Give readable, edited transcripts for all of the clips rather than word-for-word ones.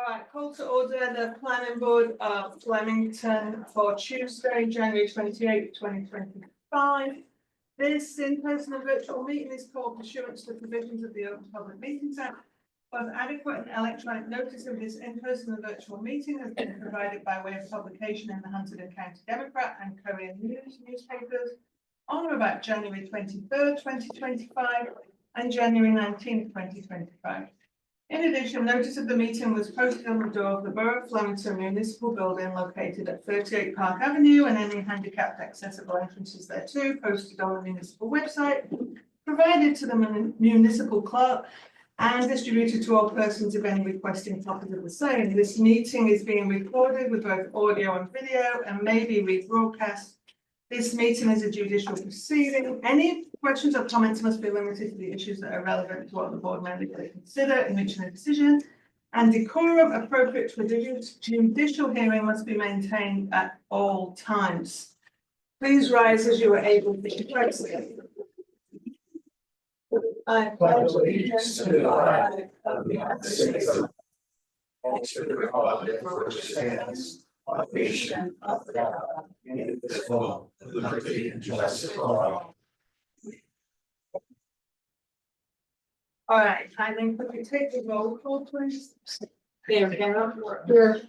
right, call to order the planning board of Flemington for Tuesday, January 28th, 2025. This in-person and virtual meeting is called pursuant to the provisions of the Open Public Meetings Act. Both adequate and electronic notice of this in-person and virtual meeting has been provided by way of publication in the Hunterdon County Democrat and Courier News newspapers on or about January 23rd, 2025 and January 19th, 2025. In addition, notice of the meeting was posted on the door of the Borough of Flemington Municipal Building located at 38 Park Avenue, and any handicapped accessible entrances thereto posted on the municipal website, provided to the municipal clerk and distributed to all persons of any requesting copies of the same. This meeting is being recorded with both audio and video and may be rebroadcast. This meeting is a judicial proceeding. Any questions or comments must be limited to the issues that are relevant to what the board members consider in reaching a decision. And decorum appropriate to a judicial hearing must be maintained at all times. Please rise as you are able to keep quiet. I pledge allegiance to the flag of the United States and to the republic for which it stands, one nation under God, indivisible, with liberty and justice for all. All right, Eileen, could you take the roll call, please? Mayor Carroll. Here.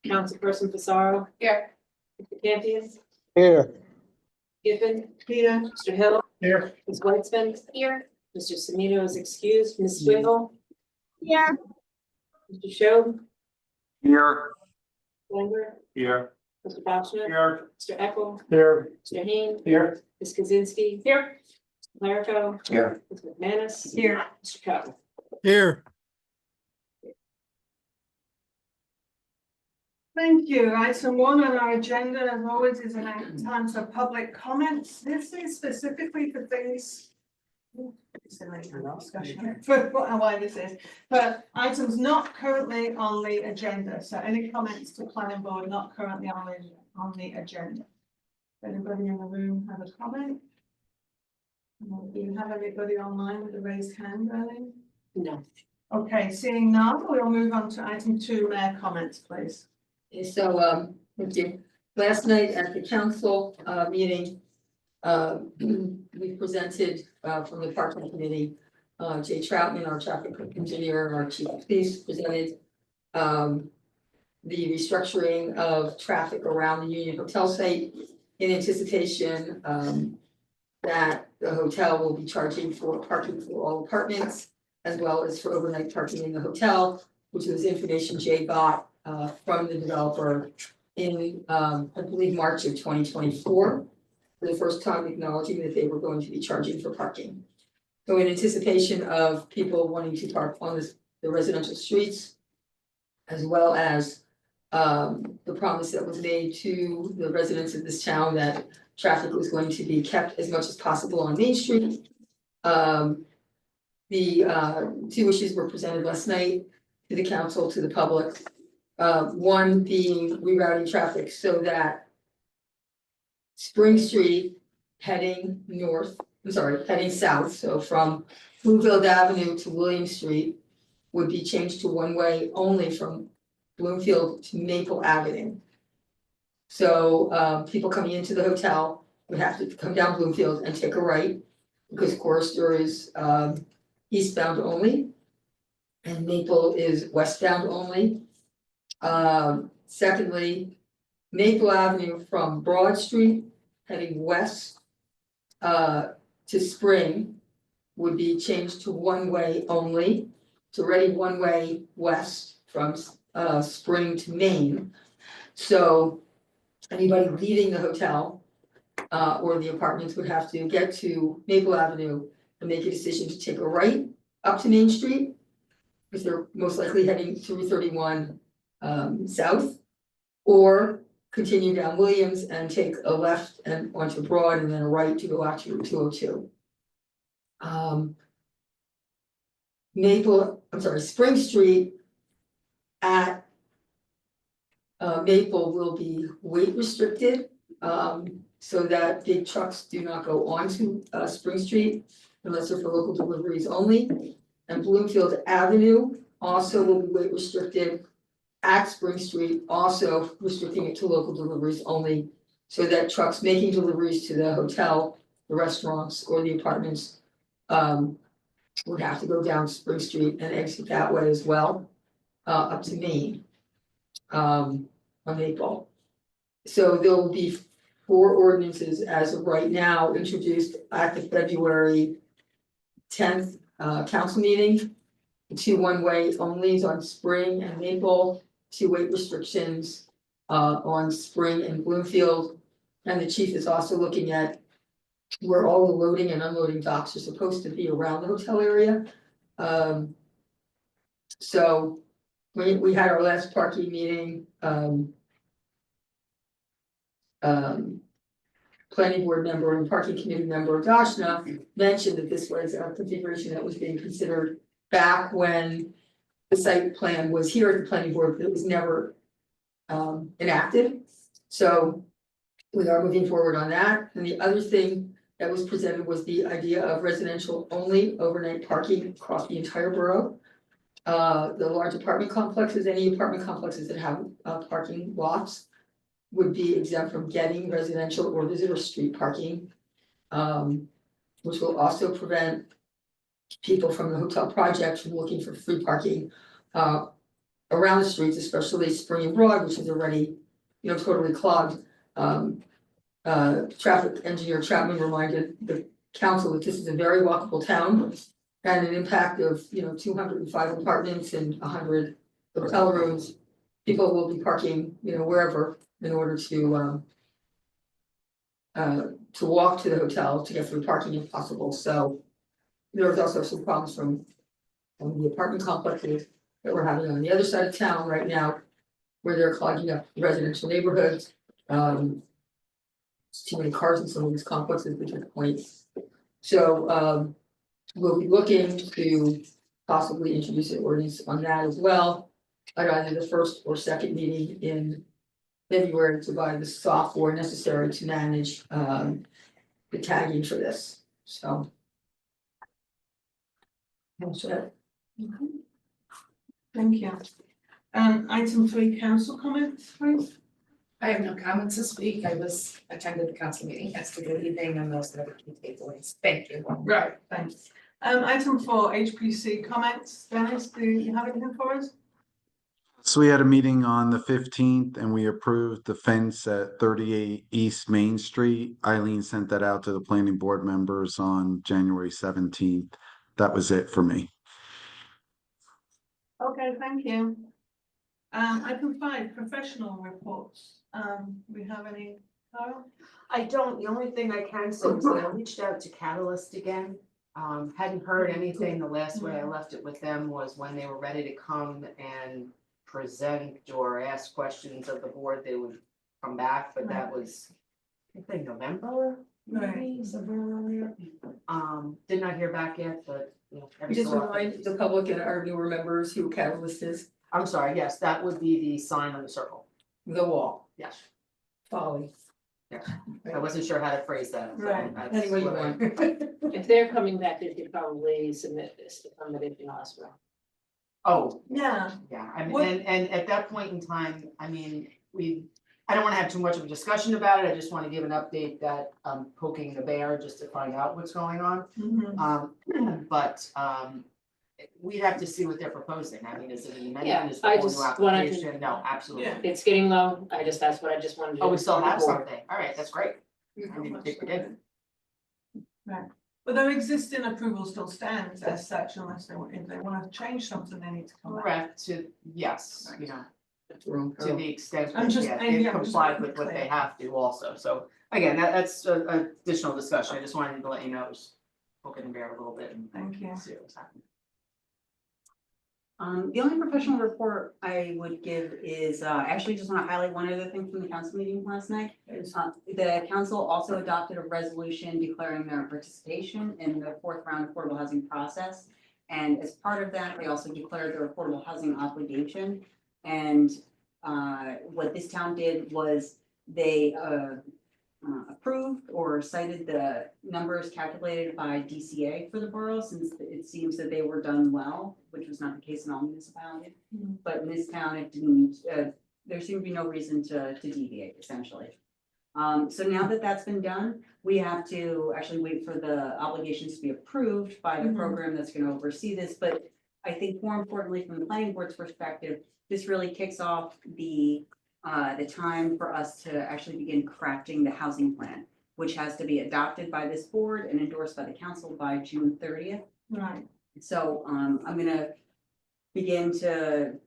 Councilperson Pissarro. Here. Mr. Campion. Here. Giffen. Here. Mr. Hill. Here. Ms. Weitzman. Here. Mr. Semino is excused. Ms. Swingle. Here. Mr. Show. Here. Wenger. Here. Mr. Bachner. Here. Mr. Eckel. Here. Mr. Hain. Here. Ms. Kaczynski. Here. Mr. Clerico. Here. Ms. McManus. Here. Mr. Coe. Here. Thank you. Item 1 on our agenda, as always, is an time for public comments. This is specifically for things. Discussion for why this is, but items not currently on the agenda. So any comments to planning board not currently on the agenda? Anybody in the room have a comment? Do you have anybody online with a raised hand, Eileen? No. Okay, seeing none, we'll move on to item 2, mayor comments, please. So, thank you. Last night at the council meeting, we presented from the parking committee, Jay Troutman, our traffic engineer, and our chief of police presented the restructuring of traffic around the Union Hotel site in anticipation that the hotel will be charging for parking for all apartments as well as for overnight parking in the hotel, which was information Jay got from the developer in I believe March of 2024. For the first time acknowledging that they were going to be charging for parking. So in anticipation of people wanting to park on the residential streets, as well as the promise that was made to the residents of this town that traffic was going to be kept as much as possible on Main Street. The 2 issues were presented last night to the council, to the public. One being rerouting traffic so that Spring Street heading south, so from Bloomfield Avenue to William Street would be changed to one-way only from Bloomfield to Maple Avenue. So people coming into the hotel would have to come down Bloomfield and take a right, because Chorister is eastbound only and Maple is westbound only. Secondly, Maple Avenue from Broad Street heading west to Spring would be changed to one-way only. It's already one-way west from Spring to Main. So anybody leaving the hotel or the apartments would have to get to Maple Avenue and make a decision to take a right up to Main Street, because they're most likely heading 331 south, or continue down Williams and take a left and onto Broad and then a right to go out to Route 202. Spring Street at Maple will be weight restricted, so that big trucks do not go onto Spring Street unless they're for local deliveries only. And Bloomfield Avenue also will be weight restricted at Spring Street, also restricting it to local deliveries only. So that trucks making deliveries to the hotel, the restaurants, or the apartments. Would have to go down Spring Street and exit that way as well, up to Maine. On Maple. So there will be 4 ordinances as of right now introduced at the February 10th council meeting. 2 one-way onlys on Spring and Maple, 2 weight restrictions on Spring and Bloomfield. And the chief is also looking at where all the loading and unloading docks are supposed to be around the hotel area. So we had our last parking meeting, planning board member and parking committee member Dashna mentioned that this was a configuration that was being considered back when the site plan was here at the planning board, but it was never enacted. So we are moving forward on that. And the other thing that was presented was the idea of residential only overnight parking across the entire borough. The large apartment complexes, any apartment complexes that have parking lots would be exempt from getting residential or visitor street parking. Which will also prevent people from the hotel project from looking for free parking around the streets, especially Spring and Broad, which is already, totally clogged. Traffic engineer Chapman reminded the council that this is a very walkable town. And an impact of, 205 apartments and 100 hotel rooms. People will be parking, wherever in order to walk to the hotel to get free parking if possible. So there's also some problems from the apartment complexes that we're having on the other side of town right now, where they're clogging up residential neighborhoods. Too many cars in some of these complexes, which is the point. So we'll be looking to possibly introduce an ordinance on that as well. At either the first or second meeting in February to buy the software necessary to manage the tagging for this, so. That's it. Thank you. Item 3, council comments, please. I have no comments this week. I attended the council meeting yesterday evening and those are the key takeaways. Thank you. Right, thanks. Item 4, HPC comments. Dennis, do you have anything for us? So we had a meeting on the 15th and we approved the fence at 38 East Main Street. Eileen sent that out to the planning board members on January 17th. That was it for me. Okay, thank you. Item 5, professional reports. We have any, Carol? I don't, the only thing I can say is that I reached out to Catalyst again. Hadn't heard anything. The last way I left it with them was when they were ready to come and present or ask questions of the board, they would come back, but that was, I think, November, maybe somewhere around there. Did not hear back yet, but every Just so often. remind the public and our newer members who Catalyst is, I'm sorry, yes, that would be the sign on the circle. the wall, Yes, folly. yes. I wasn't sure how to phrase that. so Right. that's Any way you what I- want. If they're coming back, they could probably submit this to somebody in Osborne. Oh, Yeah, yeah, I mean, What- and at that point in time, I mean, I don't wanna have too much of a discussion about it, I just wanna give an update that I'm poking the bear just to find out what's going on. But we'd have to see what they're proposing, I mean, is it an Yeah, amendment, is it a I whole new just wanted to- application? No, absolutely. Yeah. It's getting low, that's what I just wanted to. Oh, we still have report. something, alright, that's great, I didn't think we did. but their existing approval still stands as such unless if they want to change something, they need to come back. Correct, yes, to the extent I'm that, just- yeah, I'm they've just complied making with what clear. they have to also, so. Again, that's a additional discussion, I just wanted to let you know, just poking the bear a little bit and Thank you. see what's happening. The only professional report I would give is, I actually just wanna highlight one other thing from the council meeting last night. The council also adopted a resolution declaring their participation in the 4th round affordable housing process. And as part of that, they also declared their affordable housing obligation. And what this town did was they approved or cited the numbers calculated by DCA for the borough, since it seems that they were done well, which was not the case in all municipalities. Mhm. But in this town, it didn't, there seemed to be no reason to deviate essentially. So now that that's been done, we have to actually wait for the obligations to be approved by the Mhm. program that's gonna oversee this, but I think more importantly, from the planning board's perspective, this really kicks off the time for us to actually begin crafting the housing plan, which has to be adopted by this board and endorsed by the council by June 30th. Right. So, I'm gonna begin to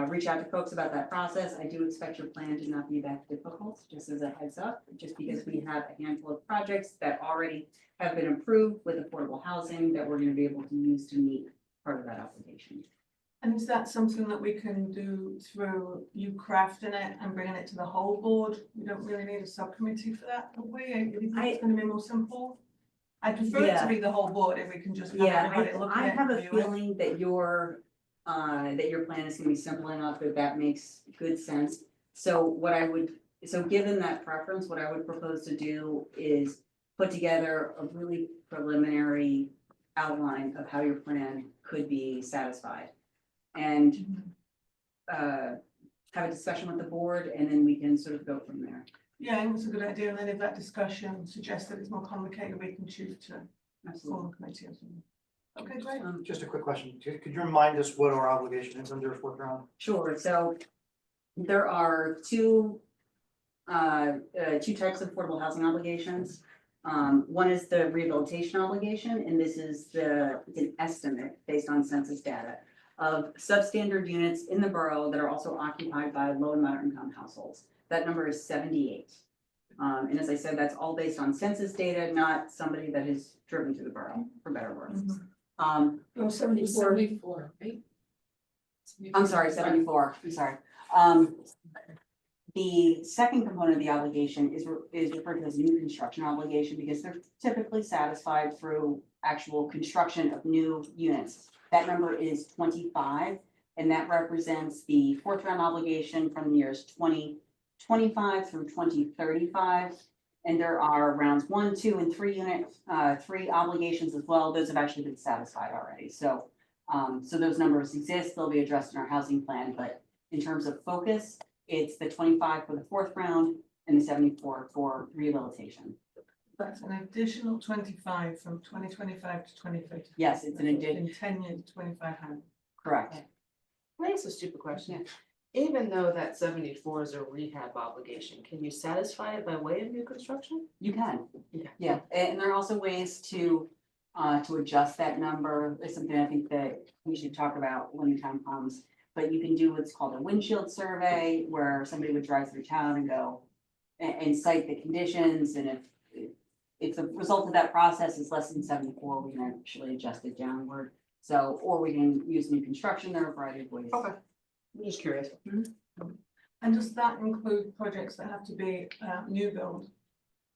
reach out to folks about that process. I do expect your plan to not be that difficult, just as a heads up, just because we have a handful of projects that already have been approved with affordable housing that we're gonna be able to use to meet part of that application. And is that something that we can do through you crafting it and bringing it to the whole board? We don't really need a subcommittee for that, do we? I think it's gonna be more simple. I prefer it to Yeah. be the whole board if we can just have Yeah, everybody look I at it. have a review it. feeling that your plan is gonna be simple enough that makes good sense. So given that preference, what I would propose to do is put together a really preliminary outline of how your plan could be satisfied. And have a discussion with the board, and then we can sort of go from there. Yeah, I think it's a good idea, and then if that discussion suggests that it's more complicated, we can choose to Absolutely. form a committee or something. Okay, great. Just a quick question. Could you remind us what our obligation is under fourth round? Sure, so there are two types of affordable housing obligations. One is the rehabilitation obligation, and this is it's an estimate based on census data of substandard units in the borough that are also occupied by low and moderate income households. That number is 78. And as I said, that's all based on census data, not somebody that has driven through the borough, for better or worse. Mhm. Oh, 74. 74, right? I'm sorry, 74, I'm sorry. The second component of the obligation is referred to as new construction obligation because they're typically satisfied through actual construction of new units. That number is 25, and that represents the fourth round obligation from the years 2025 through 2035. And there are rounds 1, 2, and 3 3 obligations as well. Those have actually been satisfied already. So those numbers exist. They'll be addressed in our housing plan, but in terms of focus, it's the 25 for the fourth round and the 74 for rehabilitation. That's an additional 25 from 2025 to 2030. Yes, it's an addition, In 10 years, 2500. correct. Can I ask a stupid question? Even though that 74 is a rehab obligation, can you satisfy it by way of new construction? You can, Okay. yeah, and there are also ways to adjust that number. It's something I think that we should talk about when the time comes. But you can do what's called a windshield survey, where somebody would drive through town and go and cite the conditions, and if the result of that process is less than 74, we can actually adjust it downward. So, or we can use new construction, there are a variety of ways. Okay. I'm just curious. And does that include projects that have to be new build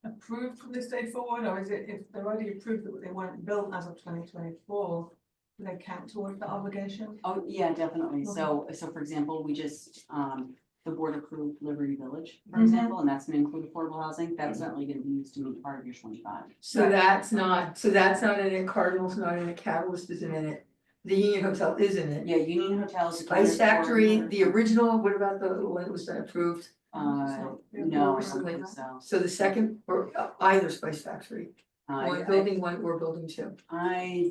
approved from this day forward, or is it if they're already approved that they weren't built as of 2024, do they count towards the obligation? Oh, yeah, definitely. So for example, we just, the board approved Liberty Village, for Mhm. example, and that's gonna include affordable housing. That's certainly gonna be used to meet part of your 25. So that's not in it, Cardinal's not in it, Catalyst isn't in it, the Union Hotel is in it. Yeah, Union Hotels. Spice Factory, the original, what about the one that was approved? No, I don't think so. So the second, or either Spice Factory, one I building one or building two.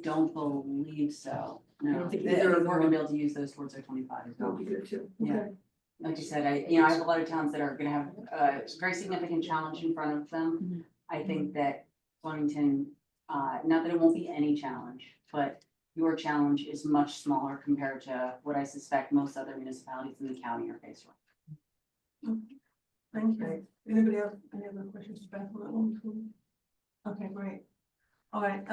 don't believe so. I No, don't think I either think of we're them gonna be able to use those towards our 25 as That'll well. be good too. Yeah. Okay. Like you said, I have a lot of towns that are gonna have a very significant challenge in front of them. I think that Flemington, not that it won't be any challenge, but your challenge is much smaller compared to what I suspect most other municipalities in the county are faced with. Thank you. Anybody have any other questions to Beth on that one? Okay, great. All right,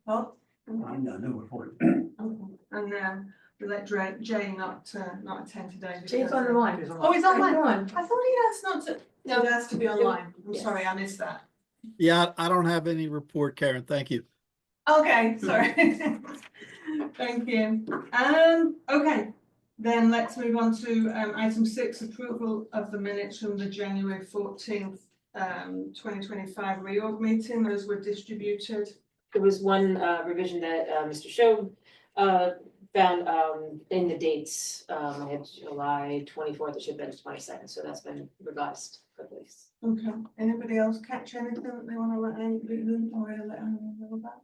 Bob? I'm done, no report. Okay. And we let Jay not attend today. Jay's because- on the line. Oh, he's online. Come on. I thought he asked not to, no, it has to be online. I'm Yes. sorry, I missed that. Yeah, I don't have any report, Karen. Thank you. Okay, sorry. Thank you. Okay, then let's move on to item 6, approval of the minutes from the January 14th 2025 reorg meeting, those were distributed. There was one revision that Mr. Show found in the dates. I had July 24th, it should have been 22nd, so that's been revised for police. Okay, anybody else catch anything that they wanna let anyone or let anyone know about?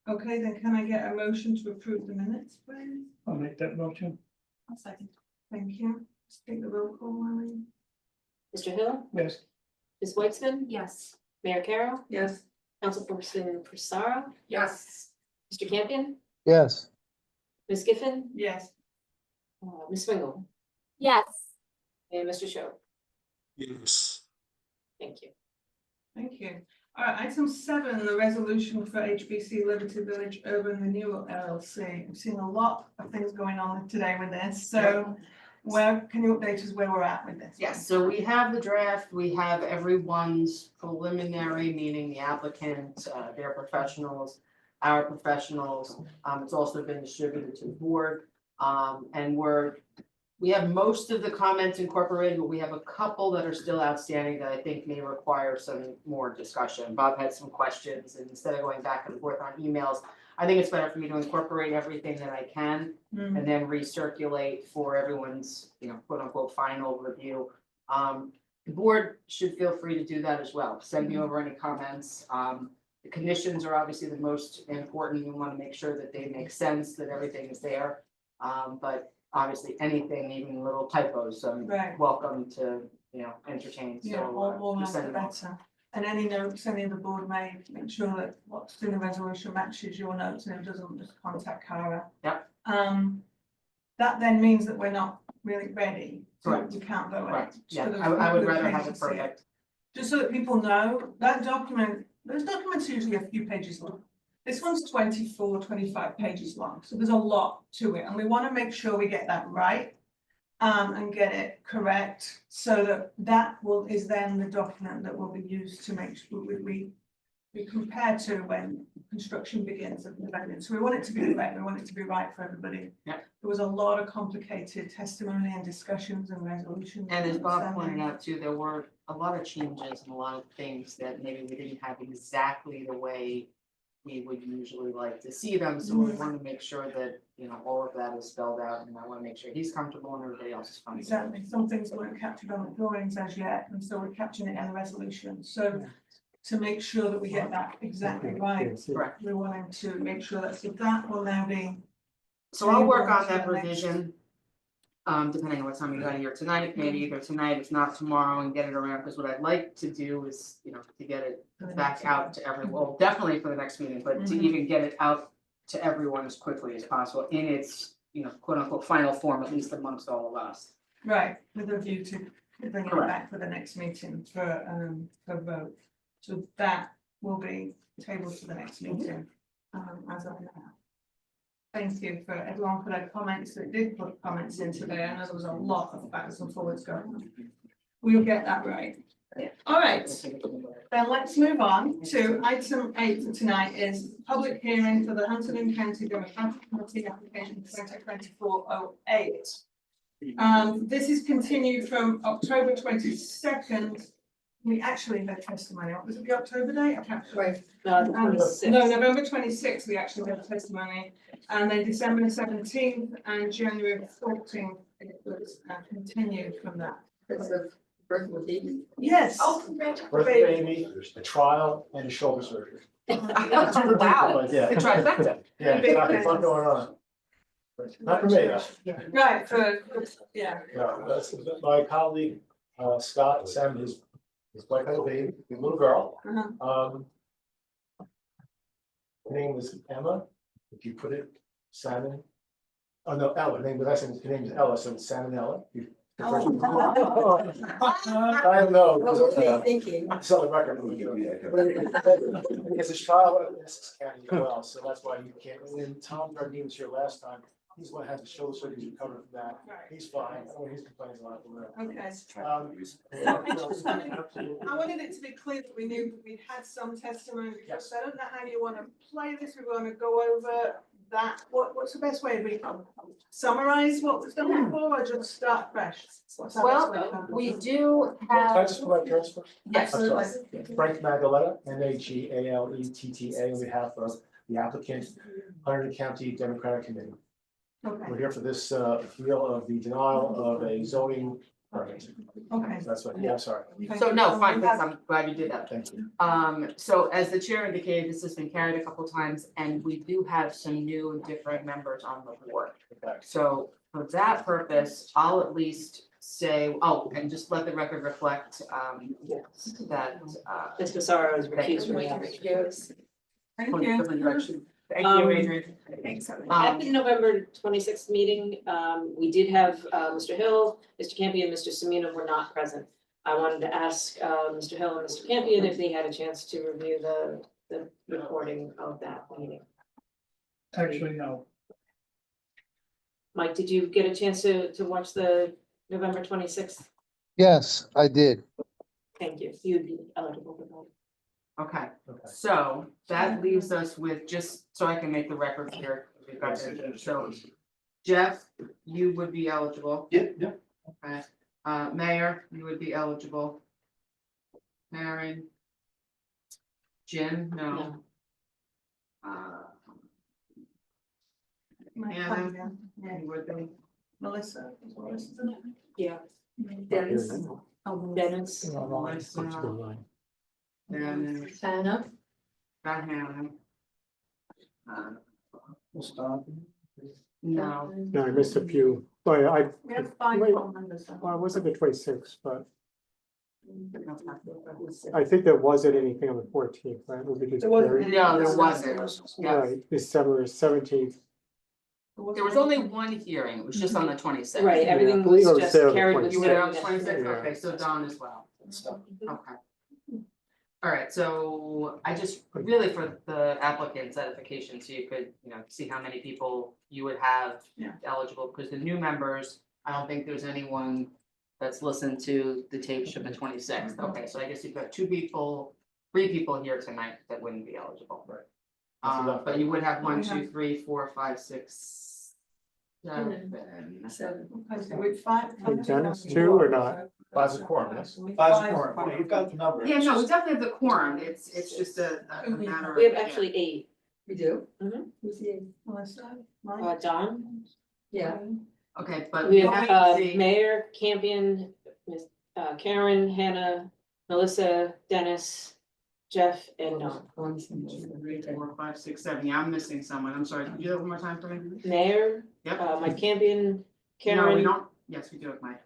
Okay, then can I get a motion to approve the minutes, please? I'll make that motion. I'll second. Thank you. Let's take the roll call, Marlene. Mr. Hill, Yes. Ms. Weitzman, Yes. Mayor Carroll, Yes. Councilperson Crisaro, Yes. Mr. Campion, Yes. Ms. Giffen, Yes. Ms. Swingle, Yes. and Mr. Show. Yes. Thank you. Thank you. All right, item 7, the resolution for HBC Liberty Village Urban Renewal LLC. We've seen a lot of things going on today with this, so where, can you update us where we're at with this? Yes, so we have the draft, we have everyone's preliminary, meaning the applicant, their professionals, our professionals. It's also been distributed to the board. And we have most of the comments incorporated, but we have a couple that are still outstanding that I think may require some more discussion. Bob had some questions, and instead of going back and forth on emails, I think it's better for me to incorporate everything that I can Mm, and then recirculate for everyone's, quote unquote, final review. The board should feel free to do that as well. Send me over any comments. The conditions are obviously the most important. We want to make sure that they make sense, that everything is there. But obviously anything, even little typos, Right. welcome to, entertain. Yeah, So all just the send them over. better. And any notes any of the board made, make sure that what's in the resolution matches your notes and it doesn't, just contact Cara. Yep. That then means that we're not really ready. So Correct. we can't vote on it. Correct, yeah, So that I would the rather have pages it see perfect. Just so that people know, that document, those documents are usually a few pages long. This one's 24, 25 pages long, so there's a lot to it, and we wanna make sure we get that right. And get it correct, so that is then the document that will be used to make sure we compare to when construction begins at the venue. So we want it to be correct, we want it to be right for everybody. Yeah. There was a lot of complicated testimony and discussions and resolutions. And as Bob pointed out too, there were a lot of changes and a lot of things that maybe we didn't have exactly the way we would usually like to see them, so we want to make sure that, all of that is spelled out, and I want to make sure he's comfortable and everybody else is comfortable. Exactly, some things weren't captured on the drawings as yet, and so we're capturing it in the resolution, so to make sure that we get that exactly right, Correct. we wanted to make sure that will now be. So I'll work on Table that to the next- revision. Depending on what time we got here tonight, maybe either tonight, if not tomorrow, and get it around, because what I'd like to do is, to get it for the back next out to everyone, well, definitely for the next meeting, but to Mhm. even get it out to everyone as quickly as possible in its, quote unquote, final form, at least amongst all of us. Right, with a view to bring it Correct. back for the next meeting for vote. So that will be tabled to the next meeting, as of now. Thank you for everyone for their comments that did put comments in today. I know there was a lot of backwards and forwards going on. We'll get that right. All right, then let's move on to item 8 for tonight is public hearing for the Huntingdon County Democratic Committee application 2024-08. This is continued from October 22nd. We actually had testimony. Was it the October date? I can't remember. Right, the 26th. No, November 26th, we actually had testimony, and then December 17th and January 14th, it was continued from that. Because of birth of a baby. Yes. Oh, congratulations. Birth baby, a trial and a shoulder surgery. Wow, Yeah. the trifecta. Yeah, exactly, what's going on? Not for me, though. Right, yeah. No, that's my colleague, Scott, Sam, his wife had a baby, a little girl. Uh-huh. Her name was Emma, if you put it, Simon. Oh, no, Ella, her name is Ella, so it's Sam and Ella. I don't know. What were they thinking? It's on the record. Because it's trial in Essex County as well, so that's why you can't, and then Tom Jardine was here last time, he's the one who had the shoulder surgery recovered from that, he's fine, I mean, he's complaining a lot. Okay. Absolutely. I wanted it to be clear that we knew that we had some testimony, because I don't know how you want to play this, we want to go over that, what's the best way of summarize what was done before or just start fresh? What's our best way of Well, handling we it? do Can I have, just provide yours first? yes, I'm sorry. Frank Magaletta, Magaletta, on behalf of the applicant, Hunterdon County Democratic Committee. Okay, We're here for this appeal of the denial of a zoning permit. okay. That's right, yeah, I'm sorry. so no, fine, because I'm glad you did that. Thank you. So as the chair indicated, this has been carried a couple times, and we do have some new and different members on the board. Okay. So for that purpose, I'll at least say, oh, and just let the record reflect, that, Ms. Massaro is Thank you. recused from the application. Thank point you. different direction. Thank Um, you, Adrian. Thanks. At the November 26th meeting, we did have Mr. Hill, Mr. Campion, Mr. Semino were not present. I wanted to ask Mr. Hill and Mr. Campion if they had a chance to review the recording of that meeting. Actually, no. Mike, did you get a chance to watch the November 26th? Yes, I did. Thank you. You'd be eligible for that. Okay, Okay. so that leaves us with, just so I can make the record clear, we've got it. So Jeff, you would be eligible. Yeah. Okay, Mayor, you would be eligible. Karen. Jim, no. No. Hannah, Yeah. you would be. Melissa. Yeah. Dennis. Dennis. Melissa. Dennis, Anna. got Hannah. We'll stop. No, No, I missed a few, but I, We have five Wait. full members. well, I wasn't the 26th, but okay. I think there wasn't anything on the 14th, right? Was it just There wasn't Barry? any- No, there wasn't. Yeah. Right, December 17th. There was only one hearing, it was just on the 26th. Right, everything I believe I was was just there on the carried with. You were there on the Stephanie. 26th, Yeah. okay, so Don as well, Stop. okay. All right, so I just, really for the applicant's edification, so you could, see how many people you would have Yeah. eligible, because the new members, I don't think there's anyone that's listened to the tapes from the 26th. Okay, so I guess you've got 3 people here tonight that wouldn't be eligible. Right. That's enough. But you would have 1, We have- 2, 3, 4, 5, 6, 7. Okay, so we've five. Hey, Dennis, too, or not? Five's a quorum, yes? Five's You've got the number. Yeah, no, we definitely have the quorum, it's just a matter of. We have yeah. actually 8. We do? Mhm. Who's the? Melissa, Mike. Don, Yeah. Okay, but we you have have the, Mayor, Campion, Miss Karen, Hannah, Melissa, Dennis, Jeff, and Don. 1, 2, 3, 4, 5, 6, 7, yeah, I'm missing someone, I'm sorry, can you do that one more time for me? Mayor, Yep. Mike Campion, No, we Karen, don't, yes, we do have Mike.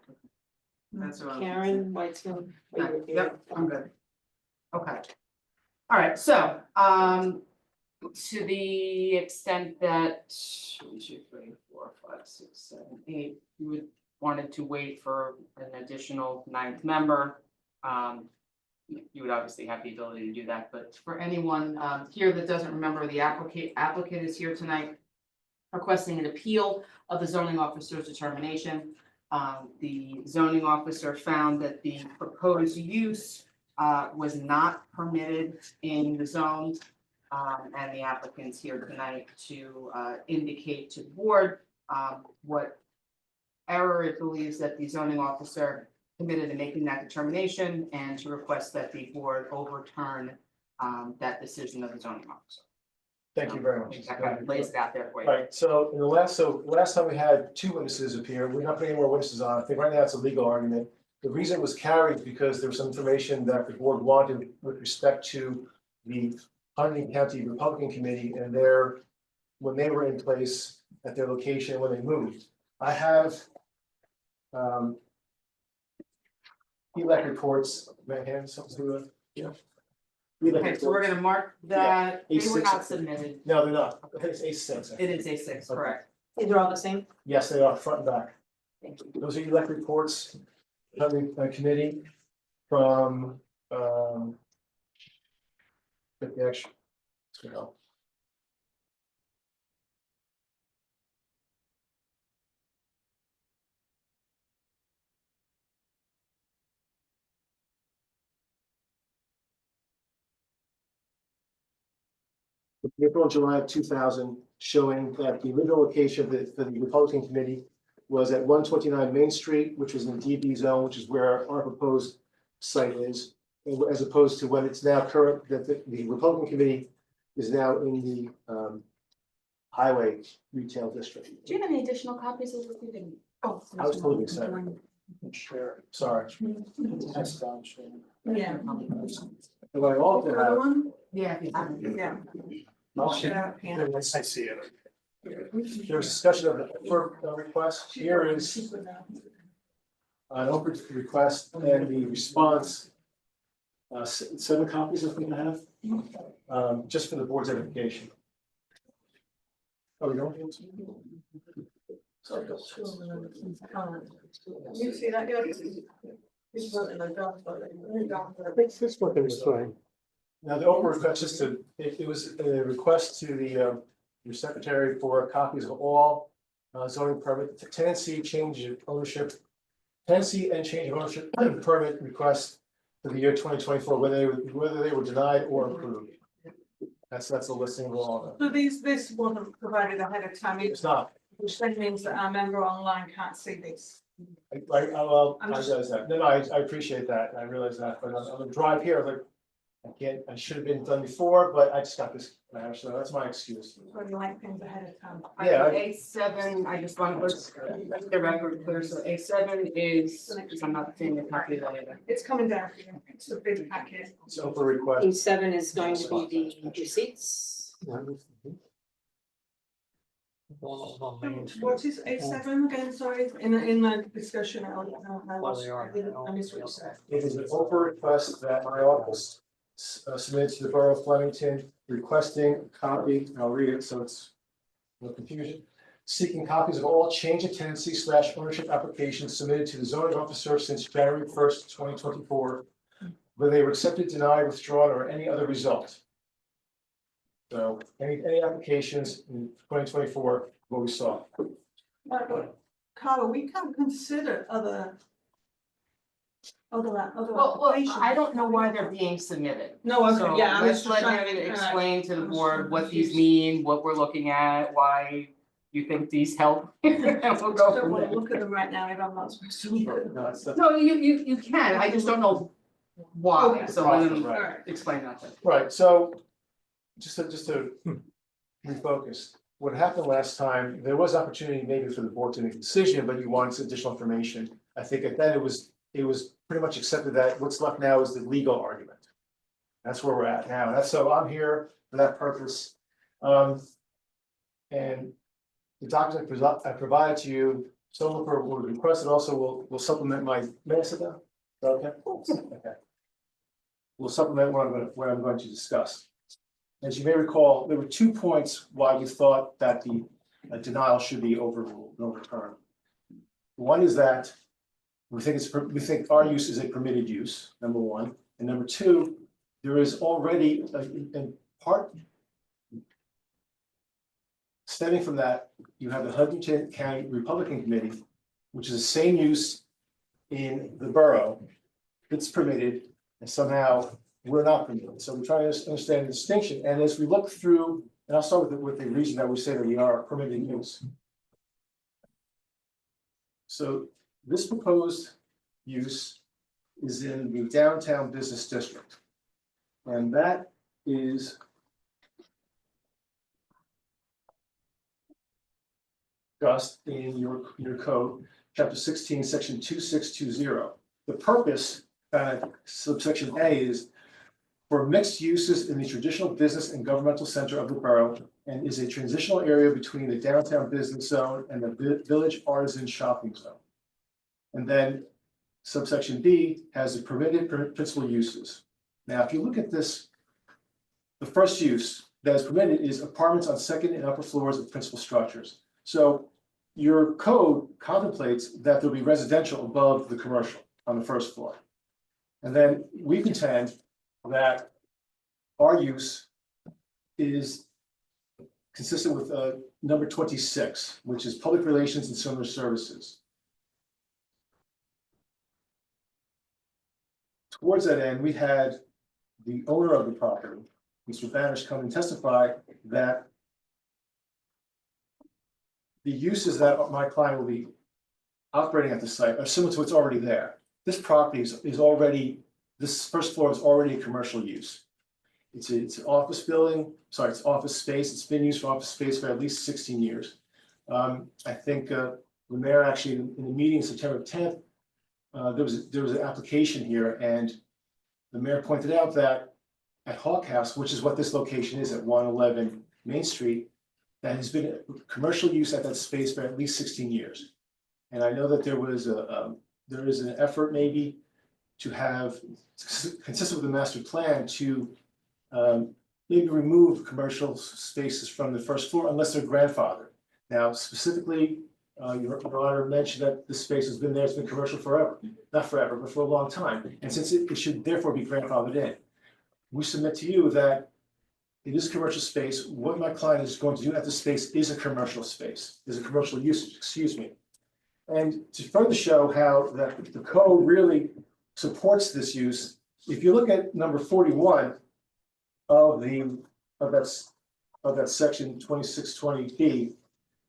That's what I was. Karen Weitzman. Okay, yep, I'm good. Okay. All right, so, to the extent that 1, 2, 3, 4, 5, 6, 7, 8, you would wanted to wait for an additional 9th member. You would obviously have the ability to do that, but for anyone here that doesn't remember, the applicant is here tonight requesting an appeal of the zoning officer's determination. The zoning officer found that the proposed use was not permitted in the zone. And the applicant's here tonight to indicate to the board what error it believes that the zoning officer committed in making that determination, and to request that the board overturn that decision of the zoning officer. Thank you very much. That kind of lays it out there for you. Right, so last time we had 2 witnesses appear, we're not putting any more witnesses on, I think right now it's a legal argument. The reason it was carried is because there was some information that the board wanted with respect to the Hunterdon County Republican Committee and when they were in place at their location when they moved. I have elect reports, may I hand something to Yeah. Okay, so we're gonna mark that, they were not submitted, No, they're not, I think it's A6. it is A6, correct? These are all the same? Yes, they are, front and back. Thank you. Those are elect reports, committee from, get the extra. you know. April and July of 2000, showing that the original location for the Republican committee was at 129 Main Street, which was in the DB zone, which is where our proposed site is, as opposed to when it's now current, that the Republican committee is now in the highway retail district. Do you have any additional copies of the meeting? Oh. I was totally excited. Share. Sorry. That's down, share. Yeah. And what I also Other have, one? Yeah. Yeah. I'll Share, yeah. I see it. there's discussion of the request. Here is an open request and the response. 7 copies if we can have, just for the board's edification. Oh, you don't? You see that, yeah? He's voting on draft, but It's looking this way. Now, the open request, just to, it was a request to the, your secretary for copies of all zoning permit, tenancy change of ownership, tenancy and change of ownership permit requests for the year 2024, whether they were denied or approved. That's a listing of all of them. So this wasn't provided ahead of time, It's not, which then means that our member online can't see this. I realize that. No, I appreciate that. I realize that, but on the drive here, I was like, I should have been done before, but I just got this, so that's my excuse. So you like things ahead of time. Yeah, A7, I just want to put the record clear, so A7 is, because I'm not seeing the copy of that either. It's coming down for you. It's a big packet. It's open request. E7 is going to be the receipts. What is A7 again, sorry, in the discussion, I missed what you said. It is an open request that my office submitted to the Borough of Flemington, requesting a copy, and I'll read it so it's no confusion. Seeking copies of all change of tenancy / ownership applications submitted to the zoning officer since January 1st, 2024, whether they were accepted, denied, withdrawn, or any other result. So any applications in 2024, what we saw. Carla, we can consider other Well, applications. I don't know why they're being submitted. No, okay, So yeah, I was let's just let trying him to. explain to the I'm board what these confused. mean, what we're looking at, why you think these help. And we'll go Don't from wanna there. look at them right now if I'm not supposed to. Look at them. No, that's No, you can, I just don't know why, Okay. so let him Right. Alright. explain that. then. Right, so just to refocus, what happened last time, there was opportunity maybe for the board to make a decision, but you wanted some additional information. I think at then it was pretty much accepted that what's left now is the legal argument. That's where we're at now. That's so I'm here for that purpose. And the documents I provided to you, some of them were requested also will supplement my minutes of them. Okay? Okay. We'll supplement what I'm going to discuss. As you may recall, there were 2 points why we thought that the denial should be overruled, overturned. One is that we think our use is a permitted use, number one, and number two, there is already in part stemming from that, you have the Huntington County Republican Committee, which is the same use in the borough. It's permitted, and somehow we're not permitted. So we're trying to understand the distinction. And as we look through, and I'll start with the reason that we say that we are permitted use. So this proposed use is in the downtown business district. And that is discussed in your code, chapter 16, section 2620. The purpose, subsection A, is for mixed uses in the traditional business and governmental center of the borough, and is a transitional area between the downtown business zone and the village artisan shopping zone. And then subsection B has the permitted principal uses. Now, if you look at this, the first use that is permitted is apartments on second and upper floors of principal structures. So your code contemplates that there'll be residential above the commercial on the first floor. And then we contend that our use is consistent with number 26, which is public relations and similar services. Towards that end, we had the owner of the property, Mr. Banish, come and testify that the uses that my client will be operating at the site are similar to what's already there. This property is already, this first floor is already a commercial use. It's an office building, sorry, it's office space. It's been used for office space for at least 16 years. I think the mayor actually, in the meeting September 10th, there was an application here, and the mayor pointed out that at Hawk House, which is what this location is at 111 Main Street, that has been a commercial use at that space for at least 16 years. And I know that there is an effort maybe to have, consistent with the master plan, to maybe remove commercial spaces from the first floor unless they're grandfathered. Now, specifically, your honor mentioned that this space has been there, it's been commercial forever, not forever, but for a long time. And since it should therefore be grandfathered in, we submit to you that it is commercial space. What my client is going to do at the space is a commercial space, is a commercial usage, excuse me. And to further show how that the code really supports this use, if you look at number 41 of that section 2620B,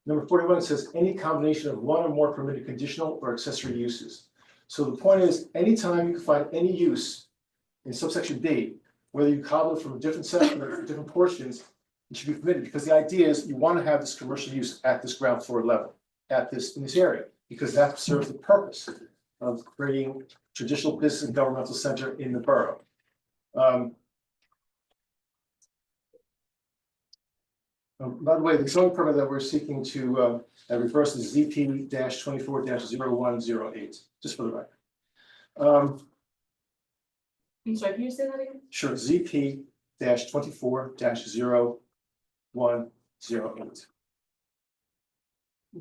number 41 says any combination of one or more permitted conditional or accessory uses. So the point is, anytime you can find any use in subsection B, whether you cobble it from a different section or different portions, it should be permitted, because the idea is you want to have this commercial use at this ground floor level, in this area, because that serves the purpose of creating traditional business and governmental center in the borough. By the way, the zoning permit that we're seeking to reverse is ZP-24-0108, just for the record. I'm sorry, can you say that again? Sure, ZP-24-0108. I'm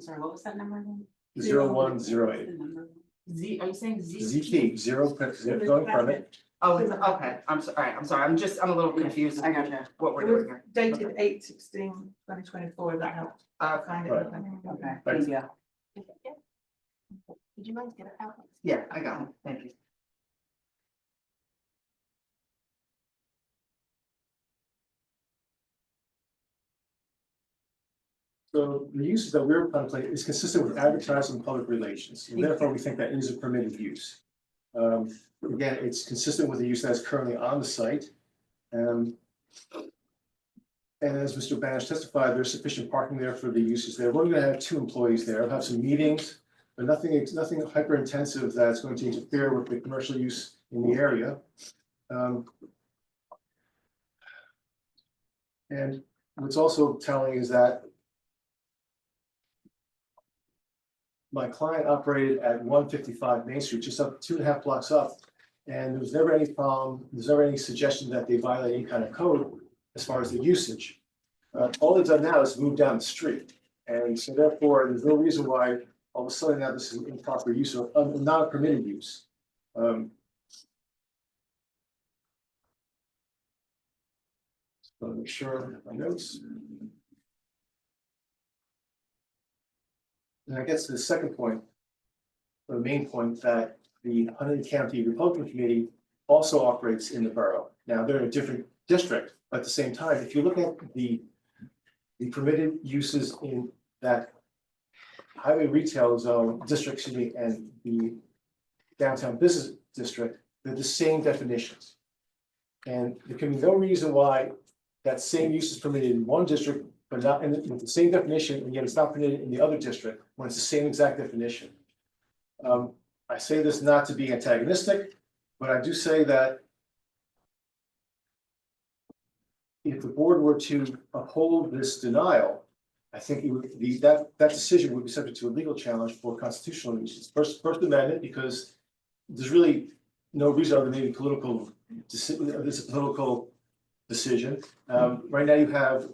sorry, what was that number again? 0108. The number? Z, are you saying Z? ZP, zoning permit. Oh, okay, I'm sorry, I'm sorry, I'm a little confused. I gotcha. What we're It was doing here. dated 8/16/2024, if that helps. Find it. Right. Okay, Thank thank you. Did you guys get it out? Yeah, I got it, thank you. So the uses that we're contemplating is consistent with advertising and public relations, and therefore we think that is a permitted use. Again, it's consistent with the use that's currently on the site. And as Mr. Banish testified, there's sufficient parking there for the uses there. We're gonna have 2 employees there, we'll have some meetings, but nothing hyper intensive that's going to interfere with the commercial use in the area. And what's also telling is that my client operated at 155 Main Street, just up 2.5 blocks up. And there was never any problem, there's never any suggestion that they violate any kind of code as far as the usage. All they've done now is move down the street. And so therefore, there's no reason why all of a sudden now this is improper use or not a permitted use. So make sure I have my notes. And I guess the second point, or the main point, that the Huntington County Republican Committee also operates in the borough. Now, they're in a different district, but at the same time, if you look at the permitted uses in that highway retail zone district, excuse me, and the downtown business district, they're the same definitions. And there can be no reason why that same use is permitted in one district, but not with the same definition, and yet it's not permitted in the other district when it's the same exact definition. I say this not to be antagonistic, but I do say that if the board were to uphold this denial, I think it would be that decision would be subject to a legal challenge for constitutional reasons. First Amendment, because there's really no reason other than maybe political. This is a political decision. Right now, you have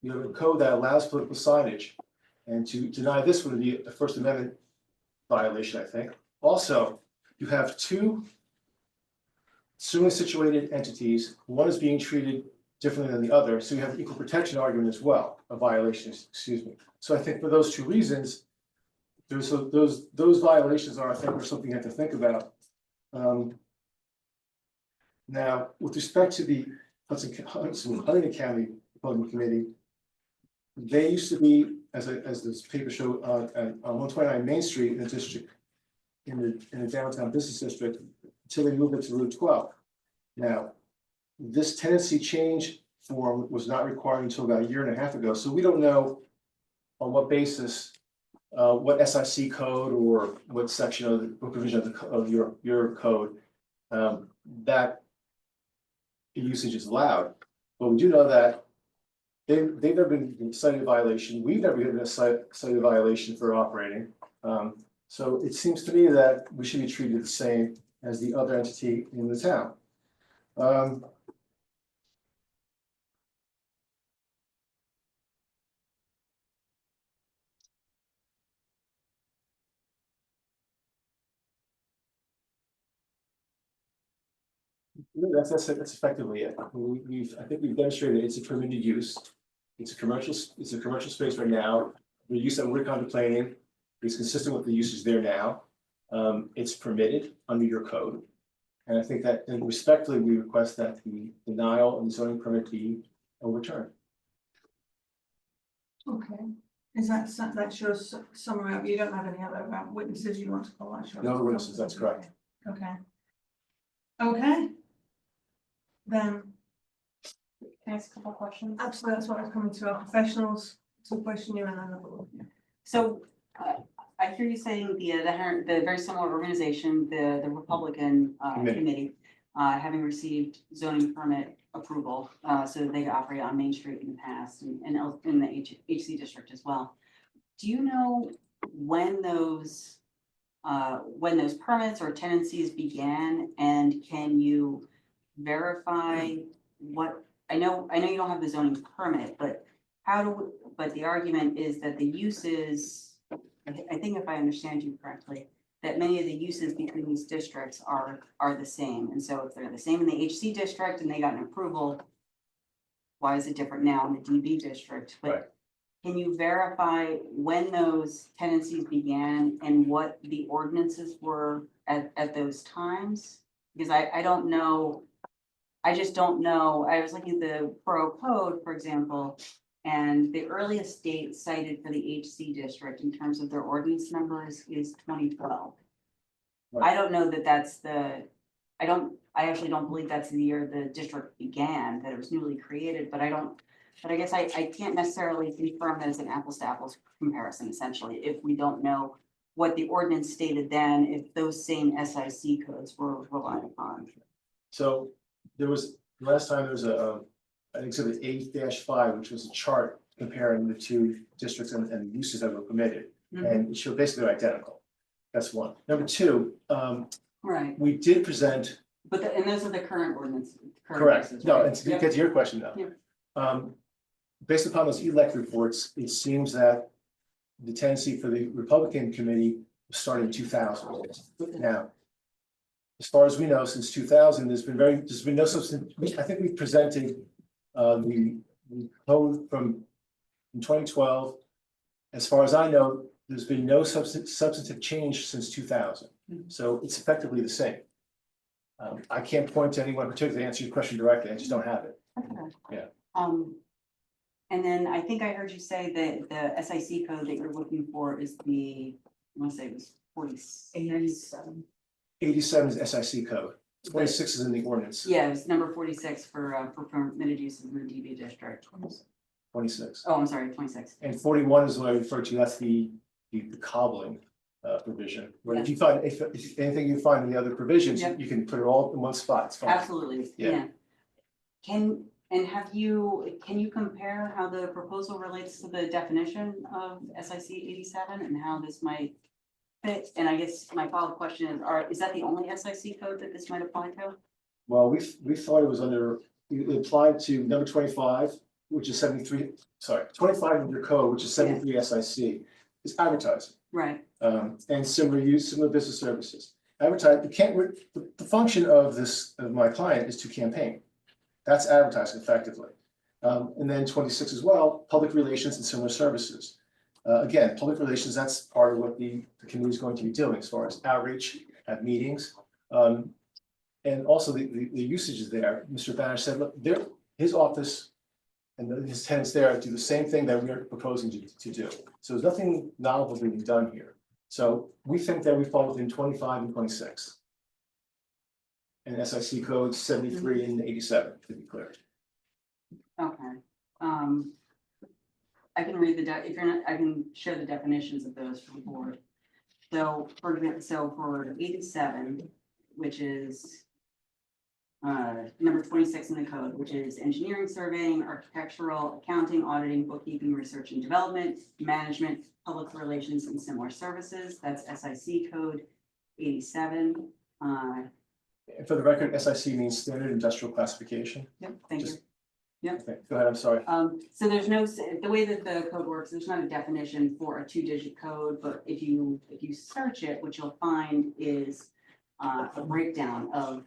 a code that allows political signage, and to deny this would be a First Amendment violation, I think. Also, you have 2 similarly situated entities. One is being treated differently than the other, so you have the equal protection argument as well, a violation, excuse me. So I think for those 2 reasons, those violations are, I think, something you have to think about. Now, with respect to the Huntington County Republican Committee, they used to be, as this paper showed, on 129 Main Street in the district, in the downtown business district, until they moved it to Route 12. Now, this tenancy change form was not required until about a year and a half ago, so we don't know on what basis, what SIC code or what section of the what provision of your code, that usage is allowed. But we do know that they've never been cited a violation. We've never been cited a violation for operating. So it seems to me that we should be treated the same as the other entity in the town. That's effectively it. I think we've demonstrated it's a permitted use. It's a commercial space right now. The use that we're contemplating is consistent with the uses there now. It's permitted under your code. And I think that, and respectfully, we request that the denial of the zoning permit be overturned. Okay, is that's your summary of, you don't have any other witnesses you want to call out? No other witnesses, that's correct. Okay. Okay. Then, Can I ask a couple questions? absolutely, that's what I'm coming to our professionals to question you and then the board. So, I hear you saying the very similar organization, the Republican Committee. committee, having received zoning permit approval, so that they could operate on Main Street in the past and in the HC district as well. Do you know when those permits or tenancies began, and can you verify what, I know you don't have the zoning permit, but but the argument is that the uses, I think if I understand you correctly, that many of the uses between these districts are the same. And so if they're the same in the HC district and they got an approval, why is it different now in the DB district? Right. But can you verify when those tenancies began and what the ordinances were at those times? Because I don't know, I just don't know. I was looking at the Borough Code, for example, and the earliest date cited for the HC district in terms of their ordinance numbers is 2012. Right. I don't know that that's I actually don't believe that's the year the district began, that it was newly created, but I guess I can't necessarily confirm that as an apples to apples comparison, essentially, if we don't know what the ordinance stated then, if those same SIC codes were relied upon. So last time there was an exhibit 8-5, which was a chart comparing the two districts and the uses that were permitted. And it showed basically identical. That's one. Number two, Right, we did present, and those are the current ordinances. correct, uses, no, right? and to get to your question now. Yeah. Based upon those ELEC reports, it seems that the tendency for the Republican committee started in 2000. Now, as far as we know, since 2000, there's been no substance. I think we've presented the code from 2012. As far as I know, there's been no substantive change since 2000. So it's effectively the same. I can't point to anyone particularly to answer your question directly. I just don't have it. Okay. Yeah. And then I think I heard you say that the SIC code that you're looking for is I want to say it was 46. 87 is SIC code. 26 is in the ordinance. Yeah, it was number 46 for permitted uses in the DB district. 26. Oh, I'm sorry, 26. And 41 is what I referred to. That's the cobbling provision. Where if you find if anything you find in the other provisions, Yep. you can put it all in one spot. It's fine. Absolutely, Yeah. yeah. Can you compare how the proposal relates to the definition of SIC 87 and how this might fit? And I guess my follow-up question is that the only SIC code that this might apply to? Well, we thought it was it applied to number 25, which is 73. Sorry, 25 in your code, which is 73 SIC, is advertising. Right. And similar business services. Advertise, the function of my client is to campaign. That's advertising effectively. And then 26 as well, public relations and similar services. Again, public relations, that's part of what the committee is going to be doing as far as outreach at meetings. And also the usage is there. Mr. Banner said, look, his office And then his tenants there do the same thing that we are proposing to do. So there's nothing novel being done here. So we think that we fall within 25 and 26. And SIC code 73 and 87, to be clear. Okay, I can read if you're not, I can share the definitions of those for the board. So for example, so for 87, which is number 26 in the code, which is engineering, surveying, architectural, accounting, auditing, bookkeeping, research and development, management, public relations and similar services. That's SIC code 87. And for the record, SIC means standard industrial classification. Yep, thank you. Just- Okay, go ahead, I'm sorry. So there's no, the way that the code works, there's not a definition for a 2-digit code, but if you search it, what you'll find is a breakdown of,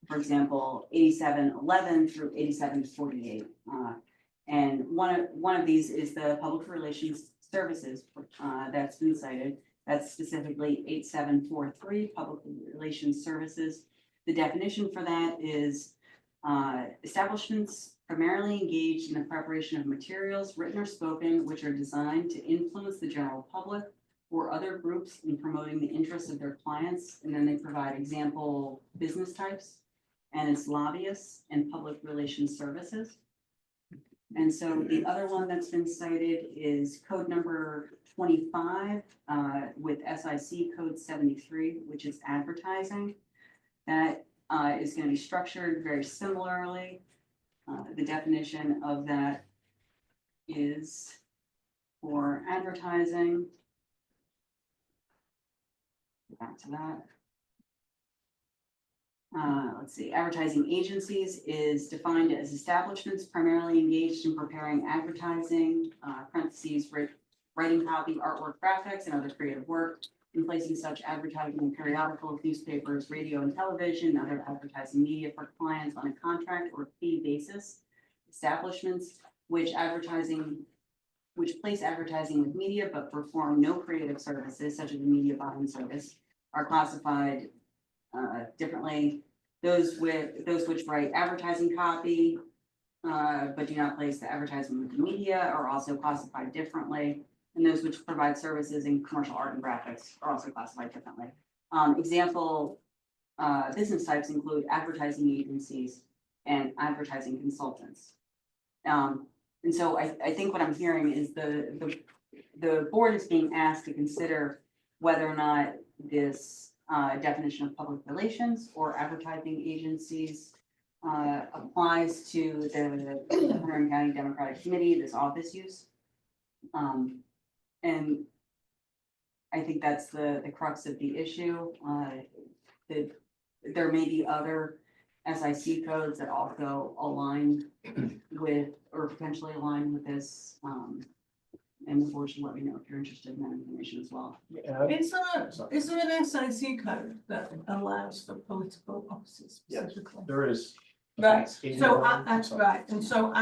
for example, 8711 through 8748. And one of these is the public relations services that's been cited. That's specifically 8743, public relations services. The definition for that is establishments primarily engaged in the preparation of materials, written or spoken, which are designed to influence the general public or other groups in promoting the interests of their clients. And then they provide example business types, and it's lobbyists and public relations services. And so the other one that's been cited is code number 25 with SIC code 73, which is advertising. That is going to be structured very similarly. The definition of that is for advertising. Back to that. Let's see, advertising agencies is defined as establishments primarily engaged in preparing advertising, parentheses, writing copy, artwork, graphics, and other creative work, and placing such advertising in periodicals, newspapers, radio and television, and other advertising media for clients on a contract or fee basis. Establishments which place advertising with media but perform no creative services, such as a media buying service, are classified differently. Those which write advertising copy but do not place the advertising with the media are also classified differently. And those which provide services in commercial art and graphics are also classified differently. Example business types include advertising agencies and advertising consultants. And so I think what I'm hearing is the board is being asked to consider whether or not this definition of public relations or advertising agencies applies to the Hunterdon County Democratic Committee, this office use. And I think that's the crux of the issue. There may be other SIC codes that also align with, or potentially align with this. And the board should let me know if you're interested in that information as well. Is there an SIC code that allows for political offices specifically? There is. Right, so, I'm sorry. right, and so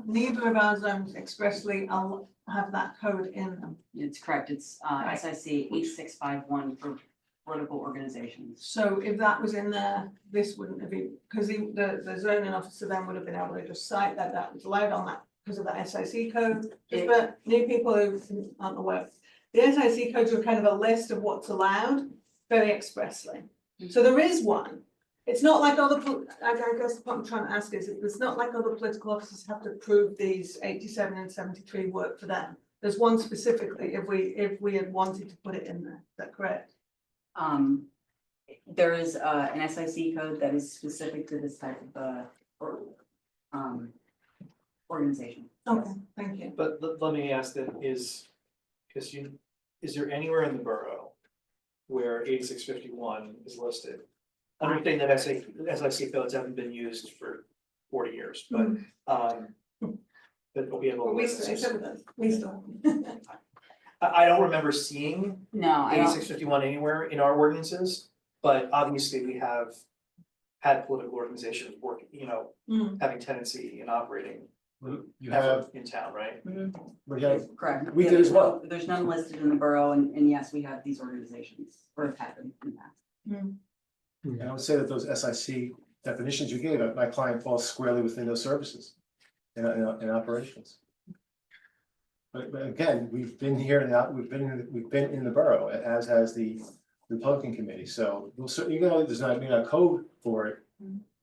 neither of our zones expressly have that code in them. It's correct. It's SIC 8651 for political organizations. So if that was in there, this wouldn't have been, because the zoning officer then would have been able to just cite that was allowed on that because of the SIC code. Just for new people who aren't aware, the SIC codes are kind of a list of what's allowed very expressly. So there is one. It's not like other, I guess what I'm trying to ask is, it's not like other political officers have to prove these 87 and 73 work for them. There's one specifically if we had wanted to put it in there. Is that correct? There is an SIC code that is specific to this type of organization. Okay, thank you. But let me ask that is there anywhere in the borough where 8651 is listed? Understanding that SIC codes haven't been used for 40 years, but but we have. We still. I don't remember seeing No, I don't. 8651 anywhere in our ordinances, but obviously we have had political organizations working, having tenancy and operating You have, in town, right? we have, Correct. we Yeah, did as there's well. no- There's none listed in the borough, and yes, we have these organizations, or have had them in the past. And I would say that those SIC definitions you gave, my client falls squarely within those services. in operations. But again, we've been here now, we've been in the borough, as has the Republican committee, so we'll certainly, even though there's not been a code for it,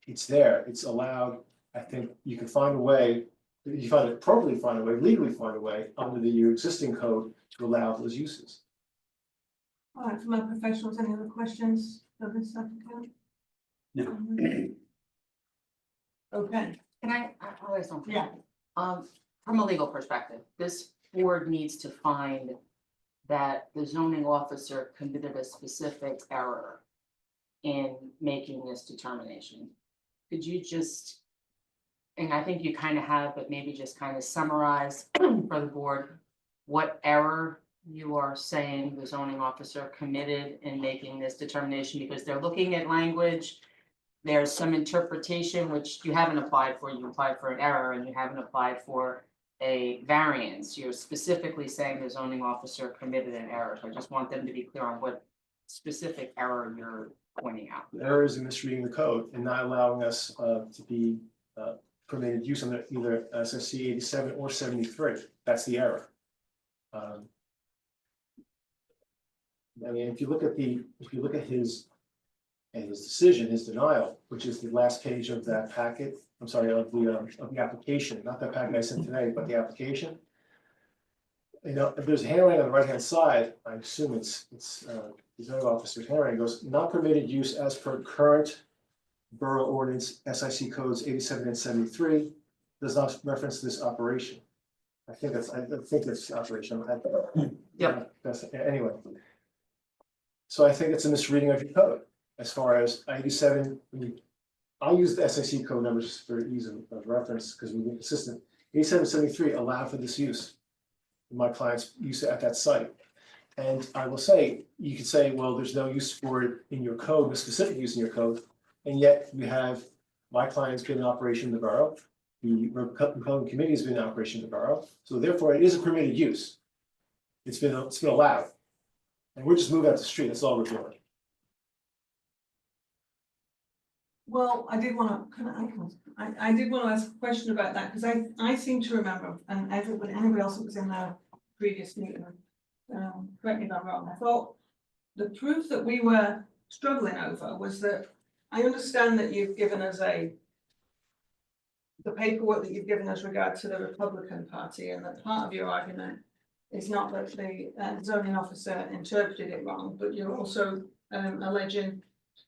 it's there, it's allowed. I think you can find a way, you find it appropriately, find a way, legally find a way under your existing code to allow those uses. All right, from our professionals, any other questions of this applicant? No. Okay, Can I always don't. Yeah. From a legal perspective, this board needs to find that the zoning officer committed a specific error in making this determination. Could you just, and I think you kind of have, but maybe just kind of summarize for the board what error you are saying the zoning officer committed in making this determination, because they're looking at language. There's some interpretation which you haven't applied for, you applied for an error, and you haven't applied for a variance. You're specifically saying the zoning officer committed an error, so I just want them to be clear on what specific error you're pointing out. The error is in misreading the code and not allowing us to be permitted use under either SSC 87 or 73. That's the error. I mean, if you look at his decision, his denial, which is the last page of that packet, I'm sorry, of the application, not that packet I sent today, but the application. You know, if there's a handwriting on the right-hand side, I assume it's the zoning officer's handwriting, goes, not permitted use as per current borough ordinance, SIC codes 87 and 73, does not reference this operation. I think that's operation. Yep. That's, anyway. So I think it's a misreading of your code, as far as 87, I use the SIC code numbers for ease of reference, because we've been consistent. 8773 allow for this use. My clients use it at that site. And I will say, you could say, well, there's no use for it in your code, no specific use in your code. And yet you have, my client's been in operation in the borough. The Republican committee has been in operation in the borough. So therefore it is a permitted use. It's been allowed. And we're just moving out the street, that's all we're doing. well, I did want to, I did want to ask a question about that, because I seem to remember, and anybody else that was in the previous meeting, correct me if I'm wrong, I thought the proof that we were struggling over was that, I understand that you've given us the paperwork that you've given us regard to the Republican Party, and that part of your argument is not that the zoning officer interpreted it wrong, but you're also alleging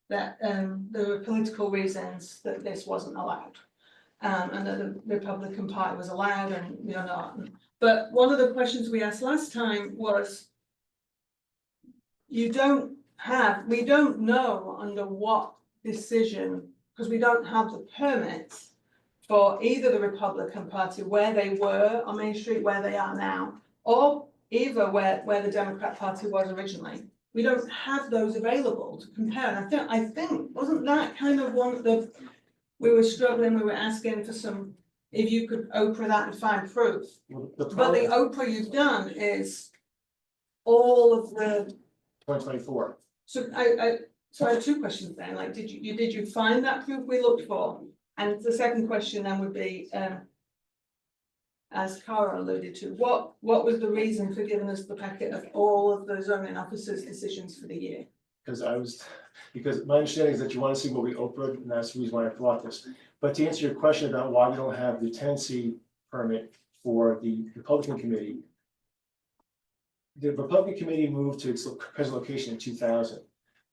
that there were political reasons that this wasn't allowed. And that the Republican Party was allowed and you're not. But one of the questions we asked last time was, we don't know under what decision, because we don't have the permits for either the Republican Party where they were on Main Street, where they are now, or either where the Democrat Party was originally. We don't have those available to compare. And I think wasn't that kind of one of the, we were struggling, we were asking for some, if you could Oprah that and find proof. Well, But the Oprah you've done is all of the, 2024. so I have two questions then, like, did you find that proof we looked for? And the second question then would be, as Cara alluded to, what was the reason for giving us the packet of all of the zoning officers' decisions for the year? Because my understanding is that you want to see what we Oprah, and that's the reason why I brought this. But to answer your question about why we don't have the tenancy permit for the Republican committee, the Republican committee moved to its present location in 2000.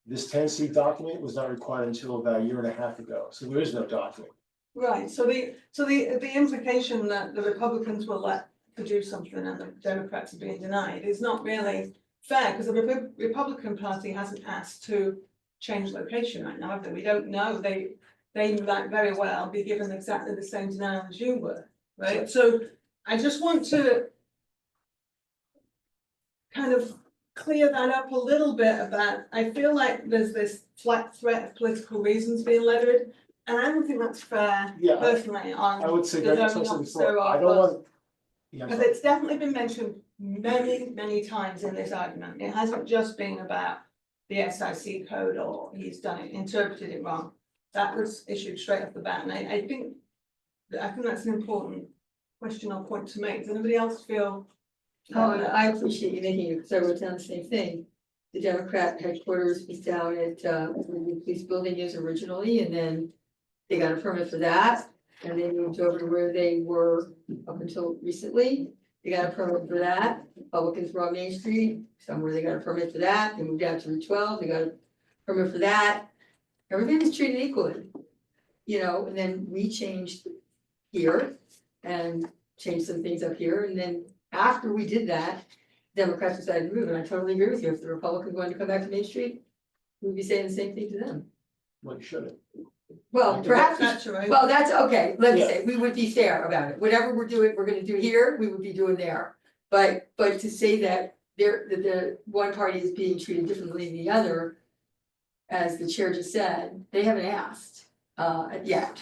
This tenancy document was not required until about a year and a half ago, so there is no document. Right, so the implication that the Republicans were let to do something and the Democrats are being denied is not really fair, because the Republican Party hasn't asked to change location right now, have they? We don't know, they might very well be given exactly the same denial as you were, right? So I just want to kind of clear that up a little bit about, I feel like there's this flat threat of political reasons being levied. And I don't think that's fair, Yeah, personally, on I would say the that, zoning officer I don't want. Yeah, I'm because sorry. it's definitely been mentioned many times in this argument. It hasn't just been about the SIC code or he's done it, interpreted it wrong. That was issued straight off the bat, and I think that's an important question or point to make. Does anybody else feel? Oh, and I appreciate you making it, because I wrote down the same thing. The Democrat headquarters was down at, where the police building is originally, and then they got a permit for that. And they moved over to where they were up until recently. They got a permit for that. Republicans were on Main Street, somewhere they got a permit for that. They moved out to Route 12, they got a permit for that. Everything is treated equally. You know, and then we changed here and changed some things up here, and then after we did that, Democrats decided to move, and I totally agree with you. If the Republicans wanted to come back to Main Street, we'd be saying the same thing to them. Well, you shouldn't. Well, perhaps, That's right. well, that's okay, let's Yeah. say, we would be fair about it. Whatever we're doing, we're gonna do here, we would be doing there. But to say that the one party is being treated differently than the other, as the chair just said, they haven't asked, yet.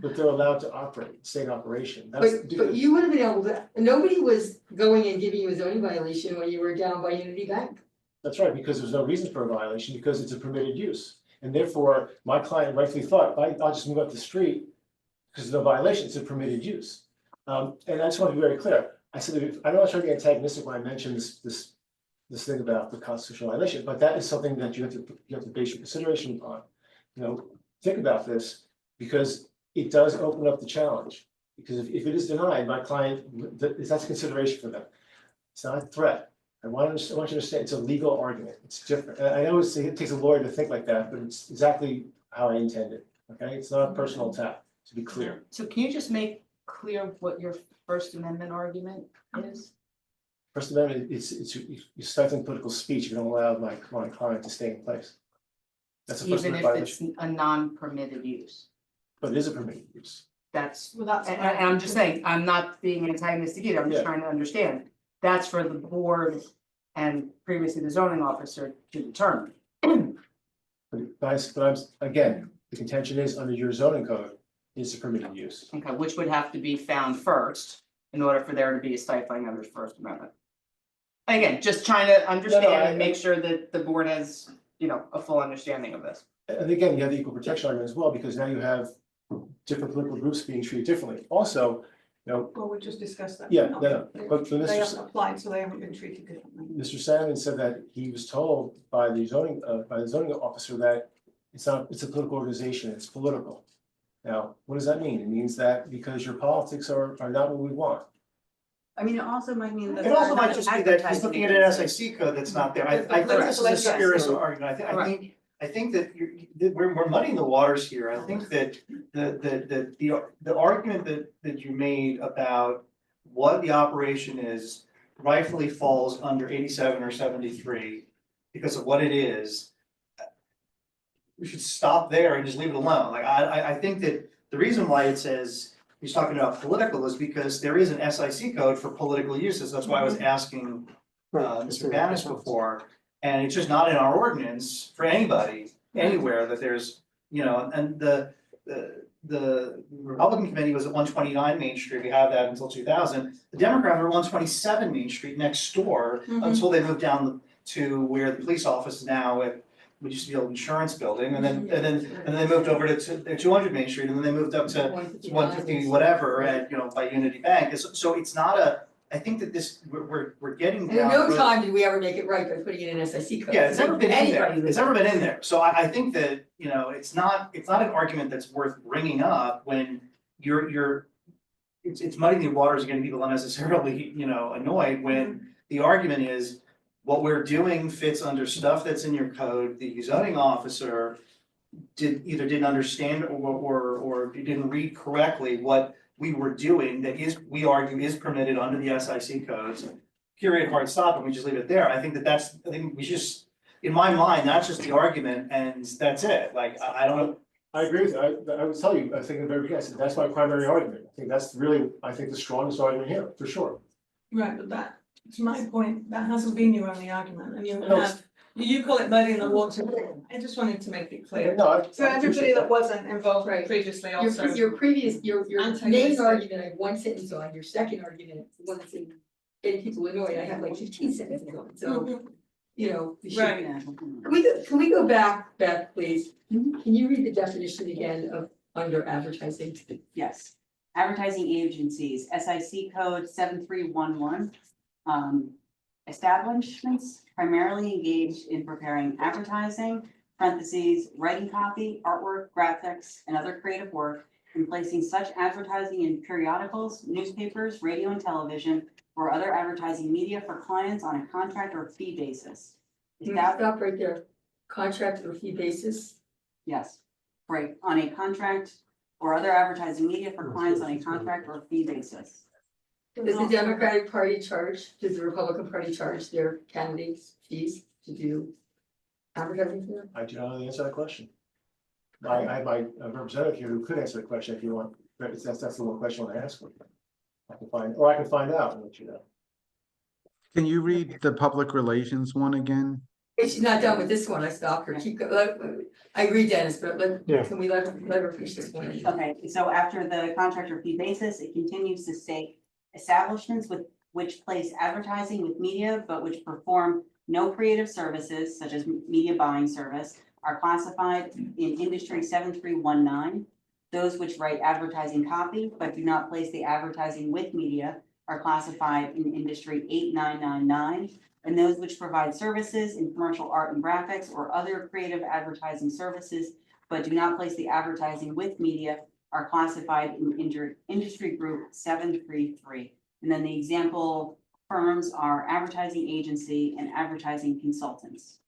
But they're allowed to operate, state operation. That's. But you would have been able to, nobody was going and giving you a zoning violation when you were down by Unity Bank. That's right, because there's no reason for a violation, because it's a permitted use. And therefore, my client rightfully thought, I'll just move up the street, because there's no violation, it's a permitted use. And I just want to be very clear, I said, I don't want to try to be antagonistic when I mention this thing about the constitutional violation, but that is something that you have to base your consideration upon. You know, think about this, because it does open up the challenge. Because if it is denied, my client, that's a consideration for them. It's not a threat. I want you to understand, it's a legal argument, it's different. I know it takes a lawyer to think like that, but it's exactly how I intended, okay? It's not a personal attack, to be clear. So can you just make clear what your First Amendment argument is? First Amendment, you're stifling political speech if you don't allow my client to stay in place. That's a First Even Amendment if it's violation, a non-permitted use? but it is a permitted use. That's, Well, that's. and I'm just saying, I'm not being antagonistic either, I'm just Yeah. trying to understand. That's for the board and previously the zoning officer to determine. Again, the contention is under your zoning code, it's a permitted use. Okay, which would have to be found first in order for there to be a stifling under the First Amendment. Again, just trying to understand and make sure that the board has, you know, a full understanding of this. And again, you have the equal protection argument as well, because now you have different political groups being treated differently. Also, you know, Well, we just discussed that. yeah, no, but for They Mr. haven't applied, so they haven't been treated differently. Mr. Salmon said that he was told by the zoning officer that it's a political organization, it's political. Now, what does that mean? It means that because your politics are not what we want. I mean, it also might mean that. It also might they're just not be that he's advertising looking at an against it. SIC code that's not there. I The think this is a political spurious aspect. argument. I think that we're muddying the waters here. I think that the argument that you made about what the operation is rightfully falls under 87 or 73 because of what it is. We should stop there and just leave it alone. Like, I think that the reason why it says he's talking about political is because there is an SIC code for political uses. That's why I was asking Mr. Ganis before. And it's just not in our ordinance for anybody, anywhere that there's, you know, and the Republican committee was at 129 Main Street, we have that until 2000. The Democrats were 127 Main Street next door until they moved down to where the police office is now at, which used to be the old insurance building, and then they moved over to 200 Main Street, and then they moved up to 150 whatever at, you know, by Unity Bank. So it's not a, I think that this, we're getting And down. at no the road- time did we ever make it right by putting it in SIC code. Yeah, it's never been in there, Anybody it's never been in there, so I think that, you know, it's not an argument that's worth bringing up when it's muddying the waters, getting people unnecessarily, you know, annoyed when the argument is what we're doing fits under stuff that's in your code, the zoning officer either didn't understand or didn't read correctly what we were doing that is, we argue, is permitted under the SIC codes. Period, hard stop, and we just leave it there. I think we just, in my mind, that's just the argument and that's it. Like, I don't. I agree with you. I would tell you, I think in the very beginning, I said, that's my primary argument. I think that's really, the strongest argument here, for sure. Right, but that, to my point, that hasn't been your only argument, and you No, it's- have, you call it muddying the water. I just wanted to make it clear. No, So everybody that wasn't involved Right. previously also. Your previous, your main Antagonistic. argument, I have one sentence on, your second argument, the one that's in getting people annoyed, I have like 15 sentences on, so, Mhm. you know. we should- Right. Can we go back, Beth, please? Can you read the definition again of under advertising? Yes. advertising agencies, SIC code 7311. Establishments primarily engaged in preparing advertising, parentheses, writing copy, artwork, graphics, and other creative work, and placing such advertising in periodicals, newspapers, radio and television, or other advertising media for clients on a contract or fee basis. Can you stop right there? Contract or fee basis? Yes, right, on a contract or other advertising media for clients on a contract or fee basis. Does the Democratic Party charge, does the Republican Party charge their candidates fees to do advertising for them? I do not know the answer to that question. I have my representative here who could answer the question if you want, but that's the one question I want to ask. I can find out and let you know. Can you read the public relations one again? Hey, she's not done with this one, I stopped her, I agree, Dennis, but Yeah. can we let her finish this one? Okay, so after the contract or fee basis, it continues to state establishments with which place advertising with media, but which perform no creative services such as media buying service are classified in industry 7319. Those which write advertising copy but do not place the advertising with media are classified in industry 8999. And those which provide services in commercial art and graphics or other creative advertising services but do not place the advertising with media are classified in industry group 733. And then the example firms are advertising agency and advertising consultants.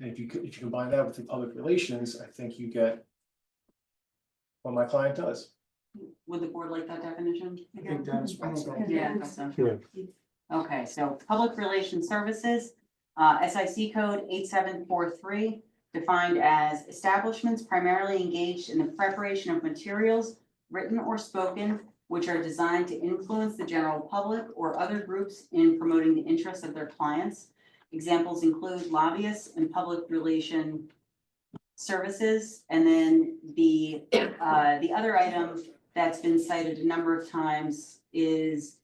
And if you combine that with the public relations, I think you get what my client does. Would the board like that definition? I think Dennis wants to. Yeah, that's so. Yeah. Okay, so public relations services, SIC code 8743, defined as establishments primarily engaged in the preparation of materials, written or spoken, which are designed to influence the general public or other groups in promoting the interests of their clients. Examples include lobbyists and public relation services. And then the other item that's been cited a number of times is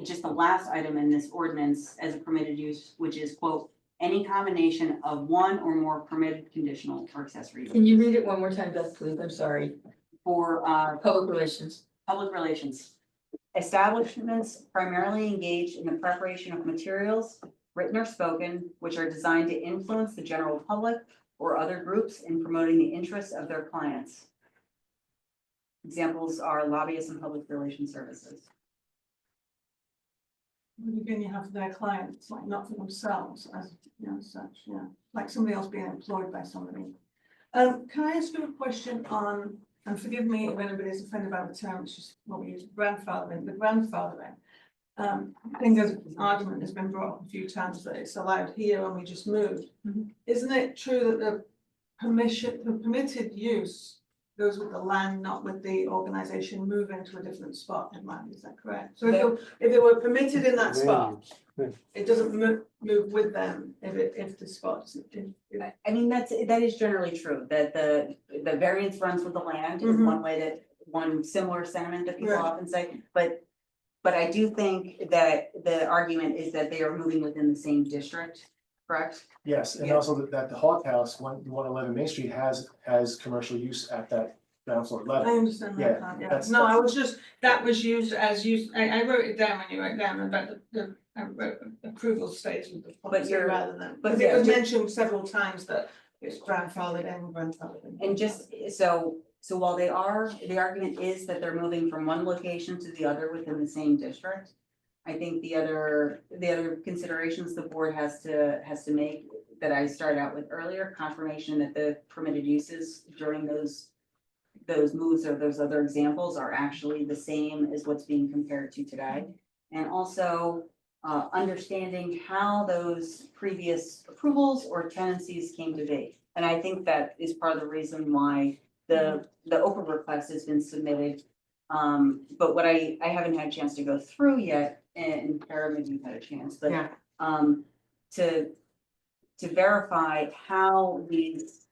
just the last item in this ordinance as a permitted use, which is quote, any combination of one or more permitted conditional or accessory. Can you read it one more time, Beth, please? I'm sorry. For Public relations. public relations. Establishments primarily engaged in the preparation of materials, written or spoken, which are designed to influence the general public or other groups in promoting the interests of their clients. Examples are lobbyists and public relations services. Again, you have their clients, like not for themselves as, you know, such, yeah, like somebody else being employed by somebody. Can I ask you a question on, and forgive me if anybody's offended by the term, it's just what we use, grandfathering, the grandfathering. I think there's an argument that's been brought up a few times that it's allowed here when we just moved. Isn't it true that the permitted use goes with the land, not with the organization moving to a different spot in land, is that correct? So if it were permitted in that spot, it doesn't move with them if the spot isn't. I mean, that is generally true, that the variance runs with the land is one similar sentiment that people Right. often say, but I do think that the argument is that they are moving within the same district, correct? Yes, and Yeah. also that the Hawk House, 111 Main Street has commercial use at that ground floor I level. understand Yeah, that part, yeah. that's- No, I was just, that was used as used, I wrote it down when you wrote down about I wrote approval stays with the policy you're- rather than, but but yeah, it was ju- mentioned several times that it's grandfathered and grandfathered in. And just, so while the argument is that they're moving from one location to the other within the same district. I think the other considerations the board has to make that I started out with earlier, confirmation that the permitted uses during those moves or those other examples are actually the same as what's being compared to today. And also, understanding how those previous approvals or tenancies came to be. And I think that is part of the reason why the open request has been submitted. But what I haven't had a chance to go through yet, and Kara, maybe you've had a chance, but Yeah. to verify how these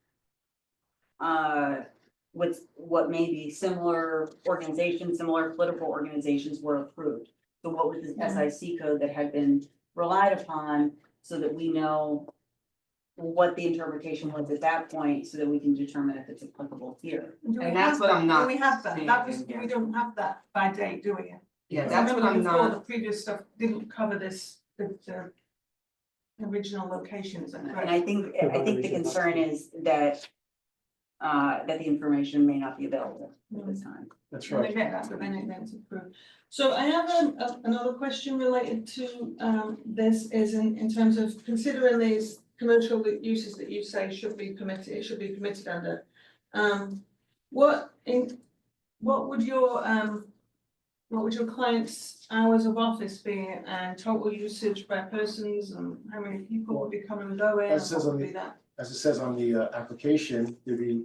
what may be similar organizations, similar political organizations were approved. So what was the SIC code that had been relied upon so that we know what the interpretation was at that point, so that we can determine if it's applicable here. Do we And that's have what that? I'm not Do we have that? seeing That was, again. we don't have that by date, do we? Yeah, that's what I'm Remember before, not, the previous stuff didn't cover this, the original locations, and And I think the concern is that that the information may not be available at this time. That's When they right. get that, but then it's approved. So I have another question related to this is in terms of considering these commercial uses that you say should be permitted, it should be permitted under. What would your client's hours of office be and total usage by persons and how many people would be coming and going? As it says What on would the- be that? As it says on the application, there'd be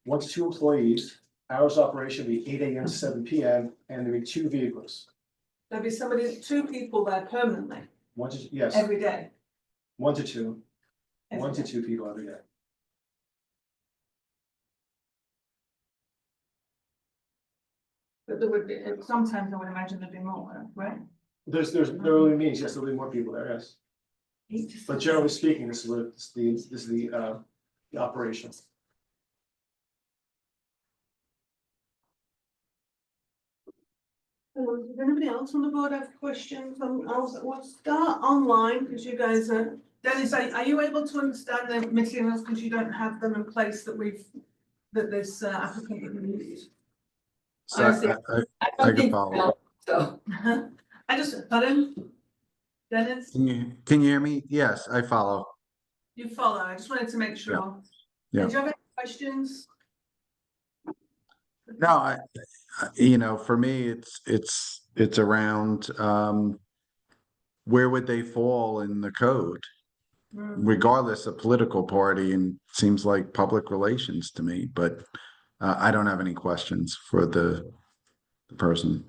1 to 2 employees, hours of operation would be 8 AM to 7 PM, and there'd be 2 vehicles. There'd be somebody, 2 people there permanently, 1 to, yes, every day. 1 to 2, every 1 to day. 2 people every day. But there would be, sometimes I would imagine there'd be more, right? There will be meetings, yes, there'll be more people there, yes. 8 to But 7. generally speaking, this is the operation. Does anybody else on the board have questions? We'll start online, because you guys are, Dennis, are you able to understand the materials, because you don't have them in place that this applicant can use? So Honestly, I I I don't can think, follow. so, I just, pardon? Dennis, Can you hear me? Yes, I follow. you follow, I just wanted to make sure. Yeah. Did you have any questions? No, for me, it's around, where would they fall in the code? Regardless of political party, and seems like public relations to me, but I don't have any questions for the person.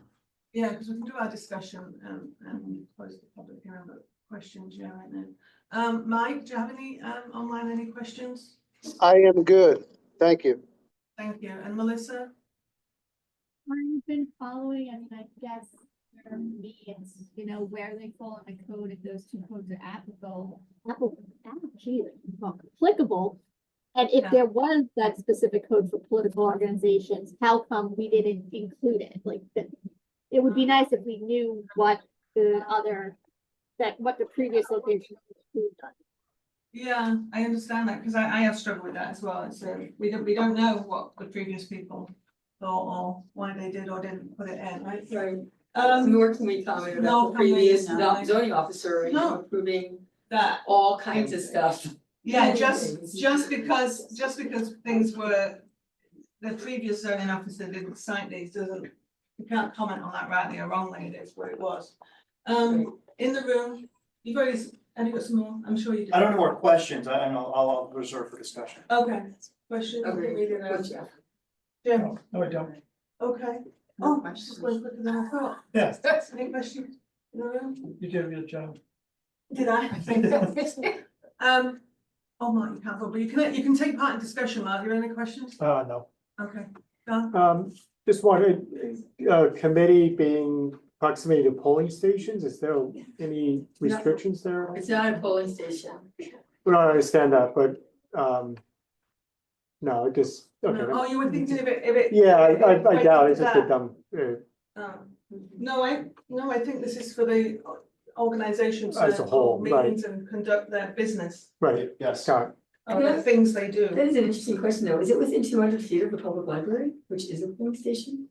Yeah, because we can do our discussion and close the public hearing, but questions, yeah, right now. Mike, do you have any online, any questions? I am good. Thank you. Thank you. And Melissa? I've been following, I guess, for me, it's, where they fall in the code, if those 2 codes are applicable. Applicable. And if Yeah. there was that specific code for political organizations, how come we didn't include it? It would be nice if we knew what what the previous location was approved on. Yeah, I understand that, because I have struggled with that as well. It's, we don't know what the previous people thought or why they did or didn't put it in, right? right, nor can we comment no about the previous comment, no. zoning officer, No. approving That, all kinds of stuff. yeah, just because things were, the previous zoning officer didn't cite these, you can't comment on that rightly or wrongly, it is what it was. In the room, have you got some more? I'm sure you do. I don't know more questions, I know, I'll reserve for discussion. Okay, questions? Okay, good, Jeff. Jim, No, I don't. okay. No Oh, just went quicker than I thought. Yeah, Any questions in the room? you did a good job. Did I? Oh, Mark, you can't vote, but you can take part in discussion, Mark. Do you have any questions? No. Okay, Don? Just wanted, committee being proximity to polling stations, is there any restrictions there? It's not a polling station. Well, I understand that, but, no, it just, Oh, okay. you were thinking if it. Yeah, I doubt it's That. just a dumb, No, I think this is for the organizations As a to whole, hold right. meetings and conduct their business, right, Yes. got it. or the things they do. That is an interesting question, though. Is it within 200 feet of the public library, which is a polling station?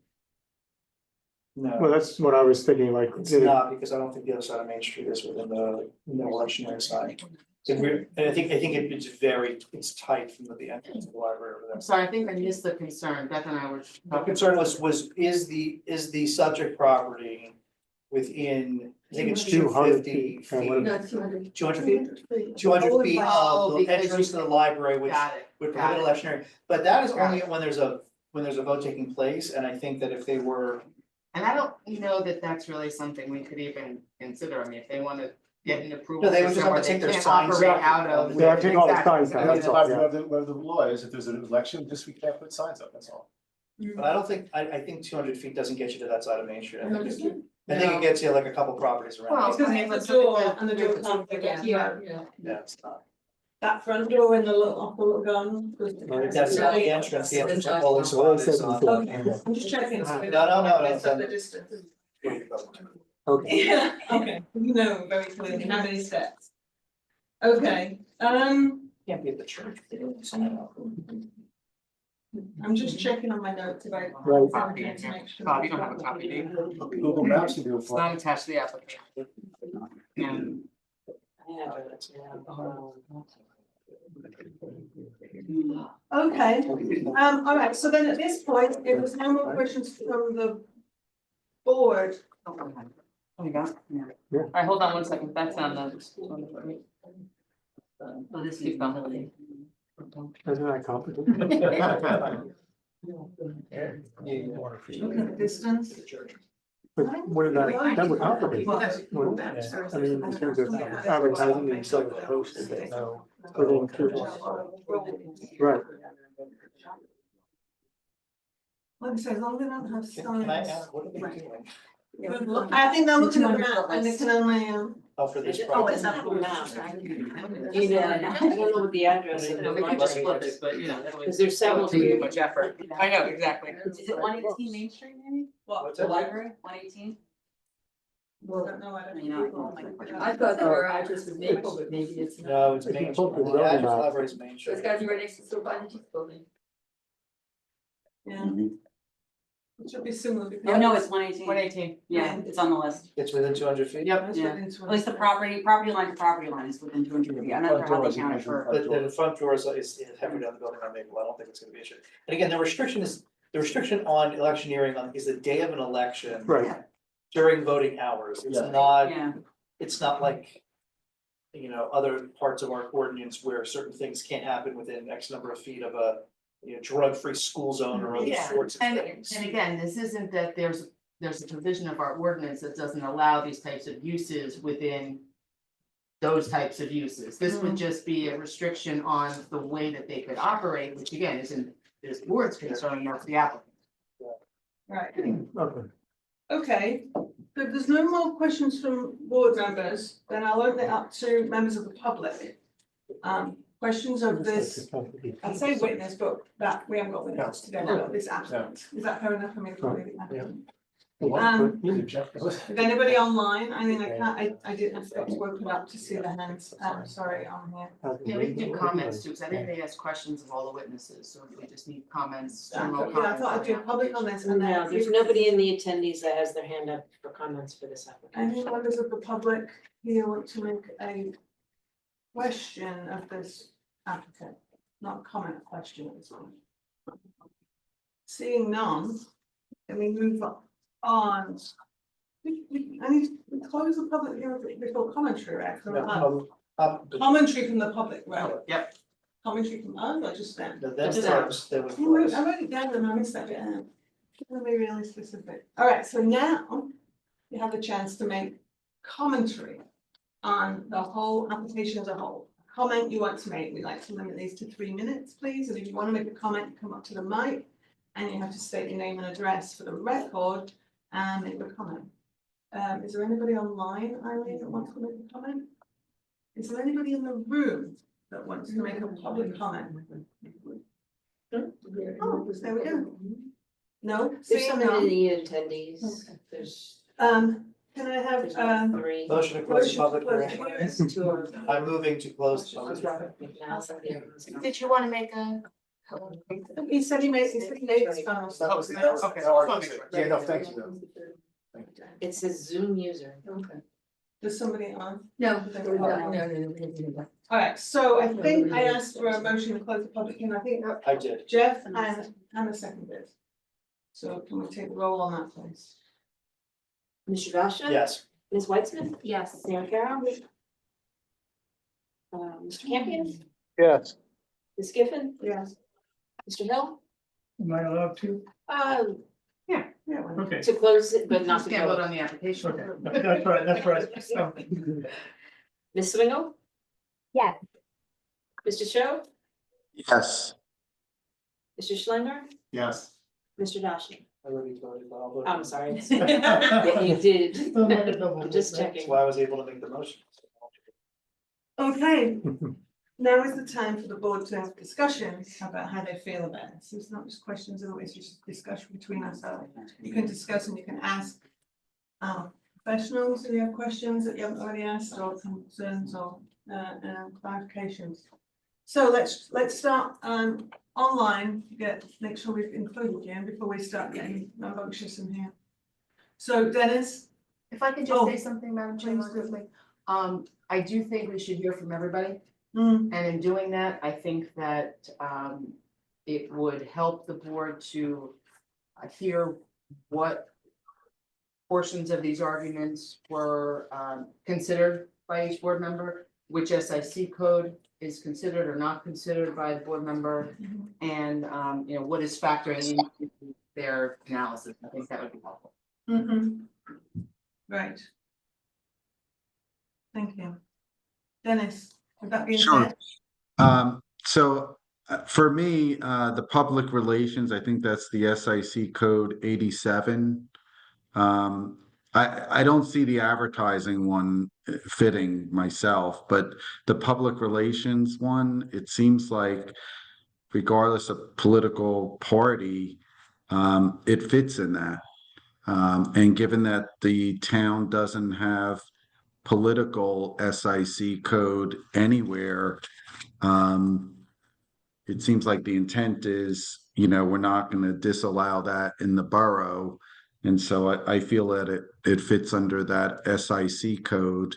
Well, No, that's what I was thinking, like, it's did it- not, because I don't think the other side of Main Street is within the electionary side. And I think it's tight from the entrance of the library over there. I'm sorry, I think I missed the concern, Beth and I were. The concern is the subject property within, I think it's 200 250 feet, and what feet, No, it's 200. 200 feet? 200 feet Oh, of the because entrance to the library, which Got it, would got prohibit it. electionary, but that is Got only when there's a vote taking place, and I think that if they were. And I don't know that that's really something we could even consider, I mean, if they wanna get an approval. No, they for would just have to somewhere they take their can't signs operate out. out of. They have to take all the Exactly. signs down, And that's all, yeah. whatever the law is, if there's an election, just we can't put signs up, that's all. But I don't think, I think 200 feet doesn't get you to that side of Main Street, I think Understood. it gets you like a couple properties around. Well, Because I mean, it's let's a door look at and the door can't. Yeah. Yeah, it's not. that front door in the little, off the little gun. That's not the entrance, the entrance to polling spot is on. Okay, I'm just checking. so we No, don't no, no, mess no, up no. the distance. Okay. Yeah, okay, you know very clearly how many steps. Okay, Can't be at the church. I'm just checking on my notes about. Right. Copy in here. Bob, you don't have a copy, do you? Google Maps can do it It's for. not attached to the application. Yeah. Okay, all right, so then at this point, if there's no more questions from the board. Oh, you got it? Yeah. Yeah. All right, hold on one second, that's on the. Oh, this keep going. Isn't that complicated? Looking at the distance. But what did that would complicate? Well, I mean, in terms of advertising and selling the post, no. Right. Like I said, as long as they don't have Can I signs. ask, what are they doing? I think they're looking at the map and they can only, Oh, for this Oh, project? it's not from now. You know, I don't know what the address is. No, they could just flip it, but you know, that Because was there's several. too much effort. I know, exactly. Is it 118 Main Street, maybe? What's The that? library, 118? I don't know, I don't You know, know. I thought their address was Maple, but maybe it's not. No, it's If you Main put Street. the The address zoning map- library is Main So Street. it's gotta be right next to the Sylvania building. Yeah. It should be similar. because- Oh, no, it's 118. 118. Yeah, it's on the list. It's within 200 feet? Yep. It's Yeah. within 200. At least the property line to property line is within 200 feet. I'm not sure how they count it for. The front door is halfway down the building on Maple, I don't think it's gonna be an issue. And again, the restriction on electioneering is the day of an election. Right. During voting hours, Yeah. it's not like, you know, other parts of our ordinance where certain things can't happen within X number of feet of a, you know, drug-free school zone or other Yeah, sorts of and things. again, this isn't that there's a provision of our ordinance that doesn't allow these types of uses within those types of uses. This would just be a restriction on the way that they could operate, which again isn't this board's concern, nor the applicant. Right, Okay. okay, so if there's no more questions from board members, then I'll open it up to members of the public. Questions of this, I'd say witness, but that, we haven't got witnesses today, but this applicant, is that fair enough for me to call it the applicant? If anybody online, I mean, I can't, I didn't expect to open up to see the hands, sorry, on here. Yeah, we can do comments too, because I think they ask questions of all the witnesses, so we just need comments, general Yeah, I comments. thought I'd do public comments and then. No, there's nobody in the attendees that has their hand up for comments for this application. Any members of the public here want to make a question of this applicant, not a comment, a question at this point? Seeing none, then we move on. I need to close the public hearing before commentary, right? Commentary from the public, right? Yep. Commentary from us, or just them? That's I wrote it down and I missed that bit out. Let me be really specific. All right, so now you have the chance to make commentary on the whole application as a whole. Comment you want to make, we'd like to limit these to 3 minutes, please. And if you want to make a comment, come up to the mic and you have to state your name and address for the record and make a comment. Is there anybody online, Eileen, that wants to make a comment? Is there anybody in the room that wants to make a public comment? Oh, there we go. No, There's seeing so many none. attendees, there's Can I have, three. Motion to close the public Motion to hearing. close. There's two of them. I'm moving to close the public hearing. Now somebody else. Did you wanna make a? He said he made his final. Oh, okay. Yeah, no, thank you. It says Zoom user. Okay. There's somebody on. No, no. All right, so I think I asked for a motion to close the public hearing. I think I did. Jeff and Hannah seconded. So can we take a roll on that, please? Mr. Dasha? Yes. Ms. Weitzman? Yes. Sarah Carroll? Mr. Campion? Yes. Ms. Giffen? Yes. Mr. Hill? Am I allowed to? Yeah. well, Okay. To close it, but not Just to can't vote vote. on the application. That's right. Ms. Swingle? Yes. Mr. Cho? Yes. Mr. Schlenger? Yes. Mr. Dasha? I already voted, but I'll vote. I'm sorry. Yeah, you did. I'm just That's checking. why I was able to make the motion. Okay, Now is the time for the board to have discussions about how they feel about this. It's not just questions, it's just discussion between ourselves. You can discuss and you can ask professionals if you have questions that you haven't already asked, or concerns, or clarifications. So let's start online, make sure we've included you before we start getting rambunctious in here. So Dennis? If I could just Oh, say something, Madam Chair, please do. quickly. I do think we should hear from everybody. Mm, And in doing that, I think that it would help the board to hear what portions of these arguments were considered by each board member, which SIC code is considered or not considered by the board member, and you know, what is factoring into their analysis. I think that would be helpful. right. Thank you. Dennis, with that being Sure. said, So for me, the public relations, I think that's the SIC code 87. I don't see the advertising one fitting myself, but the public relations one, it seems like regardless of political party, it fits in that. And given that the town doesn't have political SIC code anywhere, it seems like the intent is, we're not going to disallow that in the borough. And so I feel that it fits under that SIC code.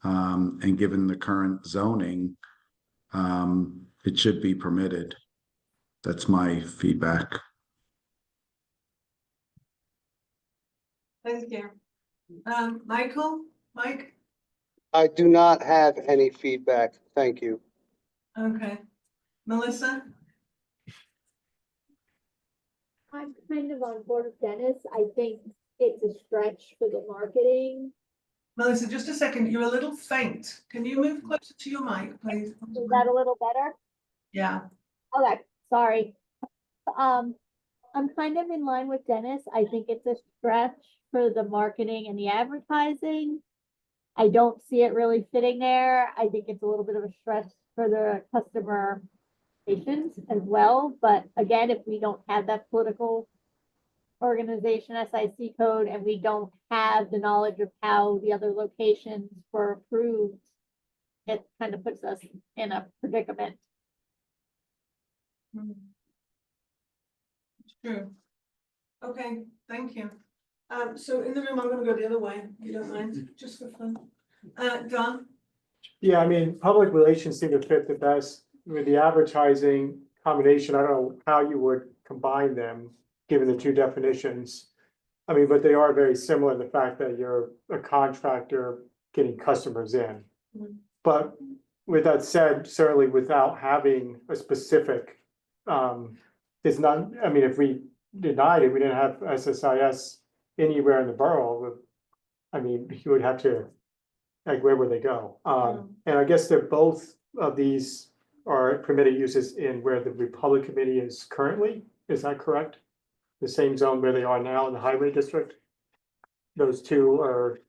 And given the current zoning, it should be permitted. That's my feedback. thank you. Mike? I do not have any feedback. Thank you. Okay. Melissa? I'm kind of on board with Dennis. I think it's a stretch for the marketing. Melissa, just a second, you're a little faint. Can you move closer to your mic, please? Is that a little better? Yeah. Okay, sorry. I'm kind of in line with Dennis. I think it's a stretch for the marketing and the advertising. I don't see it really fitting there. I think it's a little bit of a stretch for the customer relations as well. But again, if we don't have that political organization SIC code and we don't have the knowledge of how the other locations were approved, it kind of puts us in a predicament. True. Okay, thank you. So in the room, I'm gonna go the other way, if you don't mind, just for fun. Don? Yeah, I mean, public relations seem to fit the best with the advertising combination. I don't know how you would combine them, given the two definitions. I mean, but they are very similar in the fact that you're a contractor getting customers in. But with that said, certainly without having a specific, it's not, I mean, if we denied it, we didn't have SSIS anywhere in the borough. I mean, you would have to, like, where would they go? And I guess they're both of these are permitted uses in where the Republic Committee is currently, is that correct? The same zone where they are now in the highway district? Those two are,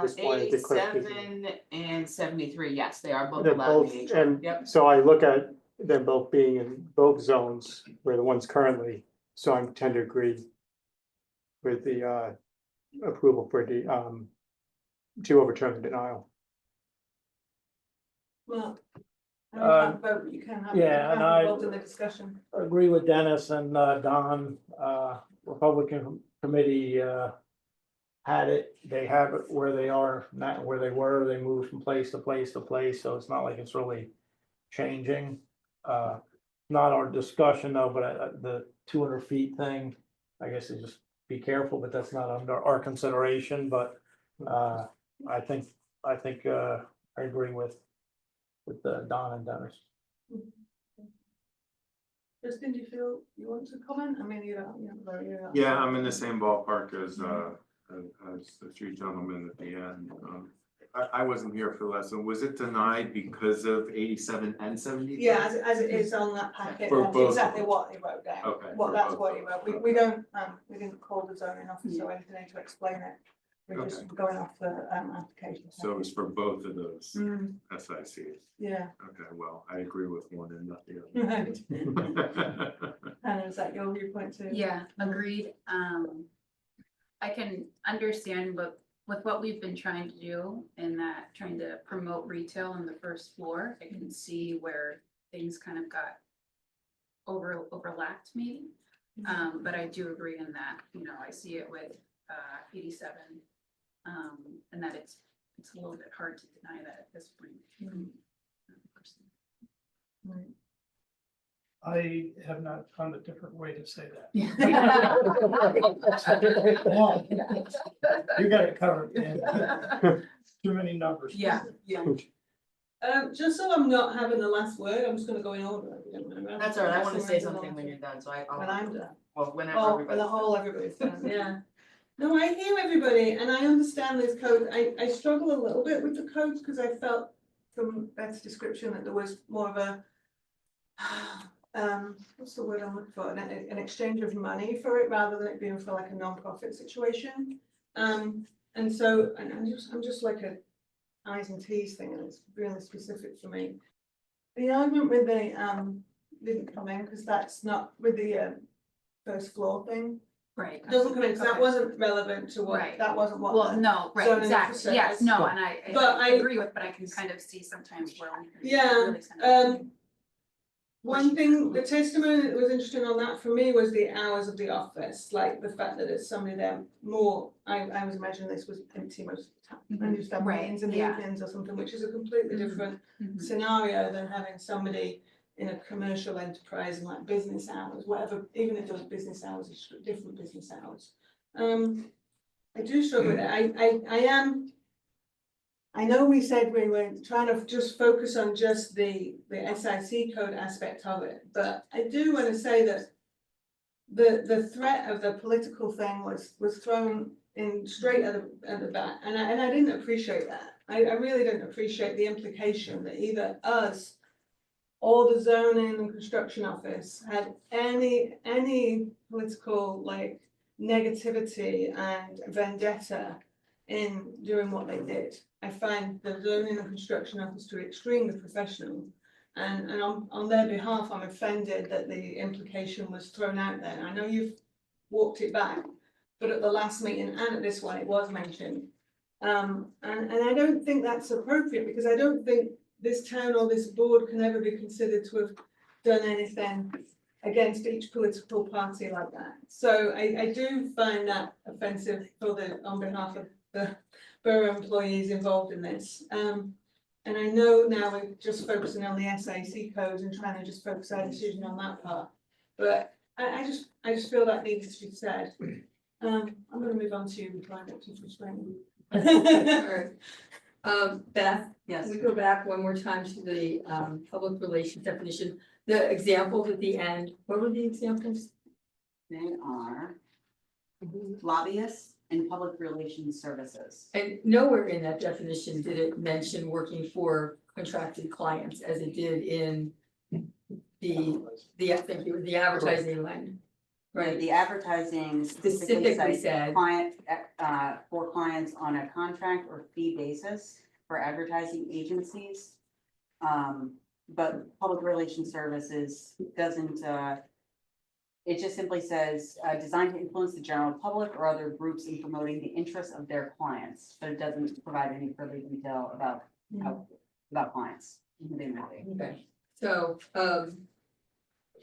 just wanted to clarify. 87 and 73, yes, they are both they're allowed both, in the HR. and Yep. so I look at them both being in both zones where the ones currently, so I tend to agree with the approval for the to overturn the denial. Well. I Uh, can't vote, you can have, yeah, and I- involved in the discussion. Agree with Dennis and Don, Republican Committee had it, they have it where they are, not where they were, they moved from place to place to place, so it's not like it's really changing. Not our discussion though, but the 200 feet thing, I guess is just be careful, but that's not under our consideration, but I think I agree with Don and Dennis. Justin, do you feel you want to comment? I mean, you're. Yeah, I'm in the same ballpark as the three gentlemen at the end. I wasn't here for the last one. Was it denied because of 87 and 73? Yeah, as it is on that packet, For that's both. exactly what he wrote down. Okay, Well, for that's both. what he wrote. We don't, we didn't call the zoning officer or anything to explain it. We're just Okay. going off the application. So it's for both of those Mm, SICs. yeah, Okay, well, I agree with one and not the right. other. Hannah, is that your viewpoint too? Yeah, agreed. I can understand with what we've been trying to do in that, trying to promote retail on the first floor, I can see where things kind of got overlapped maybe. But I do agree in that, you know, I see it with 87. And that it's a little bit hard to deny that at this point. I have not found a different way to say that. You got it covered, man. Too many numbers. Yeah. Yeah. Just so I'm not having the last word, I'm just gonna go in order. if you don't mind. That's all right, I wanna say something when you're done, so When I'm done. well, whenever Oh, for everybody's the done. whole, everybody's done, yeah. No, I hear everybody and I understand this code. I struggle a little bit with the codes because I felt from Beth's description that there was more of a what's the word I'm looking for? An exchange of money for it rather than it being for like a non-profit situation. And so, and I'm just like a I's and T's thing, and it's really specific for me. The argument with the didn't come in because that's not with the first floor thing. Right. Doesn't come in, because that Okay. wasn't relevant to what, Right. that wasn't what. Well, the no, right, zoning exactly, officer yes, has- no, and But I I- agree with, but I can kind of see sometimes where we can. Yeah, really kind of- One thing, the testimony that was interesting on that for me was the hours of the office, like the fact that there's somebody there more, I was imagining this was empty most of the time. And just have Right, meetings in the yeah. evenings or something, which is a completely Mhm. different Mhm. scenario than having somebody in a commercial enterprise and like business hours, whatever, even if those business hours are different business hours. I do struggle with it. I know we said we were trying to just focus on just the SIC code aspect of it, but I do want to say that the threat of the political thing was thrown in straight at the back, and I didn't appreciate that. I really didn't appreciate the implication that either us or the zoning and construction office had any political like negativity and vendetta in doing what they did. I find the zoning and construction office to be extremely professional. And on their behalf, I'm offended that the implication was thrown out there. I know you've walked it back, but at the last meeting and at this one, it was mentioned. And I don't think that's appropriate because I don't think this town or this board can ever be considered to have done anything against each political party like that. So I do find that offensive on behalf of the borough employees involved in this. And I know now we're just focusing on the SAC codes and trying to just focus our decision on that part. But I just feel that needs to be said. I'm gonna move on to you before I get too frustrated. Alright. Beth, Yes. we go back one more time to the public relations definition, the examples at the end, what were the examples? They are lobbyists and public relations services. And nowhere in that definition did it mention working for contracted clients as it did in thank you, the advertising line. Right, the advertising Specifically specifically said- said client, for clients on a contract or fee basis for advertising agencies. But public relations services doesn't, it just simply says, designed to influence the general public or other groups in promoting the interests of their clients, but it doesn't provide any further detail about about clients. Okay, so,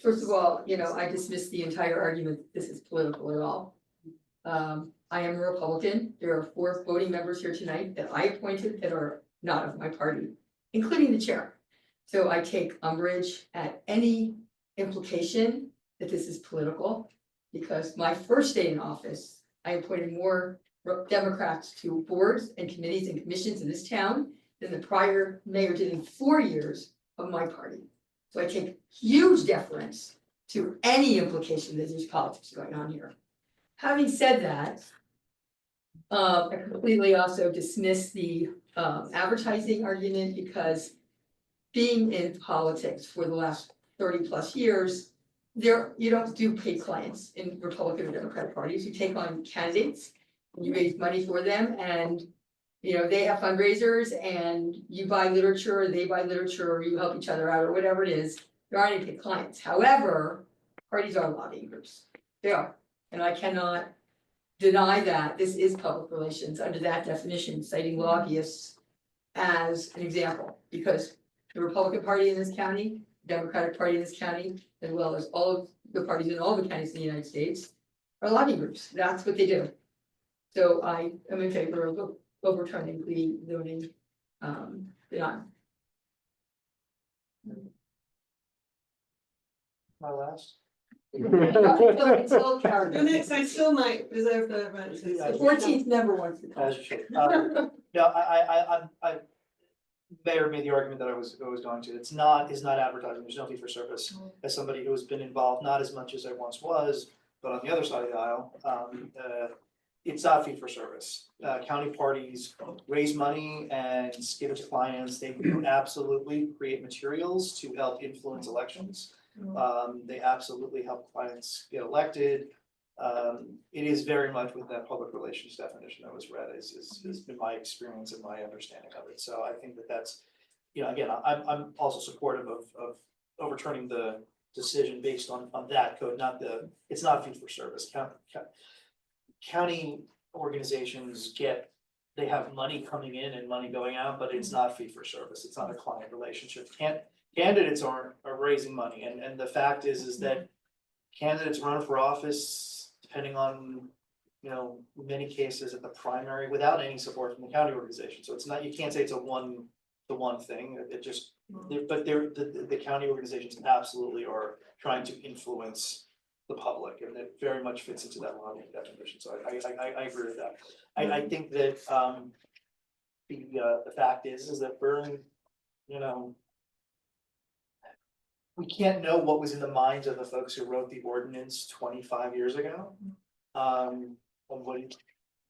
first of all, you know, I dismiss the entire argument that this is political at all. I am a Republican, there are 4 voting members here tonight that I appointed that are not of my party, including the chair. So I take umbrage at any implication that this is political, because my first day in office, I appointed more Democrats to boards and committees and commissions in this town than the prior mayor did in 4 years of my party. So I take huge deference to any implication that there's politics going on here. Having said that, I completely also dismiss the advertising argument because being in politics for the last 30+ years, you don't do paid clients in Republican or Democratic parties. You take on candidates You raise money for them and, you know, they have fundraisers and you buy literature, or they buy literature, or you help each other out, or whatever it is. There aren't any clients. However, parties are lobbying groups. They are. And I cannot deny that this is public relations under that definition, citing lobbyists as an example, because the Republican Party in this county, Democratic Party in this county, as well as all of the parties in all the counties in the United States, are lobbying groups. That's what they do. So I am in favor of overturning the zoning, beyond. My last. It's all character. The next, I still might reserve the right to. The 14th member wants to talk. As you should. No, I may have made the argument that I was going to. It's not advertising. There's no fee for service. As somebody who has been involved, not as much as I once was, but on the other side of the aisle, it's not fee for service. County parties raise money and give it to clients. They absolutely create materials to help influence elections. They absolutely help clients get elected. It is very much with that public relations definition that was read has been my experience and my understanding of it. So I think that's, you know, again, I'm also supportive of overturning the decision based on that code, it's not fee for service. County organizations they have money coming in and money going out, but it's not fee for service. It's not a client relationship. Candidates are raising money, and the fact is that candidates run for office, depending on, you know, many cases at the primary, without any support from the county organization. So it's not, you can't say it's a one thing. It just, but the county organizations absolutely are trying to influence the public, and it very much fits into that lobbying definition. So I agree with that. I think that the fact is that we're, you know, we can't know what was in the minds of the folks who wrote the ordinance 25 years ago.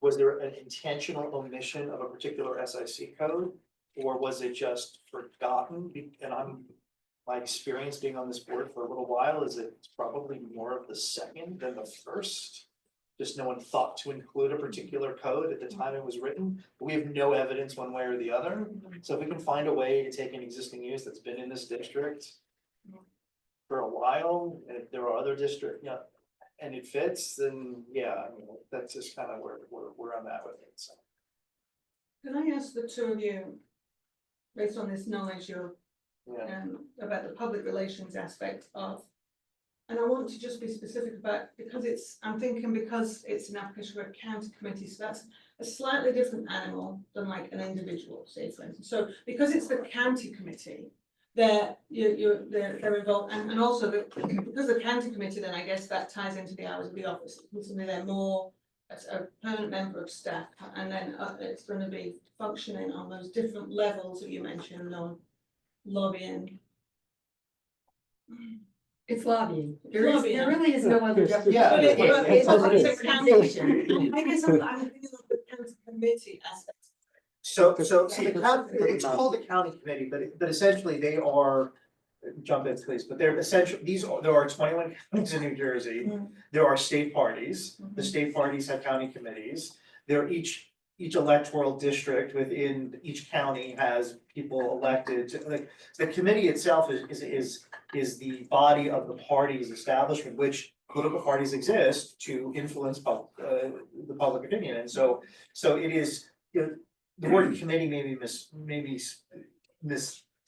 Was there an intentional omission of a particular SIC code, or was it just forgotten? And my experience being on this board for a little while is it's probably more of the second than the first. Just no one thought to include a particular code at the time it was written. But we have no evidence one way or the other. So if we can find a way to take an existing use that's been in this district for a while, and if there are other districts, you know, and it fits, then yeah, I mean, that's just kind of where I'm at with it. So. Can I ask the two of you, based on this knowledge you're about the public relations aspect of, and I want to just be specific about, I'm thinking because it's an application for a county committee, so that's a slightly different animal than like an individual, say for instance. So because it's the county committee, they're involved, and also because the county committee, then I guess that ties into the hours of the office. Recently, they're more as a permanent member of staff, and then it's going to be functioning on those different levels that you mentioned on lobbying. It's lobbying. There Lobbying. really is no other definition. Yeah. But it's It's a county. organization. I guess I'm thinking of the county committee aspect. So see, it's called the county committee, but essentially they are, jump in please, but they're essentially, there are 21 counties in New Jersey. There are state parties. The state parties have county committees. They're each electoral district within each county has people elected to, like, the committee itself is the body of the party's establishment, which political parties exist to influence the public opinion. And so it is, you know, the word committee maybe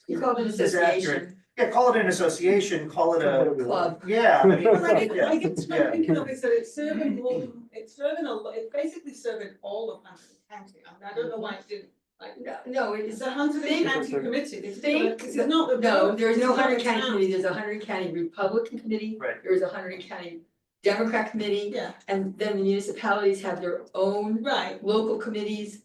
You call it an association. Yeah, call it an association, call it a Club. Yeah, I mean, Well, I guess what yeah. I'm thinking of is that it's serving it's basically serving all of Hampton County. I mean, I don't know why it didn't, like, No, it's it's a Hampton Think- County committee. Think- This is not the. No, there's no this is not Hunter the County town. committee, there's a Hunter County Republican committee. Right. There's a Hunter County Democrat committee, Yeah, and then the municipalities have their own right. local committees.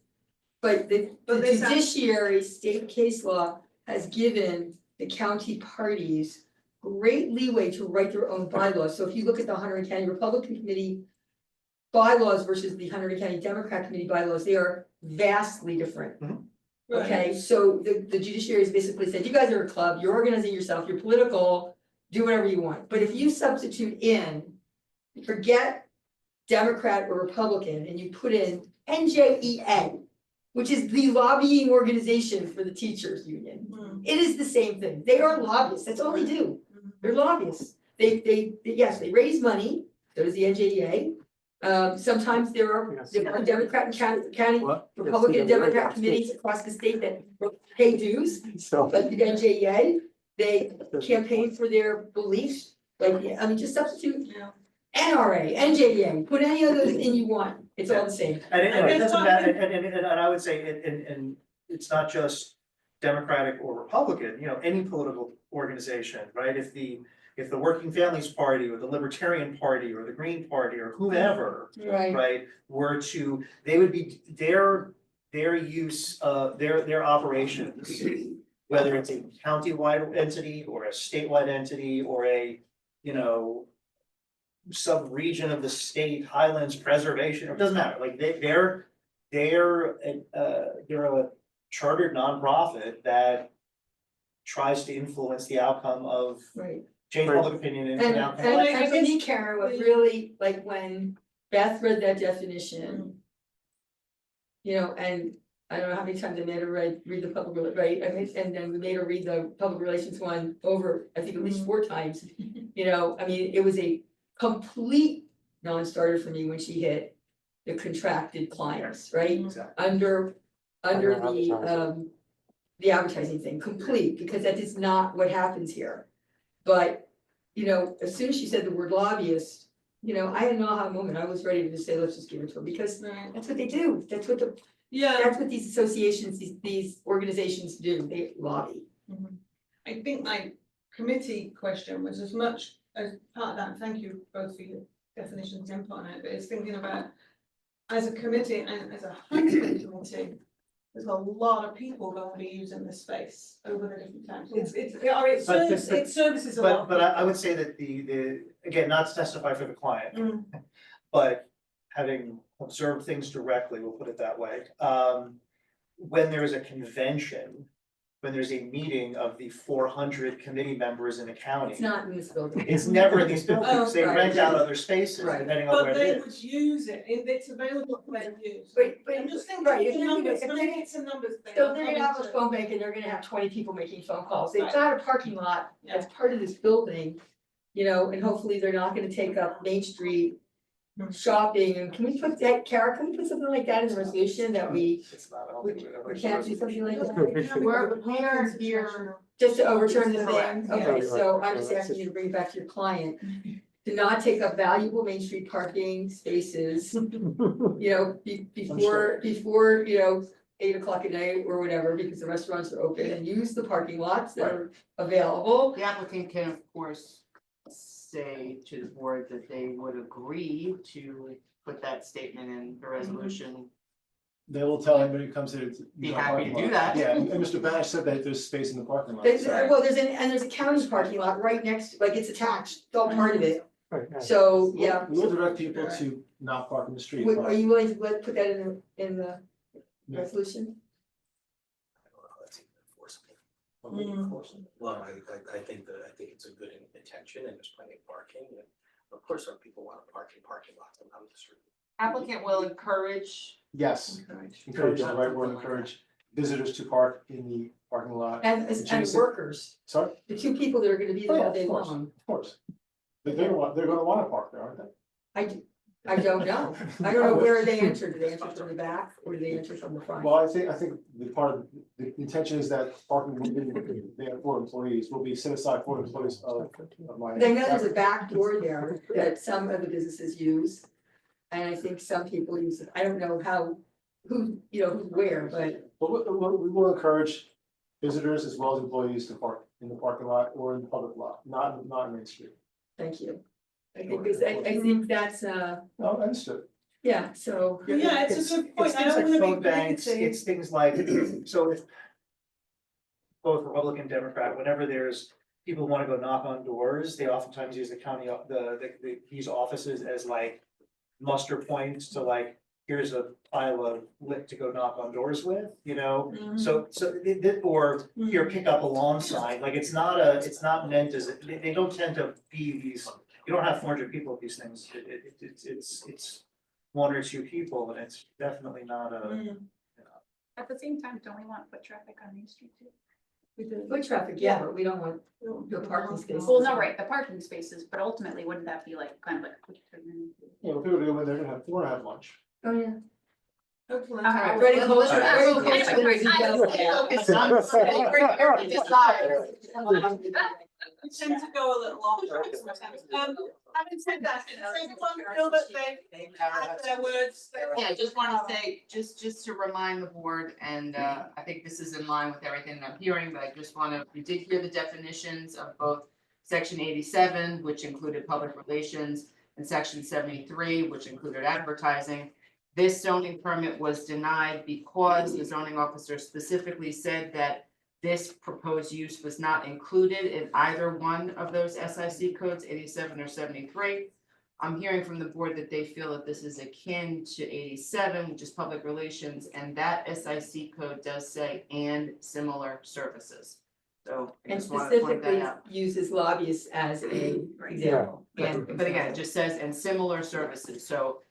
But the But they sound- judiciary, state case law has given the county parties great leeway to write their own bylaws. So if you look at the Hunter County Republican Committee bylaws versus the Hunter County Democrat Committee bylaws, they are vastly different. Right. Okay, so the judiciary has basically said, you guys are a club, you're organizing yourself, you're political, do whatever you want. But if you substitute in, forget Democrat or Republican, and you put in NJEA, which is the lobbying organization for the teachers union, it is the same thing. They are lobbyists. That's all they do. They're lobbyists. Yes, they raise money. So does the NJEA. Sometimes there are Democrat and county, Republican and Democrat committees across the state that pay dues. So, Like the NJEA, they campaign for their beliefs, like, I mean, just substitute NRA, NJEA, put any of those in you want, it's all the same. And it And doesn't it's matter, and I would say, and it's not just Democratic or Republican, any political organization, right? If the Working Families Party or the Libertarian Party or the Green Party or whoever, right, were to, they would be, their use of, their operations, whether it's a county-wide entity or a statewide entity or a, sub-region of the state, Highlands Preservation, it doesn't matter, like they're a chartered nonprofit that tries to influence the outcome of Right. change public opinion and And outcome. and for me, Karen, what really, like, when Beth read that definition. And I don't know how many times I made her read the public, right, I mean, and then we made her read the public relations one over, I think at least 4 times. I mean, it was a complete non-starter for me when she hit the contracted clients, right? Exactly. Under the advertising thing, complete, because that is not what happens here. But, as soon as she said the word lobbyist, I had an aha moment, I was ready to just say, let's just give it to them, because that's what they do, that's what that's what these associations, these organizations do, they lobby. I think my committee question was as much as part of that, thank you both for your definitions and input on it, but it's thinking about as a committee and as a high school committee, there's a lot of people going to be using this space over the different times. It services a lot. But I would say that the, again, not to testify for the client, but having observed things directly, we'll put it that way. When there is a convention, when there's a meeting of the 400 committee members in a county. It's not in this building. It's never in these buildings, they right. rent out other spaces Right. depending on But where they it would is. use it, it's available for their use. But I'm just thinking, right, if the they're gonna- numbers, if maybe they're- it's a numbers thing. So I'm they're gonna coming have a to- phone bank and they're gonna have 20 people making phone calls, they've Right. got a parking lot that's part of this building. And hopefully they're not gonna take up Main Street shopping, and can we put that, Kara, can we put something like that in the resolution that we It's not, I don't think we ever- we can't do something like that? We're here, Just to overturn the thing, Correct. okay, Yeah. so I'm just asking you to bring it back to your client. To not take up valuable Main Street parking spaces, before, 8 o'clock at night or whatever, because the restaurants are open, and use the parking lots that are available. the applicant can of course say to the board that they would agree to put that statement in the resolution. They will tell anybody who comes here. Be happy to do that. Yeah, and Mr. Banish said that there's space in the parking lot. There's, so- well, there's a county parking lot right next, like it's attached, it's all part of it, right, yeah. so, yeah. We will direct people to not park in the street. Are you willing to put that in the resolution? Well, I think it's a good intention and there's plenty of parking and of course some people want to park in parking lots on the street. Applicant will encourage. Yes, encourage, the right word, encourage visitors to park in the parking lot. And Adjacent- workers, Sorry? the 2 people that are gonna be Oh, there yeah, all day of course, long. of course. But they're gonna wanna park there, aren't they? I don't know, I don't know where they enter, do they enter from the back, or do they enter from the front? Well, I think the part of, the intention is that parking will be there for employees, will be set aside for employees of my. I know there's a back door there that some of the businesses use. And I think some people use it, I don't know who's where, but But we will encourage visitors as well as employees to park in the parking lot or in the public lot, not in Main Street. thank you. I think that's, No, understood. yeah, so. Yeah, it's a good point. It's I things don't like wanna be phone banks, negative. it's things like, so if both Republican, Democrat, whenever there's people who wanna go knock on doors, they oftentimes use the county, these offices as like muster points to like, here's a pile of lit to go knock on doors with, so or here, pick up a lawn sign, like it's not meant as, they don't tend to be these you don't have 400 people at these things, it's one or two people, and it's definitely not a. At the same time, don't we want foot traffic on Main Street too? Foot traffic, yeah, but we don't want the parking spaces. Well, no, right, the parking spaces, but ultimately, wouldn't that be like kind of like a quick turn? Yeah, when people go in there, they're gonna have, we're gonna have lunch. Oh, yeah. Hopefully. Alright, Very well, close, well, very well, close. We tend to go a little off. Having said that, does everyone feel that they had their words? Yeah, just wanna say, just to remind the board, and I think this is in line with everything that I'm hearing, but I just wanna, we did hear the definitions of both section 87, which included public relations, and section 73, which included advertising. This zoning permit was denied because the zoning officer specifically said that this proposed use was not included in either one of those SIC codes, 87 or 73. I'm hearing from the board that they feel that this is akin to 87, which is public relations, and that SIC code does say and similar services. So I And just want to point that specifically out. uses lobbyists as a example. And, but again, it just says and similar services, so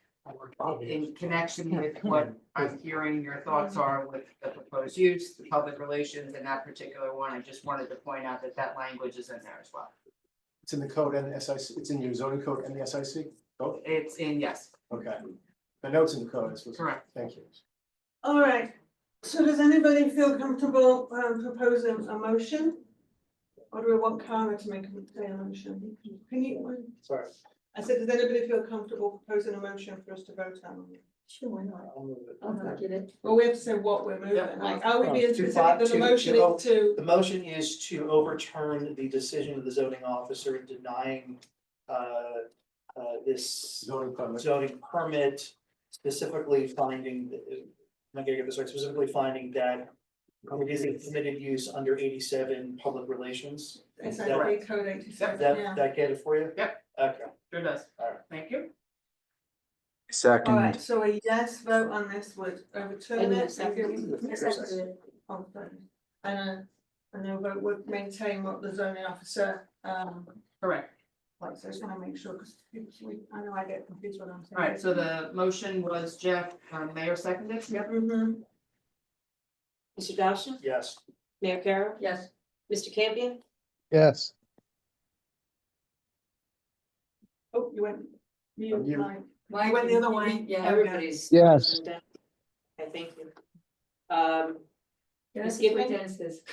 in connection with what I'm hearing your thoughts are with the proposed use, the public relations, and that particular one, I just wanted to point out that that language is in there as well. It's in the code and the SIC, it's in your zoning code and the SIC? Oh, It's in, yes, okay. The notes in the code, this was. correct. Thank you. All right, so does anybody feel comfortable proposing a motion? Or do we want Kara to make a motion? Can you? Sorry. I said, does anybody feel comfortable proposing a motion for us to vote on? Sure, why not? I'll move it. I'll second it. Well, we have to say what we're moving, Yeah. like, are we being To specific fi- that the to- motion to- is to? The motion is to overturn the decision of the zoning officer denying this zoning permit, specifically finding, I'm not gonna get this right, specifically finding that it is a permitted use under 87 public relations. It's That- like code 87, yeah. That get it for you? Yep. Okay. Sure does. Alright. Thank you. All right, Second, so a yes vote on this would overturn And a it. second. Oh, sorry. And a no vote would maintain what the zoning officer, Correct. like, so I just wanna make sure, because I know I get confused when I'm saying. All right, so the motion was Jeff, Mayor seconded? Yep. Mm-hmm. Mr. Dawson? Yes. Mayor Carroll? Yes. Mr. Campion? Yes, Oh, you went. You, You. Mike. Mike, You went the other way. Yeah. Everybody's. Yes. Okay, thank you. Can I Ms. see what Giffen? Dennis says?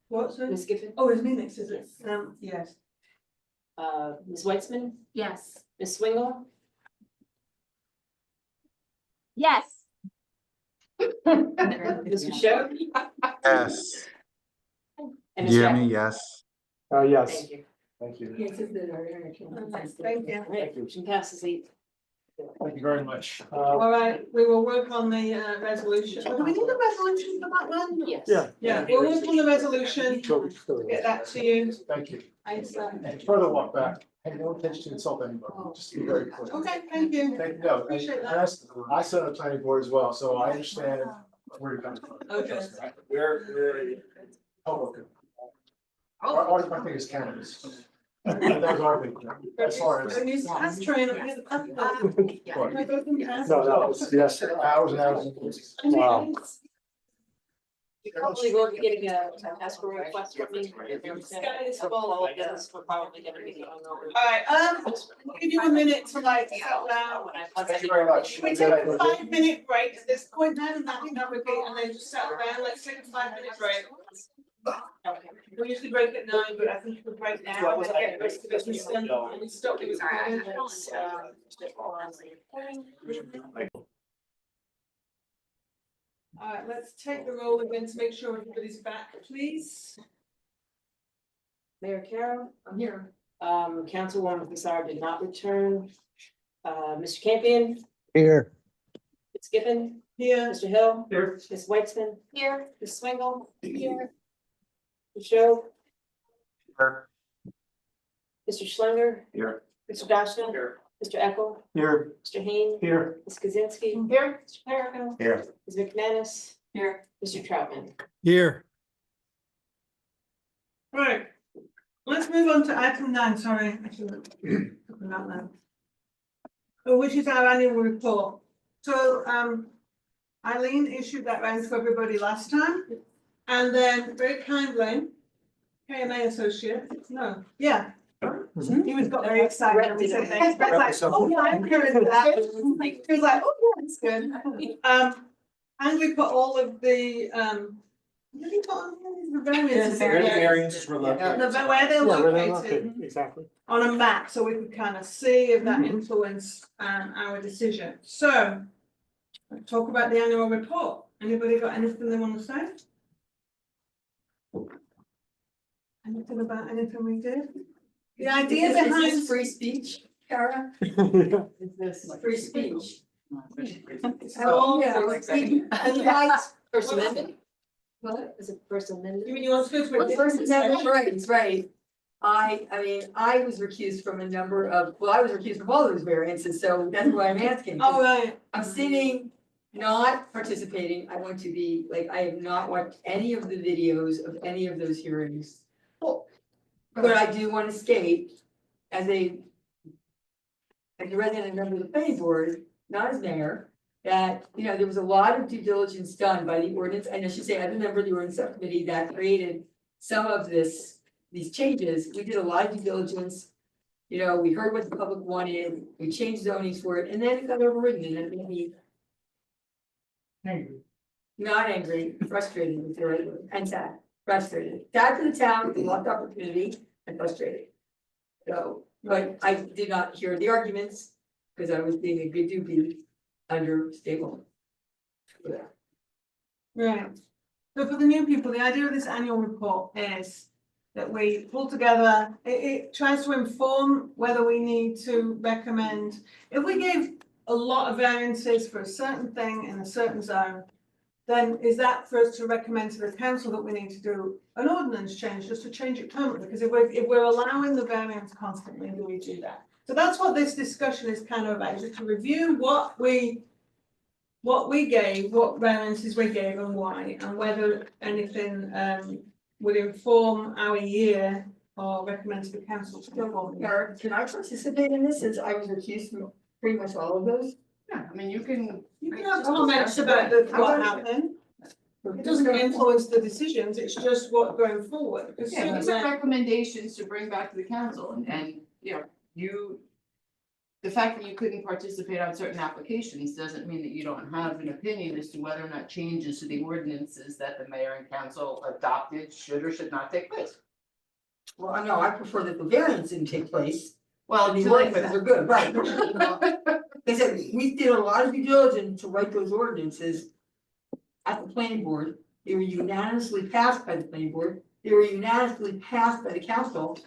What, sorry? Ms. Giffen? Oh, it's me next, is it? Yes. Ms. Weitzman? Yes. Ms. Swingle? Yes. Mr. Show? yes. And Do Ms. you hear me? Jackson? Yes. Yes. Thank you. Thank you. Yes, it's the internet connection. Thank you. All right, motion passes 8. Thank you very much. All right, we will work on the resolution. Do we need a resolution for that one? Yes. Yeah. Yeah, we'll work on the resolution, get that to you. Thank you. Thanks, And further walk back, pay no attention to insult anybody, just to be very clear. Okay, thank you. Thank you, no, and Appreciate that. I sit on the planning board as well, so I understand where you're coming from. Okay. We're public. Our department is cannabis. That was our big thing, as far as. And you have trained up here. No, yes, hours and hours. Wow. You're probably going to be getting a escrow request from me. Guys, well, I guess we're probably gonna be going over. All right, we'll give you a minute to like settle down. Thank you very much. Can we take a 5-minute break at this point then, and I think that would be, and then just settle down, let's take a 5-minute break. We usually break at 9, but I think we'll break now, we'll get the rest of the business done, and we stop it. All right, let's take the roll again to make sure everybody's back, please. Mayor Carroll? I'm here. Councilwoman Fasar did not return. Mr. Campion? here, Ms. Giffen? Here. Mr. Hill? Here. Ms. Weitzman? Here. Ms. Swingle? Here. Mr. Show? Here. Mr. Schlinger? Here. Mr. Dashna? Here. Mr. Eckel? Here. Mr. Haynes? Here. Ms. Kaczynski? Here. Mr. Perico? Here. Ms. McManus? Here. Mr. Troutman? Here. Right. Let's move on to item 9, sorry, I should have put that there. Which is our annual report. So, Eileen issued that round to everybody last time. And then very kindly, KMA Associates, no, yeah. He was got very excited when we said thanks. I was like, oh yeah, I'm good with that. He was like, oh yeah, that's good. And we put all of the, what did we put on here? The variances. Where the variances were located. Where they're Yeah, where they're located located, exactly. on a map, so we could kind of see if that influenced our decision. So, let's talk about the annual report. Anybody got anything they want to say? Anything about anything we did? The idea Is this behind free speech, Kara? Yeah. Is this free speech? Oh, yeah. And rights, First Amendment? What, is it First Amendment? You mean you want to go Well, through? First Amendment rights, right. I mean, I was recused from a number of, well, I was recused from all those variances, so that's why I'm asking. Oh, right. I'm sitting, not participating, I want to be, like, I have not watched any of the videos of any of those hearings. But I do want to state, as a resident and member of the planning board, not as mayor, that, you know, there was a lot of due diligence done by the ordinance, and I should say, as a member of the ordinance subcommittee that created some of these changes, we did a lot of due diligence. You know, we heard what the public wanted, we changed zonings for it, and then it got overridden, and it made me not angry, frustrated with the right word, and sad, frustrated. Sad for the town, we lost opportunity, and frustrated. So, but I did not hear the arguments, because I was being a good doobie under state law. Right. So for the new people, the idea of this annual report is that we pull together, it tries to inform whether we need to recommend. If we gave a lot of variances for a certain thing in a certain zone, then is that for us to recommend to the council that we need to do an ordinance change, just to change it permanently? Because if we're allowing the variance constantly, do we do that? So that's what this discussion is kind of about, is to review what we gave, what variances we gave and why, and whether anything would inform our year or recommend to the council to perform. Eric, can I participate in this, since I was recused from pretty much all of those? Yeah, I mean, you can. have comments about what happened. It doesn't influence the decisions, it's just what going forward. Yeah, these are recommendations to bring back to the council and, you know, the fact that you couldn't participate on certain applications doesn't mean that you don't have an opinion as to whether or not changes to the ordinances that the mayor and council adopted should or should not take place. Well, I know, I prefer that the variance didn't take place. Well, The ordinances are good, right? They said, we did a lot of due diligence to write those ordinances at the planning board. They were unanimously passed by the planning board. They were unanimously passed by the council.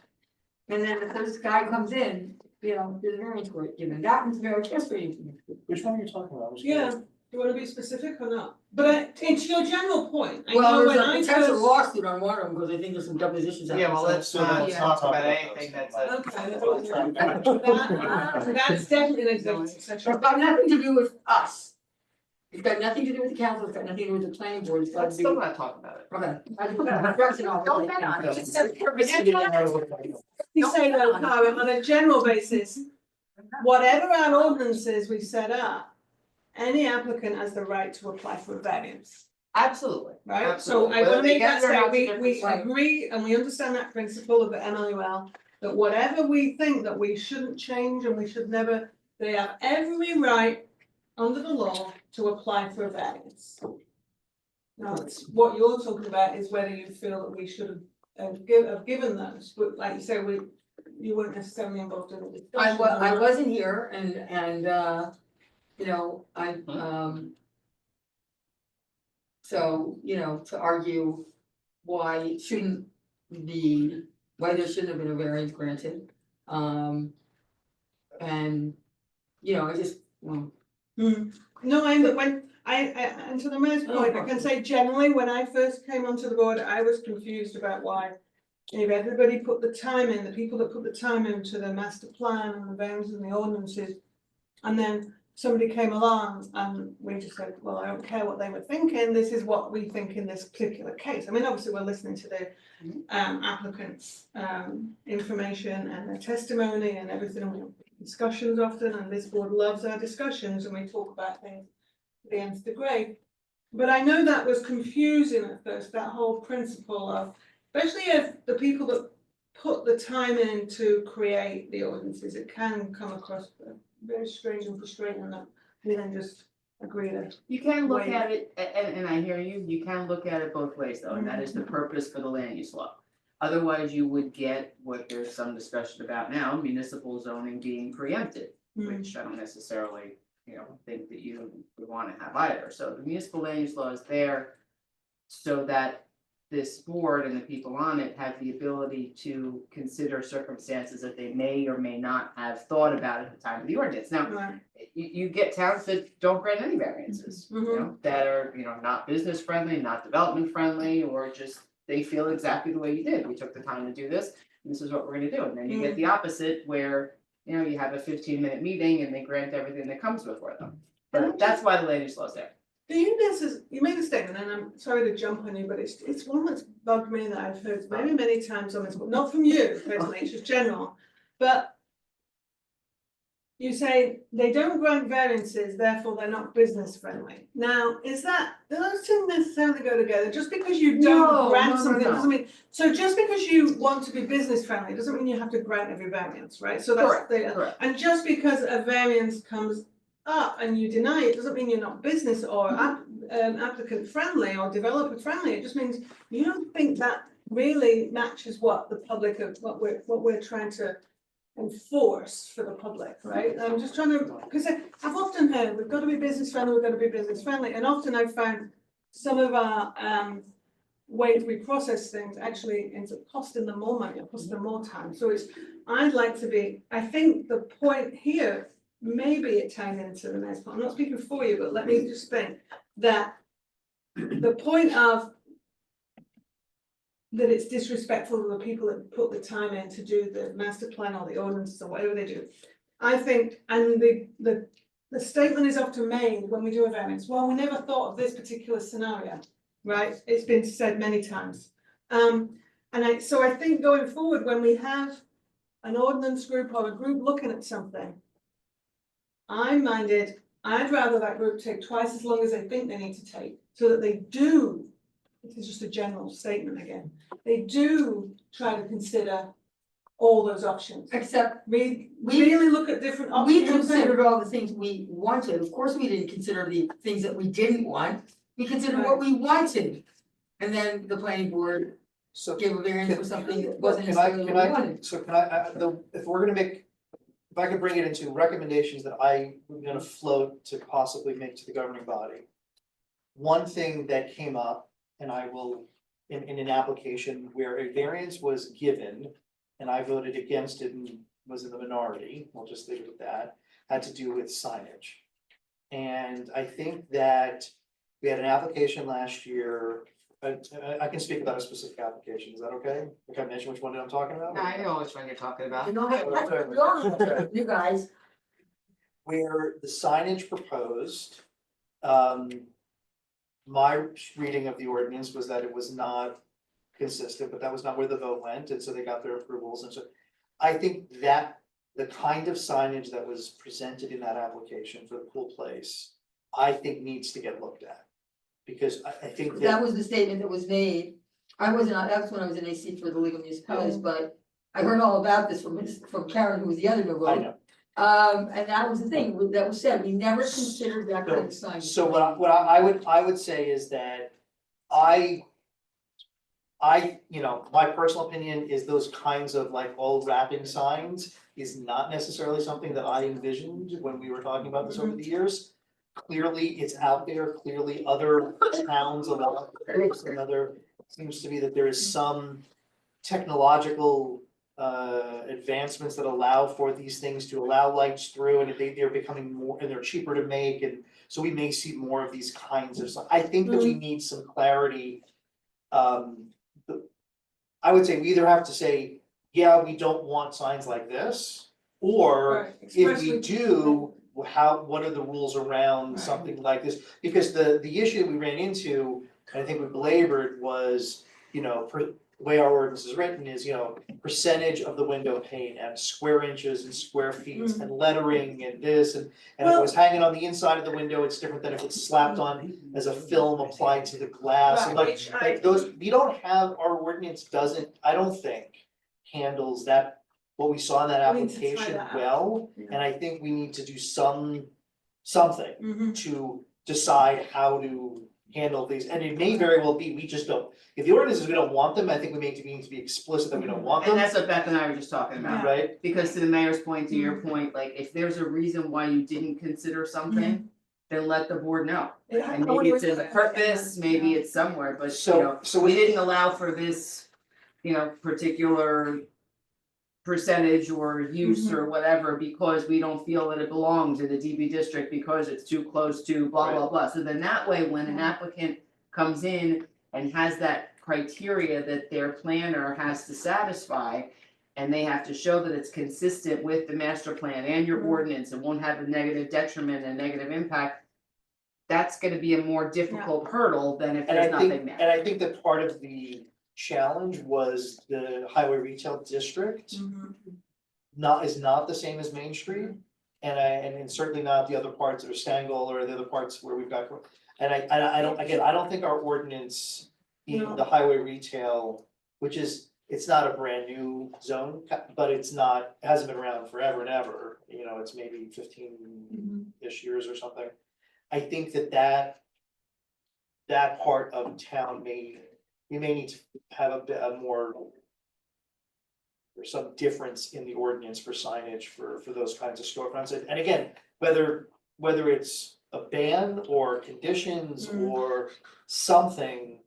And then the first guy comes in, you know, there's a variance for it given. That was very frustrating to me. Which one are you talking about? Yeah, do you want to be specific or not? But it's your general point. I Well, know there's when a I potential first- lawsuit on one of them, because I think there's some depositions. out Yeah, there, well, so- let's not talk about anything that's. Okay. That's definitely an executive session. It's got nothing to do with us. It's got nothing to do with the council, it's got nothing to do with the planning board, it's got Let's to still do. not talk about it. Okay. Don't bet on it. You say though, Karen, on a general basis, whatever our ordinances we set up, any applicant has the right to apply for a variance, Absolutely. right? So I Whether want to they make get that it or not, clear, it's a we different story. agree and we understand that principle of the MLUL, that whatever we think that we shouldn't change and we should never, they have every right under the law to apply for a variance. Now, it's what you're talking about is whether you feel that we should have given those, but like you say, you weren't necessarily involved in the discussion. I wasn't here and you know, so, you know, to argue why it shouldn't be, why there shouldn't have been a variance granted. And, you know, I just, well. No, and to the mayor's point, I can say generally, when I first came onto the board, I was confused about why. If everybody put the time in, the people that put the time into the master plan and the bounds and the ordinances, and then somebody came along and we just said, well, I don't care what they were thinking, this is what we think in this particular case. I mean, obviously, we're listening to the applicants' information and their testimony and everything, and we have discussions often, and this board loves our discussions, and we talk about things to the nth degree. But I know that was confusing at first, that whole principle of, especially if the people that put the time in to create the ordinances, it can come across very strange and frustrating that we then just agree to. You can look Wait. at it, and I hear you, you can look at it both ways though, and that is the purpose for the land use law. Otherwise, you would get what there's some discussion about now, municipal zoning being preempted, which I don't necessarily, think that you would wanna have either. So the municipal land use law is there so that this board and the people on it have the ability to consider circumstances that they may or may not have thought about at the time of the ordinance. Now, Right. you get towns that don't grant any variances, that are, not business friendly, not development friendly, or just they feel exactly the way you did. We took the time to do this, and this is what we're gonna do. And then you get the opposite where, you have a 15-minute meeting and they grant everything that comes before them. But that's why the land use law is there. You made a statement, and I'm sorry to jump on you, but it's one that's bugged me that I've heard many times on this, but not from you personally, it's just general. But you say they don't grant variances, therefore they're not business friendly. Now, do those two necessarily go together? Just because you don't grant something doesn't mean, so just because you want to be business friendly, doesn't mean you have to grant every variance, right? So that's Correct. and just because a variance comes up and you deny it, doesn't mean you're not business or applicant friendly or developer friendly. It just means you don't think that really matches what the public of what we're trying to enforce for the public, right? I'm just trying to, because I've often heard we've got to be business friendly, and often I've found some of our ways we process things actually ends up costing them more money or costing them more time. So I think the point here, maybe it ties into the next part. I'm not speaking for you, but let me just think that the point of that it's disrespectful to the people that put the time in to do the master plan or the ordinances or whatever they do. I think, and the statement is often made when we do a variance, well, we never thought of this particular scenario, right? It's been said many times. So I think going forward, when we have an ordinance group or a group looking at something, I'd rather that group take twice as long as they think they need to take, so that they do, this is just a general statement again, they do try to consider all those options. Except We really look at different options. we considered all the things we wanted. Of course, we didn't consider the things that we didn't want. We considered what we wanted. And then the planning board gave a variance for something that wasn't necessarily what we wanted. If I could bring it into recommendations that I'm gonna float to possibly make to the governing body. One thing that came up, and I will, in an application where a variance was given, and I voted against it and was in the minority, we'll just leave it at that, had to do with signage. And I think that we had an application last year, I can speak about a specific application, is that okay? Can I mention which one I'm talking about? I know which one you're talking about. You guys. Where the signage proposed, my reading of the ordinance was that it was not consistent, but that was not where the vote went, and so they got their approvals, and so. I think that the kind of signage that was presented in that application for the pool place, I think needs to get looked at. Because I think That was the statement that was made. That was when I was in AC for the League of Municipalities, but I heard all about this from Karen, who was the other member. I know. And that was the thing that was said. We never considered that kind of signage. So what I would say is that my personal opinion is those kinds of like all wrapping signs is not necessarily something that I envisioned when we were talking about this over the years. Clearly, it's out there, clearly other towns allow it, and seems to be that there is some technological advancements that allow for these things to allow lights through, and they're becoming more, and they're cheaper to make, and so we may see more of these kinds of stuff. I think that we need some clarity. I would say we either have to say, yeah, we don't want signs like this, or if we do, what are the rules around something like this? Because the issue that we ran into, and I think we belabored was, the way our ordinance is written is, percentage of the window pane and square inches and square feet and lettering and this and if it was hanging on the inside of the window, it's different than if it's slapped on as a film applied to the glass. And Right, like those, we don't have, our ordinance doesn't, I don't think, handles that, what we saw in that We need to tie application that out. well. Yeah. And I think we need to do something Mhm. to decide how to handle these, and it may very well be, we just don't. If the ordinance is we don't want them, I think we need to be explicit that we don't want them. And that's what Beth and I were just talking about. Right? Because to the mayor's point, to your point, like, if there's a reason why you didn't consider something, then let the board know. And maybe it's in the purpose, maybe it's somewhere, but So we didn't allow for this, particular percentage or use or whatever, because we don't feel that it belongs in the DB district because it's too close to blah, blah, blah. So then that way, when an applicant comes in and has that criteria that their planner has to satisfy, and they have to show that it's consistent with the master plan and your ordinance and won't have a negative detriment and negative impact, that's gonna be a more difficult hurdle than if And there's I think, nothing there. and I think that part of the challenge was the highway retail district is not the same as Main Street. And certainly not the other parts that are Stangle or the other parts where we've got, and I don't think our ordinance in No. the highway retail, which is, it's not a brand new zone, but it hasn't been around forever and ever, it's maybe 15-ish years or something. I think that part of town we may need to have a more, or some difference in the ordinance for signage for those kinds of storefronts. And again, whether it's a ban or conditions or something.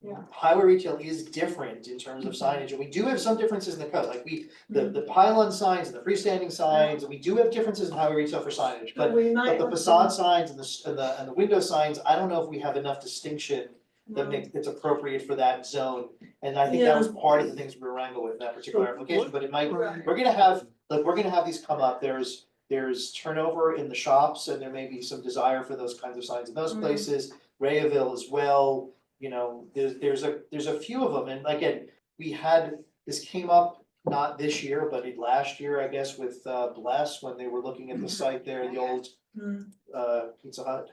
Yeah. Highway retail is different in terms of signage, and we do have some differences in the code, like the pylon signs and the freestanding signs, we do have differences in highway retail for signage, but we might. the facade signs and the window signs, I don't know if we have enough distinction that it's appropriate for that zone. And I think that was part of the things we were wrangling with in that particular application, but it might, we're gonna have these come up, there's turnover in the shops, and there may be some desire for those kinds of signs in those places, Rayaville as well. There's a few of them, and again, this came up not this year, but last year, I guess, with Bless, when they were looking at the site there, the old Pizza Hut.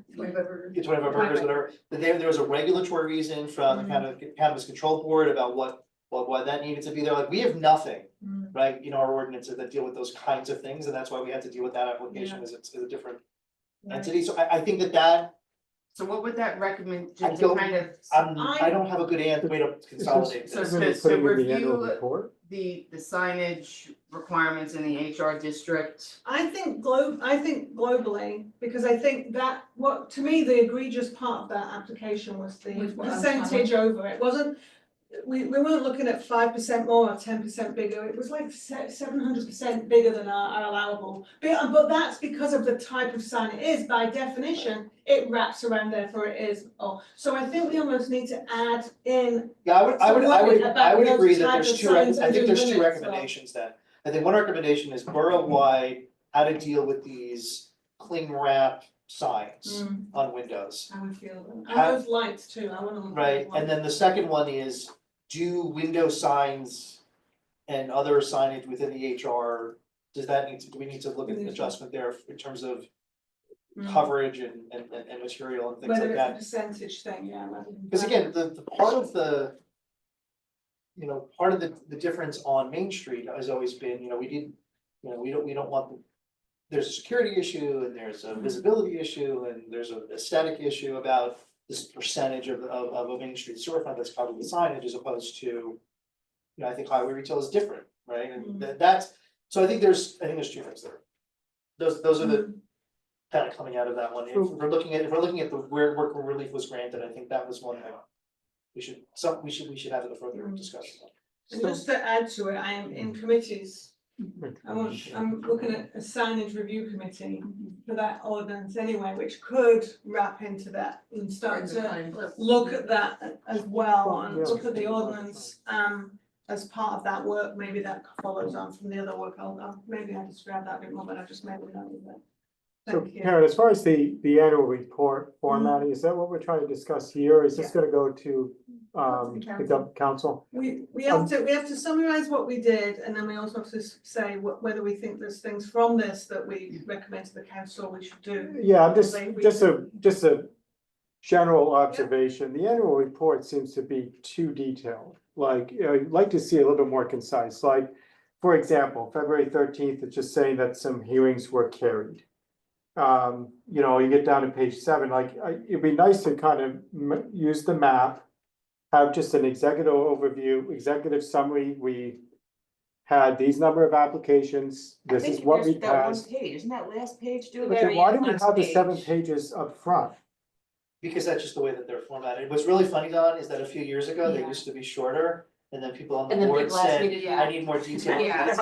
It's one of our burgers, whatever, but there was a regulatory reason from the kind of Cannabis Control Board about why that needed to be there, like, we have nothing, right, our ordinances that deal with those kinds of things, and that's why we had to deal with that application as it's a different entity, so I think that. So what would that recommend, I to don't- kind of? I don't have a good way to consolidate So this. Isn't it to putting in the annual review report? the signage requirements in the HR district. I think globally, because I think that, to me, the egregious part of that application was the Was what? percentage over. It wasn't, we weren't looking at 5% more or 10% bigger, it was like 700% bigger than our allowable. But that's because of the type of sign it is, by definition, it wraps around there for it is, so I think we almost need to add in. Yeah, I would About agree those that type there's of two, signs I think and there's two limits, so. recommendations then. I think one recommendation is borough-wide, how to deal with these cling wrap signs on windows. I would feel them, How- and those lights too, I wanna. look at Right, the and then the second one is, do window signs and other signage within the HR, do we need to look at an adjustment there in terms of coverage and material and things like Whether that? it's a percentage thing, yeah. Because again, the part of the, part of the difference on Main Street has always been, we don't want, there's a security issue and there's a visibility issue and there's an aesthetic issue about this percentage of a Main Street storefront that's covered with signage as opposed to, I think highway retail is different, right? And so I think there's two things there. Those are the kind of coming out of that one. If we're looking at where relief was granted, I think that was one thing. We should have a further discussion. And just to add to it, I am in committees. I'm looking at a signage review committee for that ordinance anyway, which could wrap into that and start to look at that as well and look at the ordinance. as part of that work, maybe that follows on from the other work, maybe I describe that a bit more, but I just made a note of it. So Thank you. Karen, as far as the annual report formatting, is that what we're trying to discuss here? Is this gonna go to the council? We have to summarize what we did, and then we also have to say whether we think there's things from this that we recommend to the council we should do. Yeah, I'm Like, just a general observation. The annual report seems to be too detailed. Like, I'd like to see a little bit more concise, like, for example, February 13th, it's just saying that some hearings were carried. You know, you get down to page 7, like, it'd be nice to kind of use the map, have just an executive overview, executive summary. We had these number of applications, I this think is what we there's that one passed. page, isn't that last page doing? But then why do we have the 7 pages up front? Because that's just the way that they're formatted. What's really funny, Don, is that a few years ago, they Yeah. used to be shorter, and then people on the And then board people asked me said, to do I need more detail. Yeah.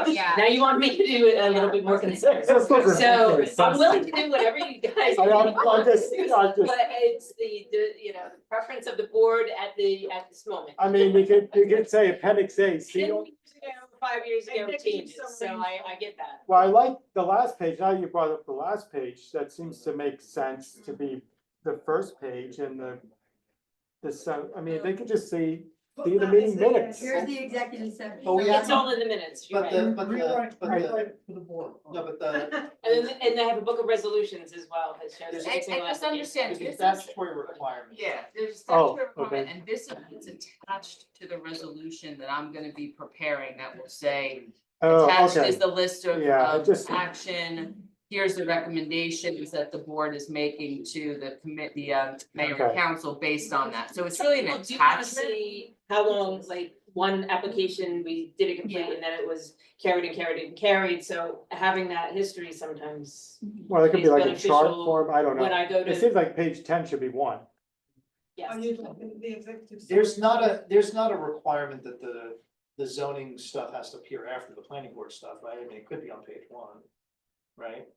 Yeah. Now you want me to do it a little bit more concise. This doesn't So make sense. I'm willing to do whatever you guys. I'm just- But it's the, you know, the preference of the board at this moment. I mean, you could say appendix A, see, 10 years ago, 5 years ago Executive changes, so summary. I get that. well, I like the last page, now you brought up the last page, that seems to make sense to be the first page and I mean, they could just see the meeting minutes. Here's the executive session. But we It's have, all in the minutes, you're but right. the, no, but the, And they have a book of resolutions as well that shows There's- every And single just application. understand, it's a this is, statutory requirement. yeah, there's a Oh, statutory requirement, okay. and this is attached to the resolution that I'm gonna be preparing that will say, Oh, attached okay. is the list of, Yeah, it just- action. Here's the recommendations that the board is making to the committee, mayor and Okay. council based on that, so it's really an Well, do you wanna attachment. see how long, like, one application, we did it complete and then it was carried, so having that history sometimes. Well, it could be is like a chart beneficial form, I don't When know. I go It to, seems like page 10 should be 1. yes. Are you talking the executive? There's summary? there's not a requirement that the zoning stuff has to appear after the planning board stuff, right? I mean, it could be on page 1, right?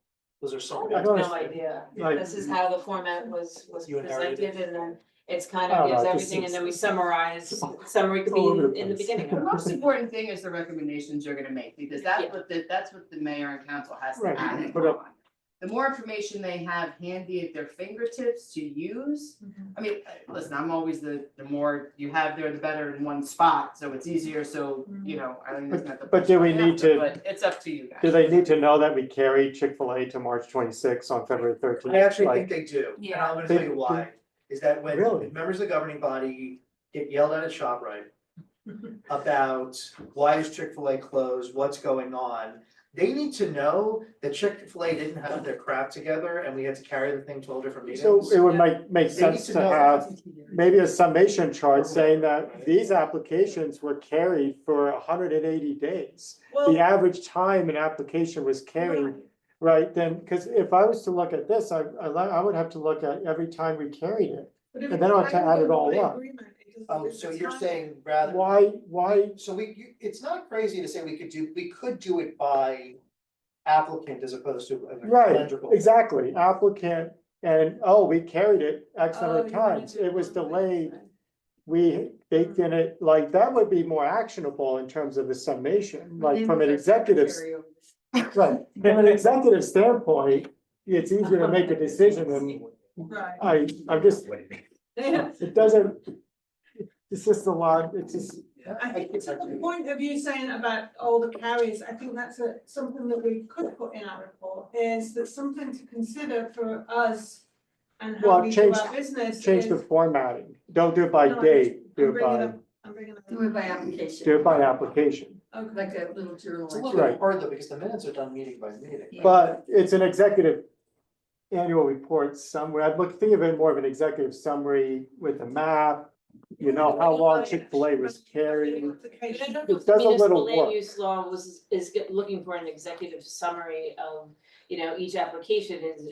Those are some. I don't No understand. idea. Like- This is how the format was You inherited it? presented, and then it's kind I of don't gives know, it just everything, and then we seems- summarize, summary could be all over the in the place. beginning. The most important thing is the recommendations you're gonna make, because that's Yeah. that's what the mayor and council has to Right, act but, on. The more information they have handy at their fingertips to use, I mean, listen, I'm always the more you have there, the better in one spot, so it's easier, so, you know, I think that's not the. But do we best need answer, to- But it's up to you guys. Do they need to know that we carried Chick-fil-A to March 26th on February 13th? I actually Like, think they do, and Yeah. I'm gonna tell you why, is that when Really? members of the governing body get yelled at ShopRite about why is Chick-fil-A closed, what's going on, they need to know that Chick-fil-A didn't have their crap together and we had to carry the thing 12 different meetings. So it would make They need sense to to know have maybe a summation chart saying that these applications were carried for 180 days. The Well, average time an application was carried, right, then, because if I was to look at this, I would have to look at every time we carried it. but if and then it's I'll have to add it all by up. agreement, it doesn't- Oh, it's so you're time. saying rather. Why, So it's not crazy to say we could do it by applicant as opposed to a right, cylindrical. exactly, applicant, and, oh, we carried it X number Oh, of you wanted times, to it was do one delayed. thing. We baked in it, like, that would be more actionable in terms of the summation, like, from an executive. Right, from an executive standpoint, it's easier to make a decision and Right. I'm just, Yeah. it doesn't. It's just a lot, it's just, I think to the point of you saying about all the carries, I think that's something that we could put in our report, is that something to consider for us and how Well, we do change- our business change the is. formatting, don't do it by No, date, do I'm it bringing by, up, I'm bringing up. Do it by application. do it by application. Okay. Like a little journal. It's a little Right. bit hard though, because the minutes are done meeting by meeting. Yeah. But it's an executive annual report somewhere, think of it more of an executive summary with a map. You know how long Chick-fil-A was carried. And I don't know It if the does a municipal little land work. use law looking for an executive summary of, you know, each application is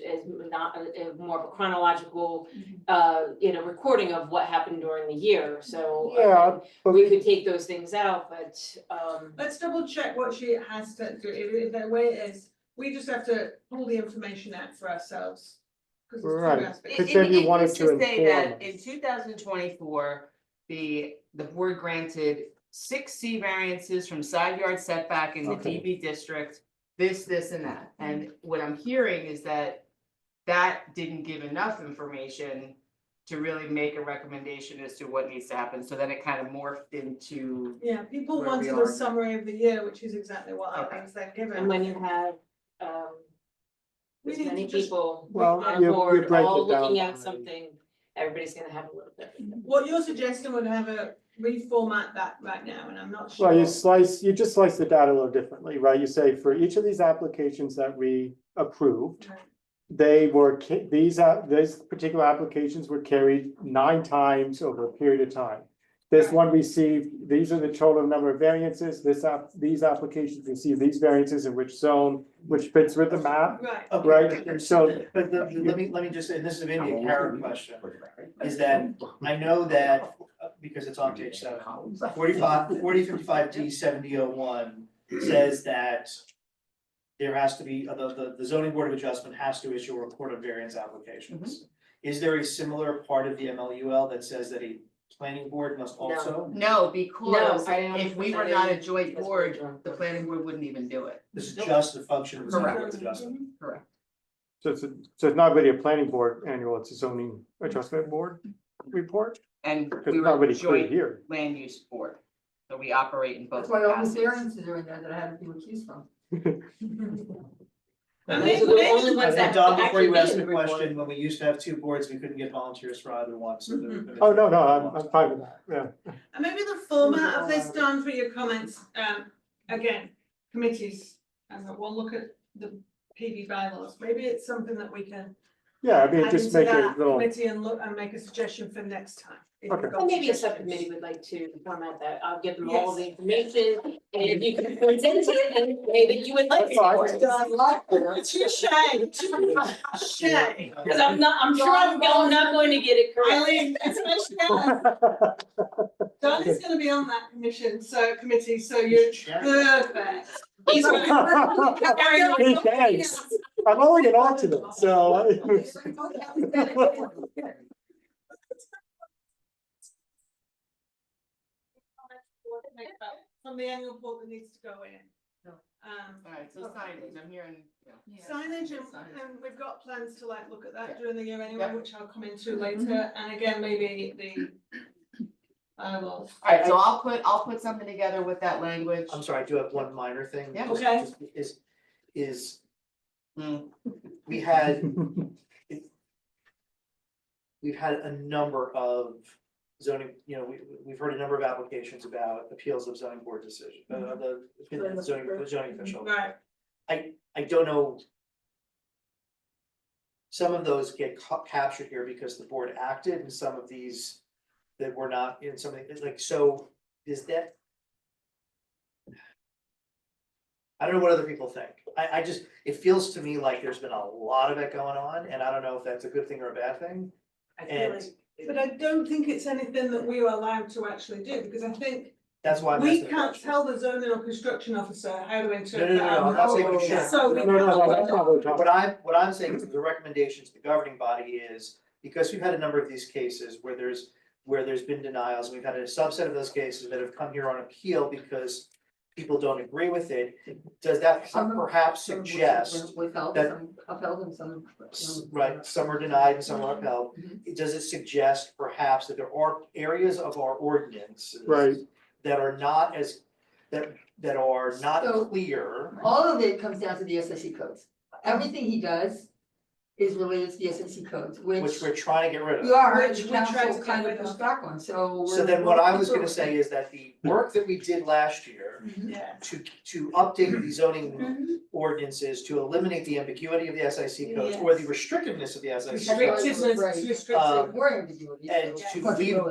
not more of a chronological, recording of what happened during the year, so. Yeah, but We could take those things out, but, Let's double check what she has to do, if the way it is, we just have to pull the information out for ourselves. 'Cause there's two Right. aspects. It said you wanted used to say that inform in 2024, the board granted 6 C variances from side yard setback in the Okay. DB district, this, and that. And what I'm hearing is that that didn't give enough information to really make a recommendation as to what needs to happen, so then it kind of morphed into, Yeah, people Where we wanted are. a summary of the year, which is exactly what Okay. Eileen's then given. And when you have, We as need many to just- people Well, on you board, break all it down looking by- at something, everybody's gonna have a little different. What you're suggesting would have a reformat that right now, and I'm not sure. Well, you just slice the data a little differently, right? You say for each of these applications that we approved, Right. they were, these particular applications were carried 9 times over a period of time. This one received, these are the total number of variances, these applications received these variances in which zone, which fits with the map, Right. Okay, right? but- So, But let me just say, and this is maybe a Karen question, is that I know that, because it's on page 7, 4055 D 7001 says that there has to be, the zoning board of adjustment has to issue a report of variance applications. Is there a similar part of the MLUL that says that a planning board must also? no, because No, I didn't if we were understand not a it. joint That's board, what the planning board wouldn't even do it. This is just a function of the zoning board of Correct. adjustment. Correct. so it's not really a planning board annual, it's a zoning adjustment board report, And because we it's not were really clear joint here. land use board, so we operate in both That's why all these capacities. variances are in there that I had to be recused from. I Those mean, are the maybe- only ones that Don, before actually you be ask in the the report. question, when we used to have 2 boards, we couldn't get volunteers for either one, so. Oh, no, I'm fine with that, yeah. And maybe the format of this, Don, for your comments, again, committees, and we'll look at the PB bylaws, maybe it's something that we can Yeah, I mean, add just into make a that little, committee and look, and make a suggestion for next time. if Okay. you've got And maybe a suggestions. subcommittee would like to format that, I'll give them all Yes. the information, and if you can present it in a way that you would like. Touche, touche. Cause I'm sure I'm not going to get it correct. Eileen, especially Don is gonna be on that committee, so you're perfect. He's Hey, thanks. I'm only an alternate, so. From the annual report that needs to go in. Alright, so signage, I'm hearing, Signage, and we've got plans to like look at that during the year anyway, Yeah. which I'll come into later, and again, maybe the bylaws. Alright, so I'll put something together with that language. I'm sorry, I do have one minor thing. Yeah. just- Okay. just Is, Mm. we've had a number of zoning, we've heard a number of applications about appeals of zoning board decision, the zoning official. Right, I don't know. Some of those get captured here because the board acted, and some of these that were not in something, it's like, so is that? I don't know what other people think. I just, it feels to me like there's been a lot of it going on, and I don't know if that's a good thing or a bad thing. I feel And like but I don't think it's anything that we are allowed to actually do, because I think that's why I'm we asking the can't question. tell the zoning or construction officer how to No, interpret. no, I'm not saying we should. So we No, that's not what we're talking about. What I'm saying is the recommendation to the governing body is, because we've had a number of these cases where there's been denials, and we've had a subset of those cases that have come here on appeal because people don't agree with it, does that perhaps suggest Withheld, that- some upheld and some. right, some are denied and some are upheld, does it suggest perhaps that there are areas of our ordinances Right. that are not as, that are not So- clear? All of it comes down to the SSC codes. Everything he does is related to the SSC codes, Which we're trying to get rid of. you are, Which the we tried council to kind get of rid pushed of. back on, so. So then what I was gonna say is that the work that we did last year Yeah. to update the zoning ordinances, to eliminate the ambiguity of the SIC codes or the Yes. restrictiveness of the SIC Restrictiveness, codes. Right. restrictive, More ambiguity. And so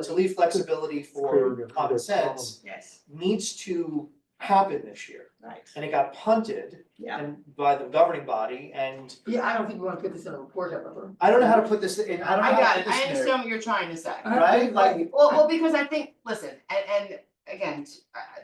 to leave flexibility for common sense yes, needs to happen this year. right, And it got punted yeah. and by the governing body, and Yeah, I don't think we wanna put this in a report, however. I don't know how to put this in, I don't know I how to got put it, this I in there. understand what you're trying to say. Right, like, Well, because I think, listen, and again,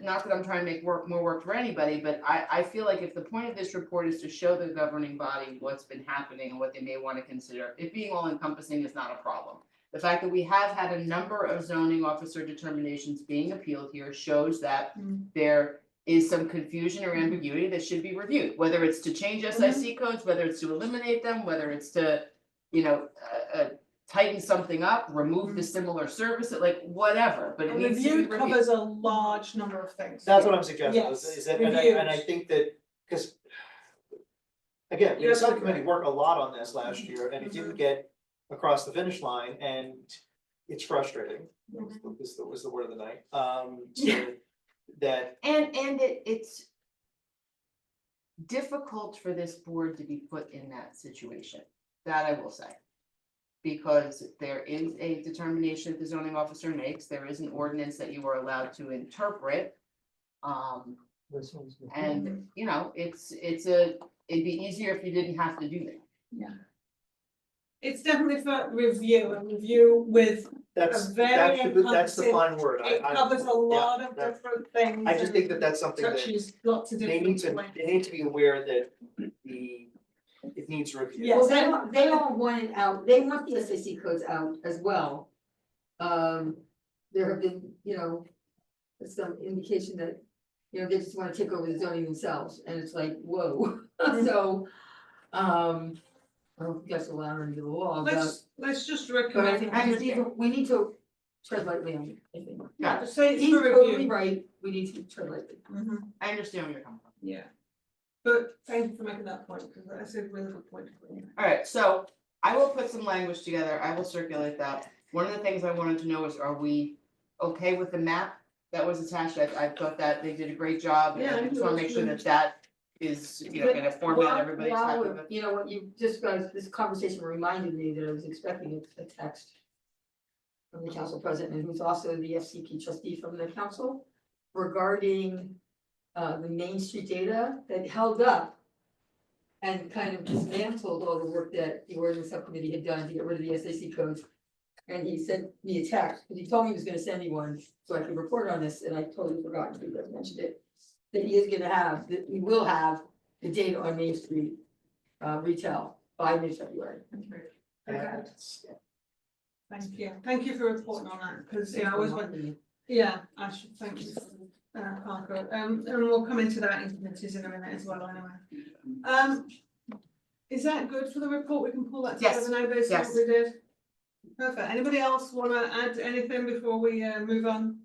not that I'm trying to make more work for anybody, but I feel like if the point of this report is to show the governing body what's been happening and what they may wanna consider, it being all encompassing is not a problem. The fact that we have had a number of zoning officer determinations being appealed here shows that there is some confusion or ambiguity that should be reviewed, whether it's to change SIC codes, whether it's to eliminate them, whether it's to, you know, tighten something up, remove the similar service, like whatever, but it A needs to be review reviewed. covers a large number of things. That's what I'm suggesting, Yes, is that, and I reviews. think that, because. Again, You're the absolutely subcommittee worked a lot on this last year, and it didn't get across the finish line, and it's frustrating. Was the word of the night, so that. And it's difficult for this board to be put in that situation, that I will say. Because there is a determination that the zoning officer makes, there is an ordinance that you are allowed to interpret. And, you know, it'd be easier if you didn't have to do that. Yeah. It's definitely for review, and review with That's a very the encompassing- fine word. It covers a lot of that- different things. I just think that and that's something that touches lots of they need different to, points. they need to be aware that it needs review. Yes. Well, they all want it out, they want the SAC codes out as well. There have been, you know, some indication that, you know, they just wanna take over the zoning themselves, and it's like, whoa, so, I don't think that's allowed under the law, but Let's just but I recommend. think we need to tread lightly on it, I think. Yeah, just say it's He's for totally review. right, we need to tread lightly. I understand where you're coming from. Yeah. But thank you for making that point, because that's a really good point. Alright, so I will put some language together, I will circulate that. One of the things I wanted to know is, are we okay with the map that was attached? I thought that they did a great job, and Yeah, I I just think wanna it make was sure good. that that is, you know, in a format everybody's happy with. You know what, you just guys, this conversation reminded me that I was expecting a text from the council president, and who's also the FCP trustee from the council, regarding the Main Street data that held up and kind of dismantled all the work that the ordinance subcommittee had done to get rid of the SAC codes. And he sent me a text, because he told me he was gonna send me one, so I could report on this, and I totally forgot, because I mentioned it. That he is gonna have, that we will have the data on Main Street retail by mid-February. Thank you for reporting on that, because, yeah, I always want, yeah, I should thank you, Parker, and we'll come into that in committees in a minute as well, anyway. Is that good for the report? We can pull that Yes, together now based on yes. what we did? Perfect. Anybody else wanna add anything before we move on?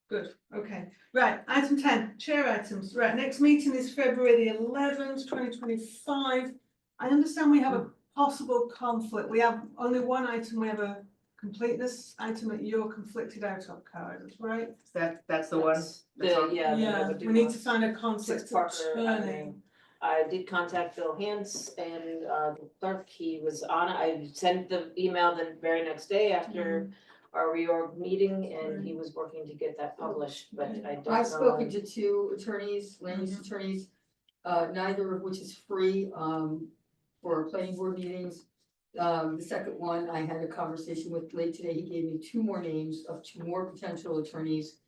Good, okay. Right, item 10, chair items. Right, next meeting is February the 11th, 2025. I understand we have a possible conflict. We have only one item, we have a completeness item that you're conflicted out of, Karen, right? That's the one. that's on- Yeah. Yeah, we need to find a conflict of Parker, turning. I did contact Bill Hans and the clerk, he was on, I sent the email the very next day after our reorg meeting, and he was working to get that published, but I don't know. I've spoken to two attorneys, land use attorneys, neither of which is free, for planning board meetings. The second one, I had a conversation with late today, he gave me two more names of two more potential attorneys.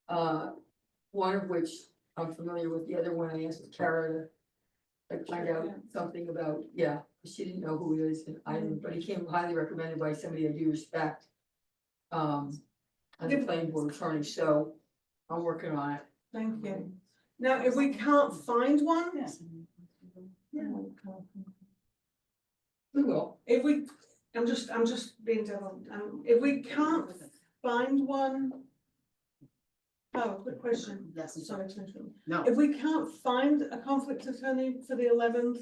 One of which I'm familiar with, the other one I asked Kara to like find out something about, yeah, she didn't know who he is, and I didn't, but he came highly recommended by somebody I do respect. As a planning board attorney, so I'm working on it. Thank you. Now, if we can't find one. We will. If we, I'm just being devil, if we can't find one. Oh, good question. Yes, Sorry to interrupt. No. If we can't find a conflict attorney for the 11th,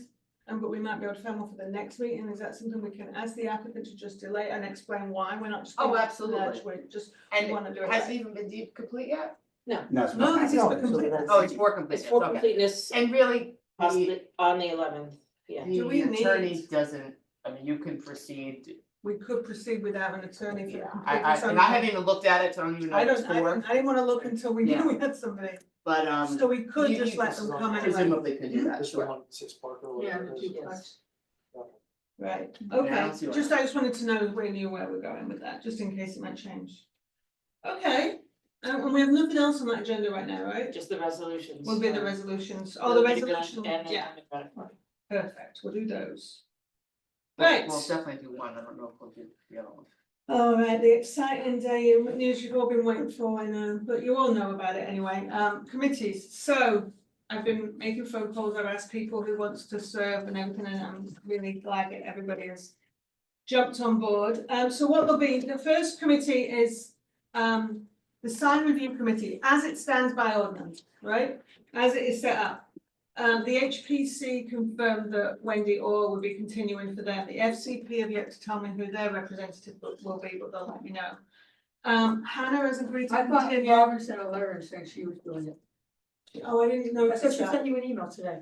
but we might be able to find one for the next meeting, is that something we can ask the applicant to just delay and explain why we're not just? Oh, doing it absolutely. nudge, we just And wanna do it has right. it even been deemed complete yet? No. No, this is for completeness. Oh, it's for It's completeness, for okay. completeness, And really, possibly on the 11th, yeah. Do we the attorney need- doesn't, I mean, you can proceed. We could proceed without an attorney for the Yeah, completeness. and I haven't even looked at it, so I don't even know I what it's don't, for, I didn't wanna look until we knew Yeah. we had somebody, but, so we could you- just you let just them come anyway. presumably could do that, This is sure. one, that says Parker. or Yeah, whatever it is. Yes. Right, I don't okay, see why just, I just wanted to know if we knew where we're going with that, just in case it might change. Okay, and we have nothing else on that agenda right now, right? Just the resolutions. Will be the resolutions, oh, the resolution, And the yeah, Democratic Party. perfect, we'll do those. We'll- Right. We'll definitely do one, I don't know if we'll do the other one. All right, the exciting day, news you've all been waiting for, I know, but you all know about it anyway. Committees, so I've been making phone calls, I've asked people who wants to serve and everything, and I'm really glad that everybody has jumped on board. So what will be, the first committee is the sign review committee, as it stands by ordinance, right? As it is set up. The HPC confirmed that Wendy Orr will be continuing for them. The FCP have yet to tell me who their representative will be, but they'll let me know. Hannah has agreed to I thought continue. Robin sent a letter saying she was doing it. Oh, I didn't know. I thought she sent you an email today.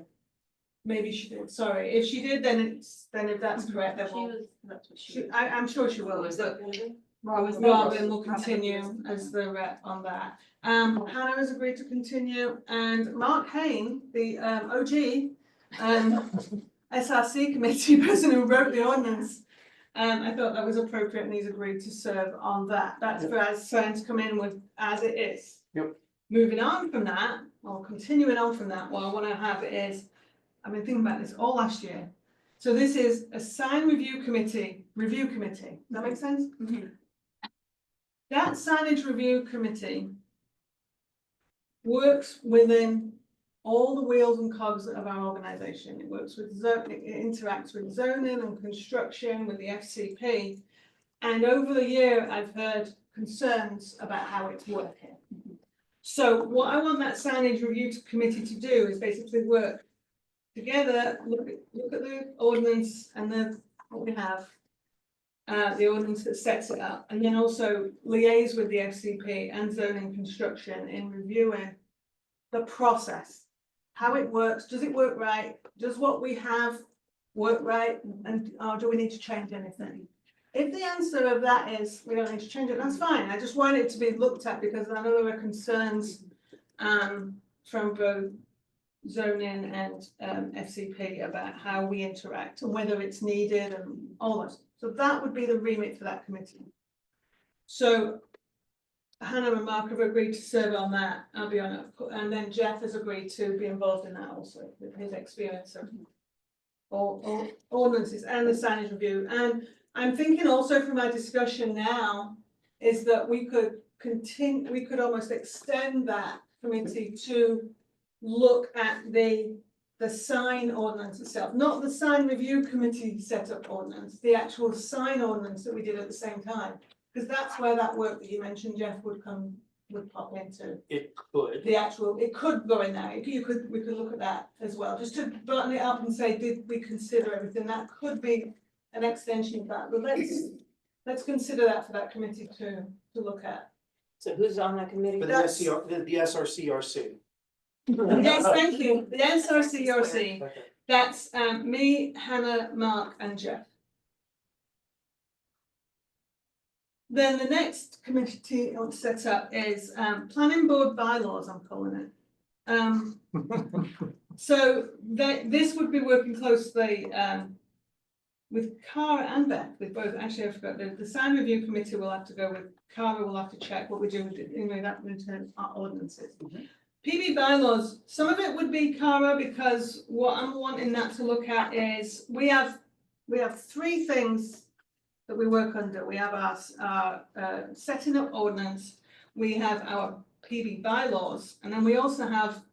Maybe she did, sorry. If she did, then if that's correct, then we'll. I'm sure she will, is that Robin will continue as the rep on that. Hannah has agreed to continue, and Mark Hain, the OG SRC committee person who wrote the ordinance. I thought that was appropriate, and he's agreed to serve on that. That's for as signs come in with as it is. Yep. Moving on from that, or continuing on from that, what I want to have is, I've been thinking about this all last year. So this is a sign review committee. Does that make sense? Mhm. That signage review committee works within all the wheels and cogs of our organisation. It works with it interacts with zoning and construction, with the FCP. And over the year, I've heard concerns about how it's working. So what I want that signage review committee to do is basically work together, look at the ordinance and what we have. The ordinance that sets it up, and then also liaise with the FCP and zoning construction in reviewing the process, how it works, does it work right, does what we have work right, and or do we need to change anything? If the answer of that is we don't need to change it, that's fine. I just want it to be looked at because I know there are concerns from both zoning and FCP about how we interact and whether it's needed and all that. So that would be the remit for that committee. So Hannah and Mark have agreed to serve on that. I'll be on it. And then Jeff has agreed to be involved in that also with his experience of all ordinances and the signage review. And I'm thinking also from our discussion now is that we could almost extend that committee to look at the sign ordinance itself, not the sign review committee set up ordinance, the actual sign ordinance that we did at the same time. Because that's where that work that you mentioned, Jeff, would pop into. It could. It could go in there. We could look at that as well, just to button it up and say, did we consider everything? That could be an extension of that, but let's consider that for that committee to look at. So who's on that committee? For the SRCRC. Yes, thank you. The SRCRC, Okay. that's me, Hannah, Mark and Jeff. Then the next committee I want to set up is planning board bylaws, I'm calling it. So this would be working closely with Cara and Beth, with both. Actually, I forgot the sign review committee will have to go with Cara. Will have to check what we're doing in that in terms of our ordinances. PB bylaws, some of it would be Cara, because what I'm wanting that to look at is we have three things that we work under. We have our setting up ordinance, we have our PB bylaws, and then we also have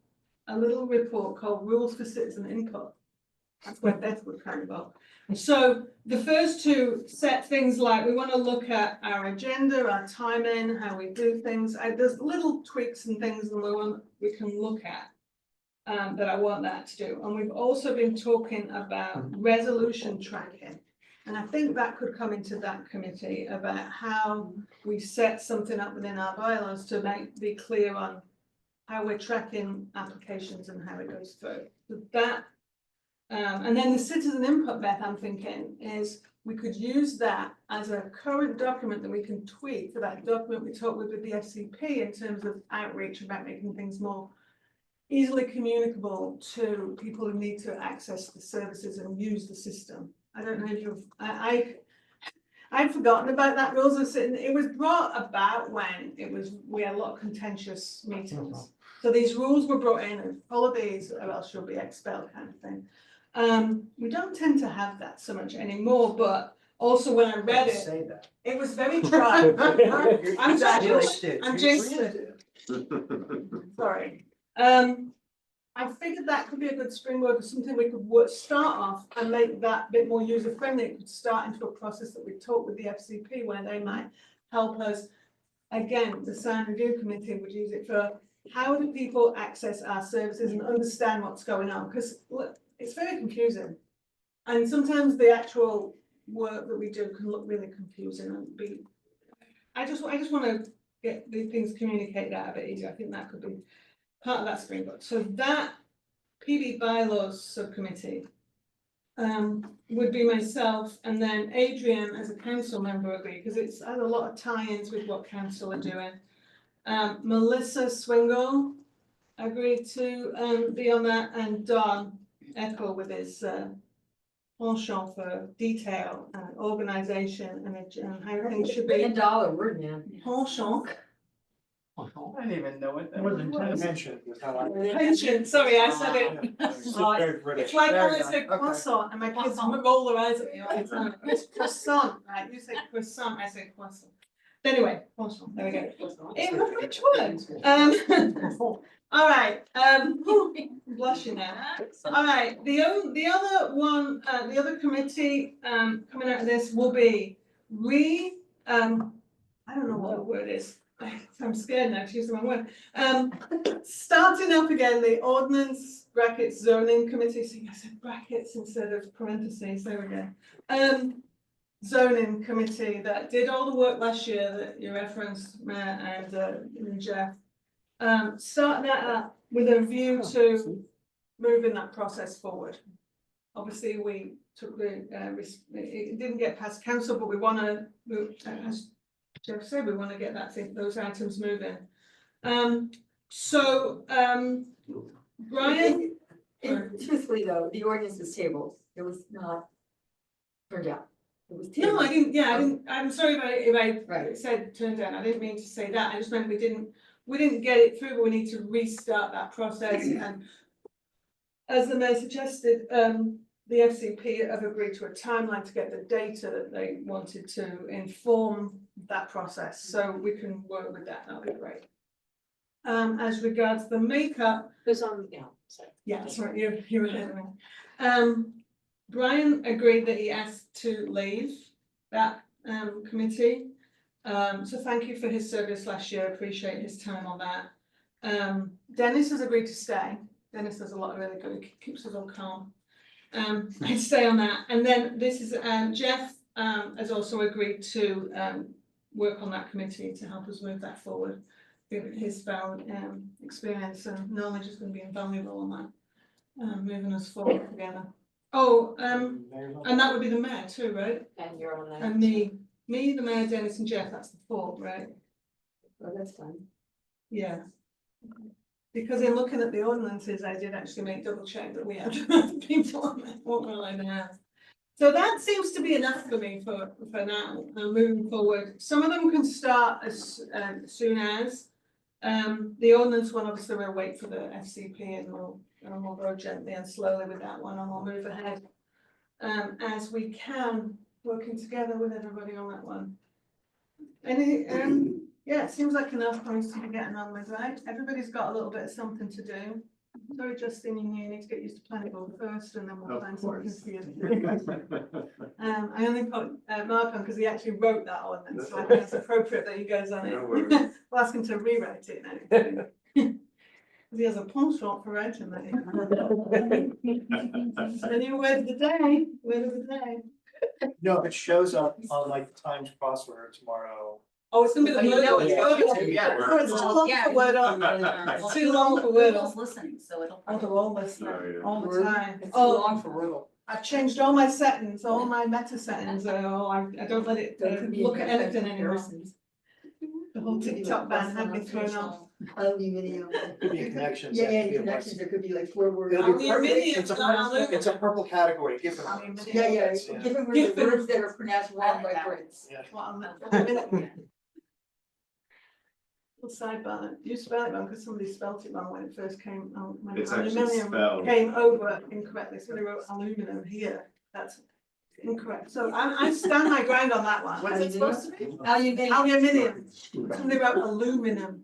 a little report called Rules for Citizen Input. That's where Beth would kind of go. So the first two set things like we want to look at our agenda, our timing, how we do things. There's little tweaks and things that we can look at that I want that to do. And we've also been talking about resolution tracking. And I think that could come into that committee about how we set something up within our bylaws to be clear on how we're tracking applications and how it goes through. So that. And then the citizen input, Beth, I'm thinking, is we could use that as a current document that we can tweak for that document we talked with the FCP in terms of outreach about making things more easily communicable to people who need to access the services and use the system. I don't know if I'd forgotten about that rules of sitting. It was brought about when we had a lot of contentious meetings. So these rules were brought in and follow these or else you'll be expelled kind of thing. We don't tend to have that so much anymore, but Also, when I read it, Say that. it was very dry. I'm Jinxed jinxed. it. I'm You jinxed jinxed it. Sorry. I figured that could be a good springboard for something we could start off and make that a bit more user friendly. It could start into a process that we talked with the FCP where they might help us. Again, the sign review committee would use it for how do people access our services and understand what's going on? Because look, it's very confusing. And sometimes the actual work that we do can look really confusing and be. I just want to get these things communicated out a bit easier. I think that could be part of that springboard. So that PB bylaws subcommittee would be myself and then Adrian as a council member agree because it's had a lot of tie-ins with what council are doing. Melissa Swingle agreed to be on that and Don Echo with his penchant for detail and organisation and how things should be. $10 word, man. Penchant. I don't even know what that More than was. 10. Pension is how I. Pension, sorry, I said it. Very British. It's like There when you I say go. Okay. croissant and my kids roll their eyes at me all the time. It's croissant, right? You say croissant, I say croissant. Anyway, croissant, there we go. It was which word? All right, I'm blushing now. All right, the other one, the other committee coming out of this will be I don't know what the word is. I'm scared now to use the wrong word. Starting up again, the ordnance brackets zoning committee. See, I said brackets instead of parentheses. There we go. Zoning committee that did all the work last year that you referenced, Mayor and Jeff. Starting that up with a view to moving that process forward. Obviously, we took the it didn't get past council, but we want to move, as Jeff said, we want to get those items moving. Brian. Truthfully though, the ordinance was tabled. It was not turned out. It was No, tabled. I didn't. Yeah, I didn't. I'm sorry if I Right. said turned down. I didn't mean to say that. I just meant we didn't get it through, but we need to restart that process. And as the mayor suggested, the FCP have agreed to a timeline to get the data that they wanted to inform that process, so we can work with that. That'll be great. As regards the makeup, Who's on, sorry. yeah, that's right. You're ahead of me. Brian agreed that he asked to leave that committee. So thank you for his service last year. Appreciate his time on that. Dennis has agreed to stay. Dennis does a lot of really good, keeps us all calm. I'd stay on that. And then this is Jeff has also agreed to work on that committee to help us move that forward. His experience and knowledge is going to be invaluable on that, moving us forward together. Oh, and that would be the mayor too, right? And you're on that. And me, the mayor, Dennis and Jeff, that's the 4, right? Oh, that's fine. Yeah. Because in looking at the ordinances, I did actually make double check that we had people on there, what we're allowed to have. So that seems to be enough for me for now, moving forward. Some of them can start as soon as. The ordinance one, obviously we'll wait for the FCP and we'll go gently and slowly with that one and we'll move ahead. As we can, working together with everybody on that one. Yeah, it seems like enough points to be getting on with, right? Everybody's got a little bit of something to do. Sorry, Justin, you need to get used to planning board first and then we'll find something for you. I only put Mark on because he actually wrote that ordinance, so I think it's appropriate that he goes on it. We'll ask him to rewrite it now. Because he has a penchant for writing that. Any word of the day, No, if it shows up on like Times crossword tomorrow. Oh, it's gonna be the word. Yeah. Oh, it's too long for Wordle. It's too long for Google's Wordle. listening, so it'll. Oh, they're all listening, Oh, yeah. all the time. It's too Oh, long for Wordle. I've changed all my settings, all my meta settings. I don't let it look at anything anymore. The whole TikTok ban had me thrown off. Aluminium. Could be a connection. Yeah, connections, there could be like 4 words. It'll be purple, Aluminium, it's a not purple, aluminum. it's a purple category, given. Yeah, different words that are pronounced wrong by Brits. Yeah. Little sidebar, you spell it wrong because somebody spelt it wrong when it first came, when It's actually aluminium spelled. came over incorrectly, so they wrote aluminum here. That's Incorrect, so I stand my ground on that one. What's it supposed to be? Aluminium, something about aluminum,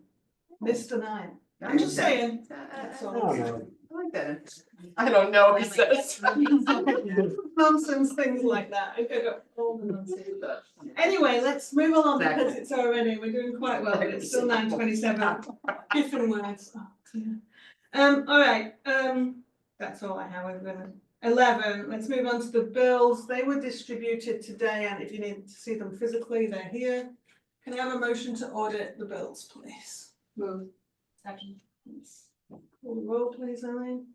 Mr. Nye. I'm just saying. That's all. Oh, no. I like that. I don't know, he says. Nonsense, things like that. I pick up all the nonsense. Anyway, let's move along because it's already, we're doing quite well, but it's still 9:27. Different words. Oh, dear. All right, that's all I have. We're gonna 11, let's move on to the bills. They were distributed today, and if you need to see them physically, they're here. Can I have a motion to audit the bills, please? Move. Second. Call the roll, please, Eileen.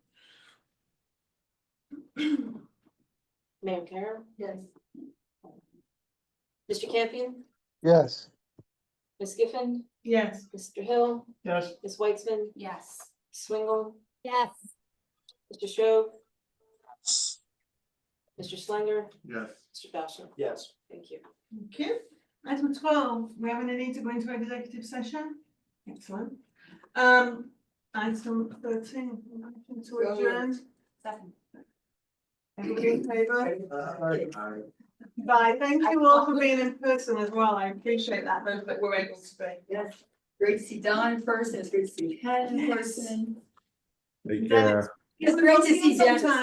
Mayor Carroll, Yes. Mr. Campion, Yes. Ms. Giffen, Yes. Mr. Hill, Yes. Ms. Weitzman, Yes. Swingle, Yes. Mr. Stroh, Mr. Slender, Yes. Mr. Bowser. Yes. Thank you. Thank you. Item 12, we have any need to go into executive session? Excellent. Item 13, motion to adjourn. Second. Everybody in favour? Bye, thank you all for being in person as well, I appreciate that, those that were able to be. Yes. Great to see Don in person. It's great to see Ken in Yes. person. Take Then care. It's great to see Jen. Sometime.